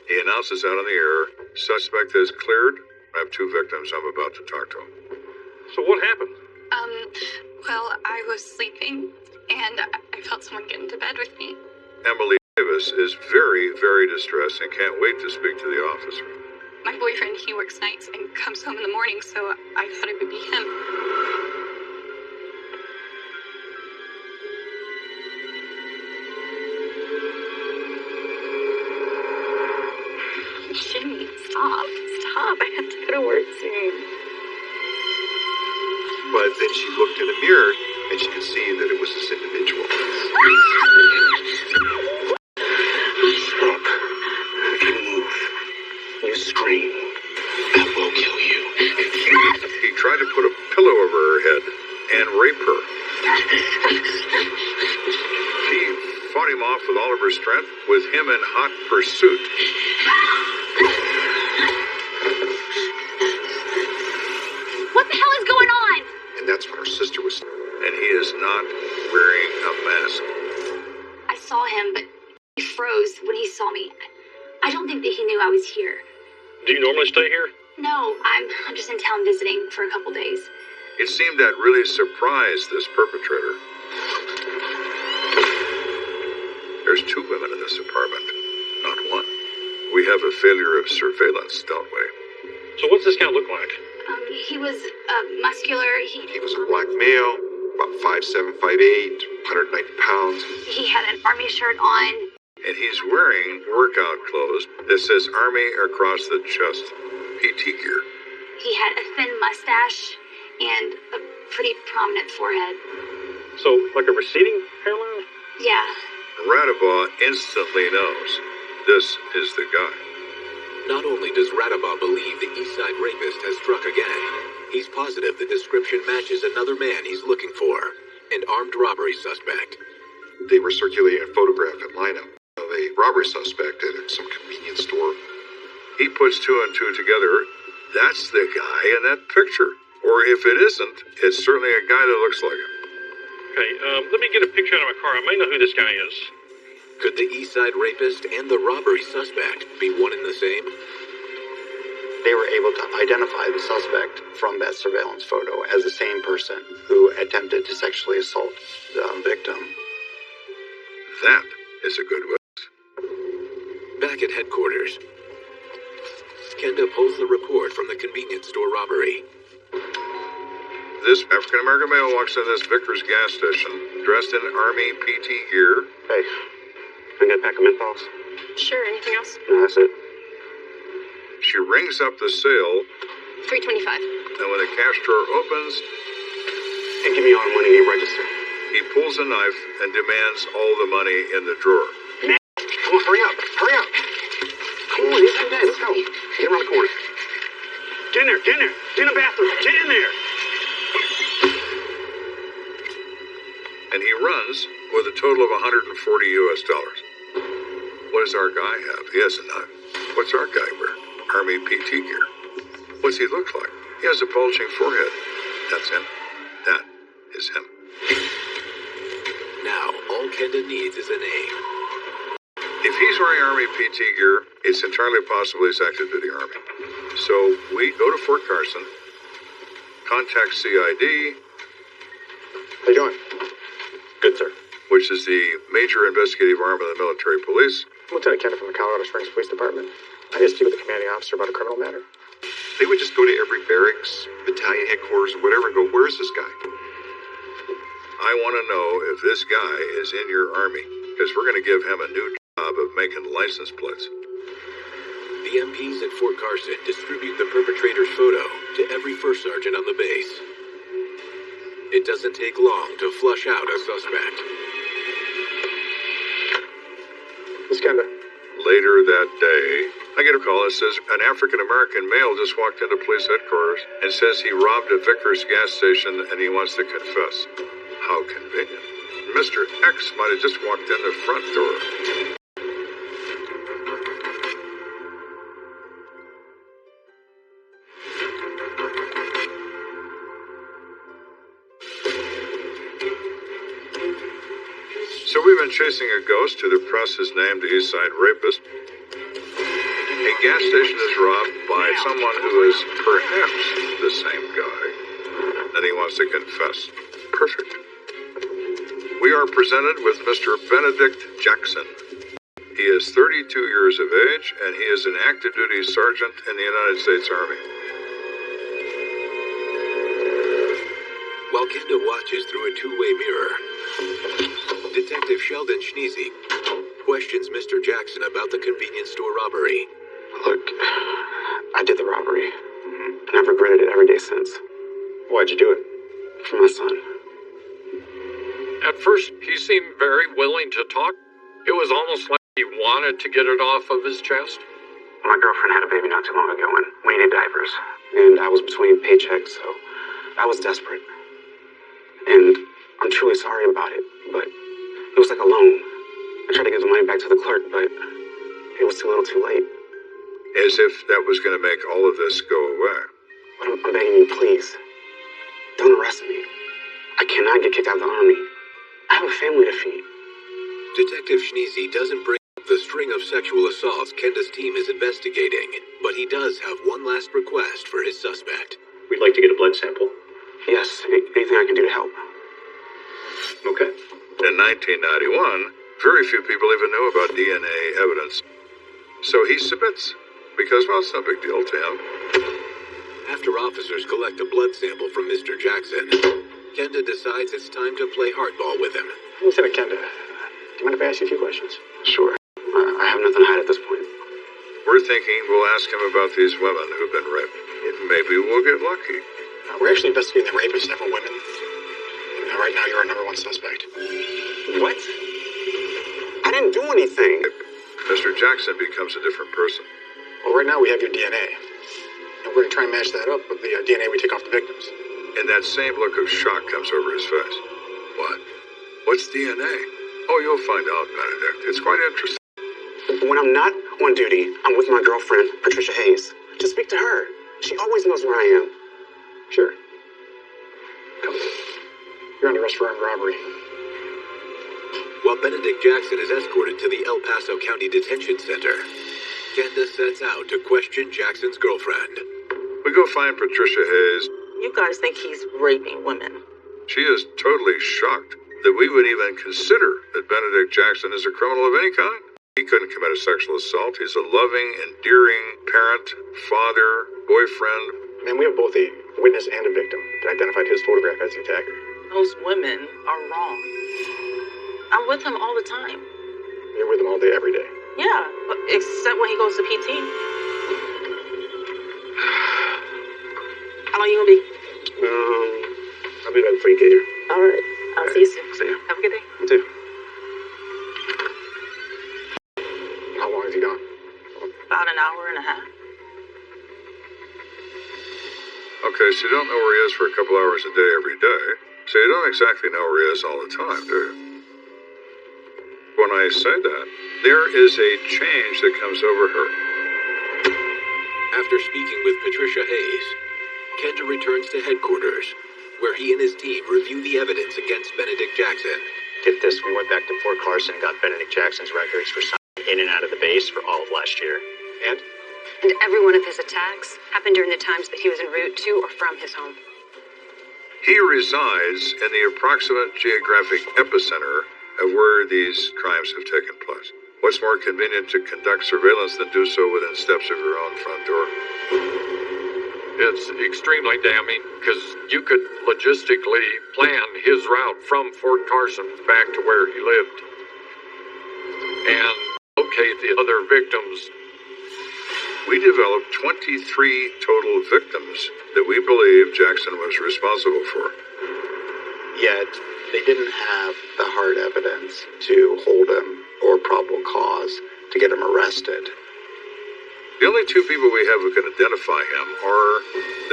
He announces out on the air, suspect is cleared. I have 2 victims I'm about to talk to. So what happened? Well, I was sleeping, and I felt someone get into bed with me. Emily Davis is very, very distressed and can't wait to speak to the officer. My boyfriend, he works nights and comes home in the morning, so I thought it would be him. Jimmy, stop. Stop. I have to go to work soon. But then she looked in the mirror and she could see that it was this individual. Stop. If you move, you scream, I will kill you. He tried to put a pillow over her head and rape her. She fought him off with all of her strength, with him in hot pursuit. What the hell is going on? And that's when her sister was. And he is not wearing a mask. I saw him, but he froze when he saw me. I don't think that he knew I was here. Do you normally stay here? No, I'm just in town visiting for a couple days. It seemed that really surprised this perpetrator. There's 2 women in this apartment, not one. We have a failure of surveillance, don't we? So what's this guy look like? He was muscular. He was a black male, about 5'7", 5'8", 190 pounds. He had an army shirt on. And he's wearing workout clothes that says Army across the chest. PT gear. He had a thin mustache and a pretty prominent forehead. So, like a receding hairline? Yeah. Radabaugh instantly knows this is the guy. Not only does Radabaugh believe the Eastside rapist has struck again, he's positive the description matches another man he's looking for, an armed robbery suspect. They were circulating a photograph in lineup of a robbery suspect at some convenience store. He puts 2 and 2 together. That's the guy in that picture. Or if it isn't, it's certainly a guy that looks like him. Okay, let me get a picture out of my car. I may know who this guy is. Could the Eastside rapist and the robbery suspect be one and the same? They were able to identify the suspect from that surveillance photo as the same person who attempted to sexually assault the victim. That is a good witness. Back at headquarters, Kenda pulls the report from the convenience store robbery. This African-American male walks in this Vickers gas station, dressed in Army PT gear. Hey, can I get a pack of menthols? Sure, anything else? No, that's it. She rings up the sale, $3.25. and when the cash drawer opens, And give me all the money you register. he pulls a knife and demands all the money in the drawer. Man, come on, hurry up. Hurry up. Come on, it's okay. Let's go. Get around the corner. Get in there. Get in there. Get in the bathroom. Get in there. And he runs with a total of $140 US. What does our guy have? He has a knife. What's our guy wear? Army PT gear. What's he look like? He has a bulging forehead. That's him. That is him. Now, all Kenda needs is a name. If he's wearing Army PT gear, it's entirely possible he's active duty Army. So we go to Fort Carson, contact CID. How you doing? Good, sir. Which is the major investigative arm of the military police. Lieutenant Kenda from the Colorado Springs Police Department. I need to speak with the commanding officer about a criminal matter. They would just go to every barracks, battalion headquarters, whatever, and go, where's this guy? I want to know if this guy is in your Army, because we're going to give him a new job of making license plates. The MPs at Fort Carson distribute the perpetrator's photo to every first sergeant on the base. It doesn't take long to flush out a suspect. Miss Kenda. Later that day, I get a call that says an African-American male just walked into police headquarters and says he robbed a Vickers gas station and he wants to confess. How convenient. Mr. X might have just walked in the front door. we've been chasing a ghost who the press has named the East Side Rapist. A gas station is robbed by someone who is perhaps the same guy. And he wants to confess. Perfect. We are presented with Mr. Benedict Jackson. He is 32 years of age, and he is an active duty sergeant in the United States Army. While Kenda watches through a two-way mirror, Detective Sheldon Schneezy questions Mr. Jackson about the convenience store robbery. Look, I did the robbery, and I've regretted it every day since. Why'd you do it? For my son. At first, he seemed very willing to talk. It was almost like he wanted to get it off of his chest. My girlfriend had a baby not too long ago, and we needed diapers. And I was between paychecks, so I was desperate. And I'm truly sorry about it, but it was like a loan. I tried to give the money back to the clerk, but it was too little too late. As if that was going to make all of this go away. But I'm begging you, please, don't arrest me. I cannot get kicked out of the Army. I have a family to feed. Detective Schneezy doesn't bring up the string of sexual assaults Kenda's team is investigating, but he does have one last request for his suspect. We'd like to get a blood sample. Yes, anything I can do to help. Okay. In 1991, very few people even knew about DNA evidence. So he submits, because, well, it's no big deal to him. After officers collect a blood sample from Mr. Jackson, Kenda decides it's time to play hardball with him. Lieutenant Kenda, do you mind if I ask you a few questions? Sure. I have nothing to hide at this point. We're thinking we'll ask him about these women who've been raped. Maybe we'll get lucky. We're actually investigating the rape of several women. Right now, you're our #1 suspect. What? I didn't do anything. Mr. Jackson becomes a different person. Well, right now we have your DNA. And we're going to try and match that up with the DNA we take off the victims. And that same look of shock comes over his face. What? What's DNA? Oh, you'll find out, Benedict. It's quite interesting. When I'm not on duty, I'm with my girlfriend, Patricia Hayes. Just speak to her. She always knows where I am. Sure. Come. You're under arrest for armed robbery. While Benedict Jackson is escorted to the El Paso County Detention Center, Kenda sets out to question Jackson's girlfriend. We go find Patricia Hayes. You guys think he's raping women? She is totally shocked that we would even consider that Benedict Jackson is a criminal of any kind. He couldn't commit a sexual assault. He's a loving, endearing parent, father, boyfriend. Man, we have both a witness and a victim that identified his photograph as the attacker. Those women are wrong. I'm with him all the time. You're with him all day, every day? Yeah, except when he goes to PT. How long you gonna be? I'll be back before you get here. All right. I'll see you soon. See you. Have a good day. You too. How long has he gone? About an hour and a half. Okay, so you don't know where he is for a couple hours a day every day. So you don't exactly know where he is all the time, do you? When I say that, there is a change that comes over her. After speaking with Patricia Hayes, Kenda returns to headquarters, where he and his team review the evidence against Benedict Jackson. Did this, we went back to Fort Carson and got Benedict Jackson's records for signing in and out of the base for all of last year. And every one of his attacks happened during the times that he was en route to or from his home. He resides in the approximate geographic epicenter of where these crimes have taken place. What's more convenient to conduct surveillance than do so within steps of your own front door? It's extremely damning because you could logistically plan his route from Fort Carson back to where he lived and locate the other victims. We developed 23 total victims that we believe Jackson was responsible for. Yet, they didn't have the hard evidence to hold him or probable cause to get him arrested. The only two people we have who can identify him are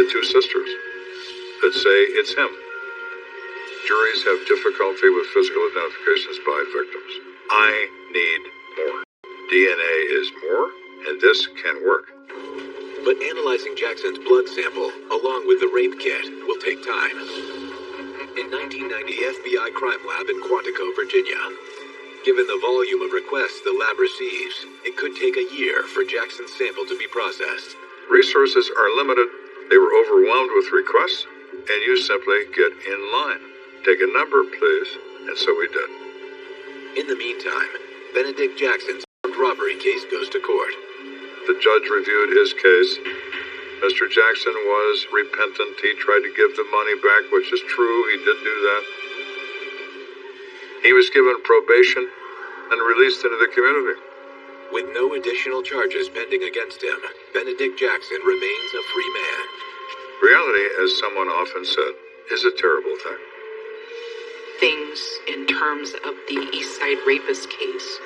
the two sisters that say it's him. Juries have difficulty with physical identifications by victims. I need more. DNA is more, and this can work. But analyzing Jackson's blood sample, along with the rape kit, will take time. In 1990, the FBI crime lab in Quantico, Virginia, Given the volume of requests the lab receives, it could take a year for Jackson's sample to be processed. Resources are limited. They were overwhelmed with requests, and you simply get in line. Take a number, please. And so we did. In the meantime, Benedict Jackson's armed robbery case goes to court. The judge reviewed his case. Mr. Jackson was repentant. He tried to give the money back, which is true. He did do that. He was given probation and released into the community. With no additional charges pending against him, Benedict Jackson remains a free man. Reality, as someone often said, is a terrible thing. Things in terms of the Eastside rapist case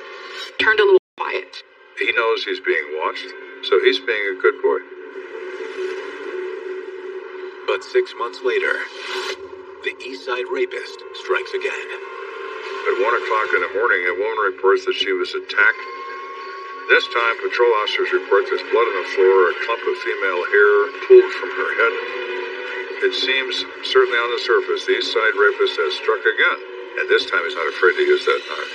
turned a little quiet. He knows he's being watched, so he's being a good boy. But 6 months later, the Eastside rapist strikes again. At 1 o'clock in the morning, a woman reports that she was attacked. This time, patrol officers report there's blood on the floor, a clump of female hair pulled from her head. It seems, certainly on the surface, the Eastside rapist has struck again, and this time he's not afraid to use that knife.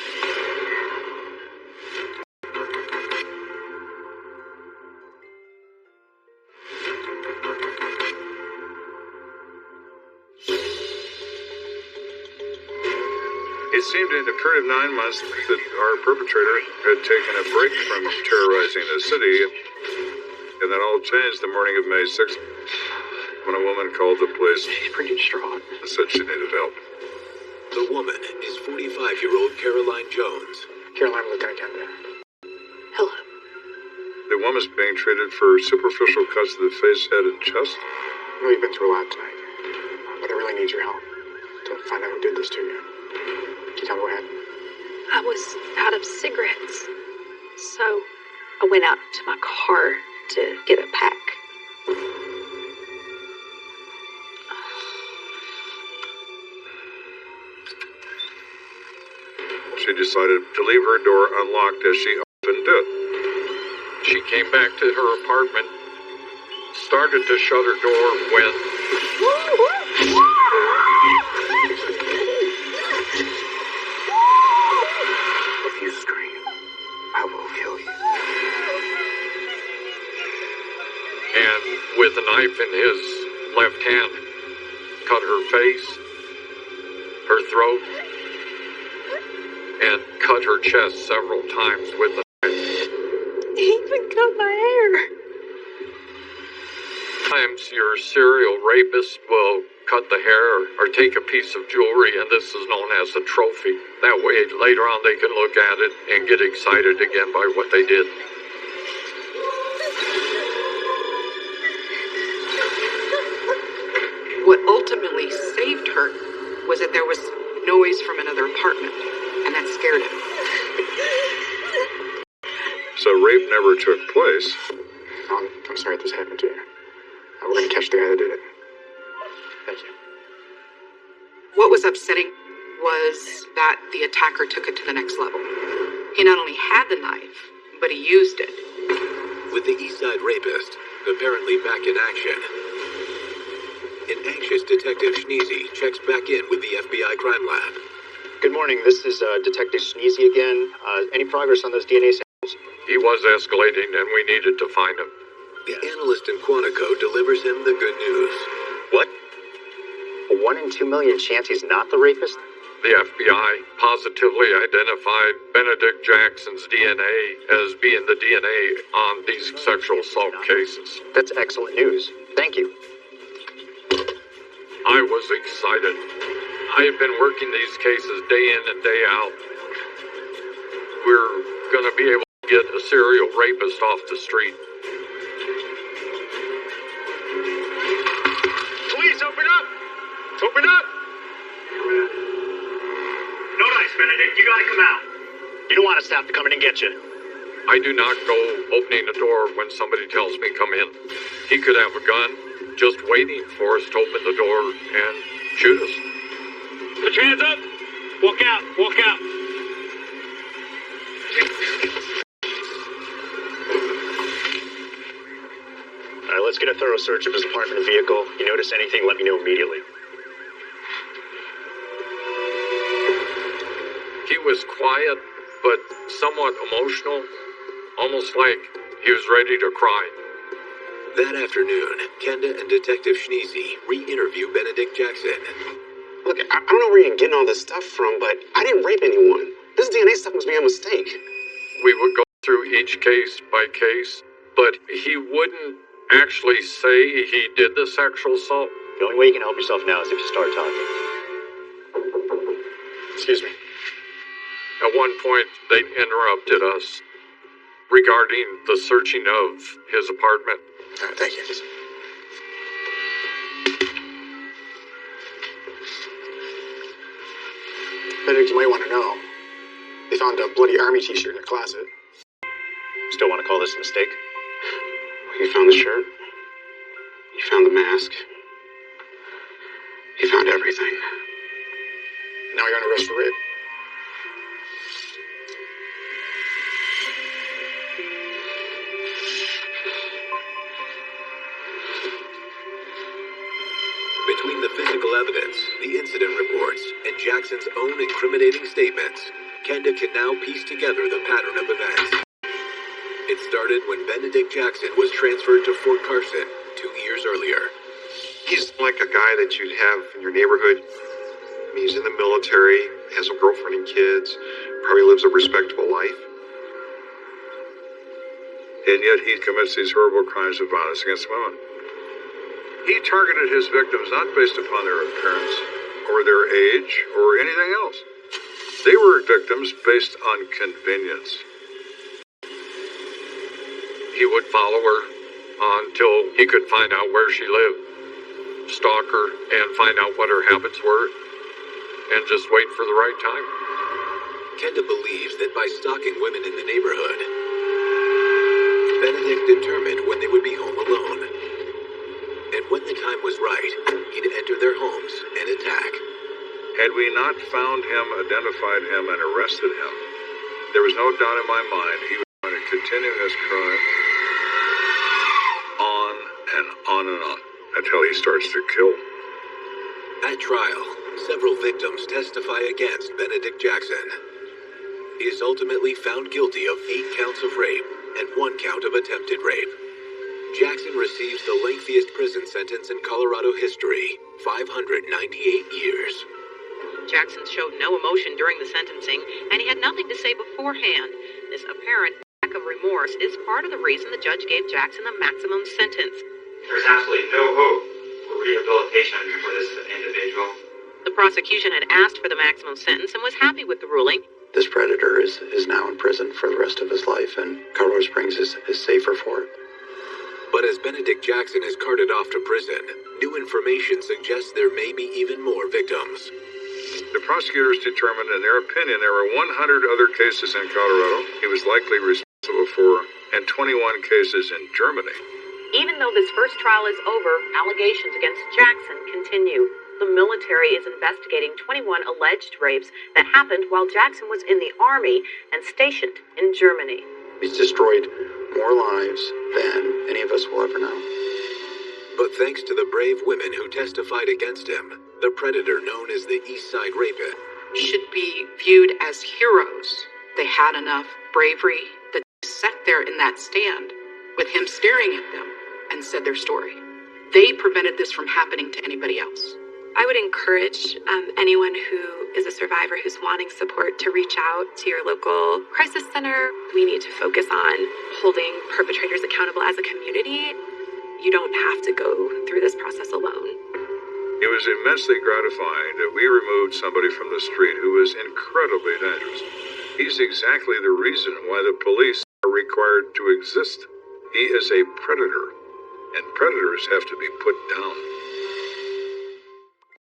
It seemed in a period of 9 months that our perpetrator had taken a break from terrorizing the city, and that all changed the morning of May 6th when a woman called the police. She's pretty distraught. And said she needed help. The woman is 45-year-old Caroline Jones. Caroline, Lieutenant Kemper. Hello. The woman's being treated for superficial cuts to the face, head, and chest. I know you've been through a lot tonight, but I really need your help to find out who did this to you. Can you tell me what happened? I was out of cigarettes, so I went out to my car to get a pack. She decided to leave her door unlocked, as she often did. She came back to her apartment, started to shut her door when... If you scream, I will kill you. And with a knife in his left hand, cut her face, her throat, and cut her chest several times with the knife. He even cut my hair. Sometimes your serial rapist will cut the hair or take a piece of jewelry, and this is known as a trophy. That way, later on, they can look at it and get excited again by what they did. What ultimately saved her was that there was noise from another apartment, and that scared him. So rape never took place. I'm sorry this happened to you. We're going to catch the guy that did it. Thank you. What was upsetting was that the attacker took it to the next level. He not only had the knife, but he used it. With the Eastside rapist apparently back in action, an anxious Detective Schneezy checks back in with the FBI crime lab. Good morning. This is Detective Schneezy again. Any progress on those DNA samples? He was escalating, and we needed to find him. The analyst in Quantico delivers him the good news. What? A 1 in 2 million chance he's not the rapist? The FBI positively identified Benedict Jackson's DNA as being the DNA on these sexual assault cases. That's excellent news. Thank you. I was excited. I have been working these cases day in and day out. We're going to be able to get a serial rapist off the street. Please open up! Open up! No dice, Benedict. You gotta come out. You don't want us to have to come in and get you. I do not go opening the door when somebody tells me come in. He could have a gun just waiting for us to open the door and shoot us. Put your hands up. Walk out. Walk out. All right, let's get a thorough search of his apartment and vehicle. You notice anything, let me know immediately. He was quiet but somewhat emotional, almost like he was ready to cry. That afternoon, Kenda and Detective Schneezy re-interview Benedict Jackson. Look, I don't know where you're getting all this stuff from, but I didn't rape anyone. This DNA stuff must be a mistake. We would go through each case by case, but he wouldn't actually say he did the sexual assault. The only way you can help yourself now is if you start talking. Excuse me. At one point, they interrupted us regarding the searching of his apartment. Thank you. Benedict, you might want to know. They found a bloody army t-shirt in your closet. Still want to call this a mistake? You found the shirt. You found the mask. You found everything. Now you're under arrest for rape. Between the physical evidence, the incident reports, and Jackson's own incriminating statements, Kenda can now piece together the pattern of events. It started when Benedict Jackson was transferred to Fort Carson 2 years earlier. He's like a guy that you'd have in your neighborhood. I mean, he's in the military, has a girlfriend and kids, probably lives a respectable life. And yet he commits these horrible crimes of violence against women. He targeted his victims not based upon their appearance, or their age, or anything else. They were victims based on convenience. He would follow her until he could find out where she lived, stalk her, and find out what her habits were, and just wait for the right time. Kenda believes that by stalking women in the neighborhood, Benedict determined when they would be home alone. And when the time was right, he'd enter their homes and attack. Had we not found him, identified him, and arrested him, there was no doubt in my mind he was going to continue his crime on and on until he starts to kill. At trial, several victims testify against Benedict Jackson. He is ultimately found guilty of 8 counts of rape and 1 count of attempted rape. Jackson receives the lengthiest prison sentence in Colorado history, 598 years. Jackson showed no emotion during the sentencing, and he had nothing to say beforehand. This apparent lack of remorse is part of the reason the judge gave Jackson the maximum sentence. There's absolutely no hope for rehabilitation for this individual. The prosecution had asked for the maximum sentence and was happy with the ruling. This predator is now in prison for the rest of his life, and Colorado Springs is safer for it. But as Benedict Jackson is carted off to prison, new information suggests there may be even more victims. The prosecutors determined, in their opinion, there were 100 other cases in Colorado he was likely responsible for, and 21 cases in Germany. Even though this first trial is over, allegations against Jackson continue. The military is investigating 21 alleged rapes that happened while Jackson was in the Army and stationed in Germany. He's destroyed more lives than any of us will ever know. But thanks to the brave women who testified against him, the predator known as the East Side Rapist should be viewed as heroes. They had enough bravery that they sat there in that stand with him staring at them and said their story. They prevented this from happening to anybody else. I would encourage anyone who is a survivor who's wanting support to reach out to your local crisis center. We need to focus on holding perpetrators accountable as a community. You don't have to go through this process alone. It was immensely gratifying that we removed somebody from the street who was incredibly dangerous. He's exactly the reason why the police are required to exist. He is a predator, and predators have to be put down.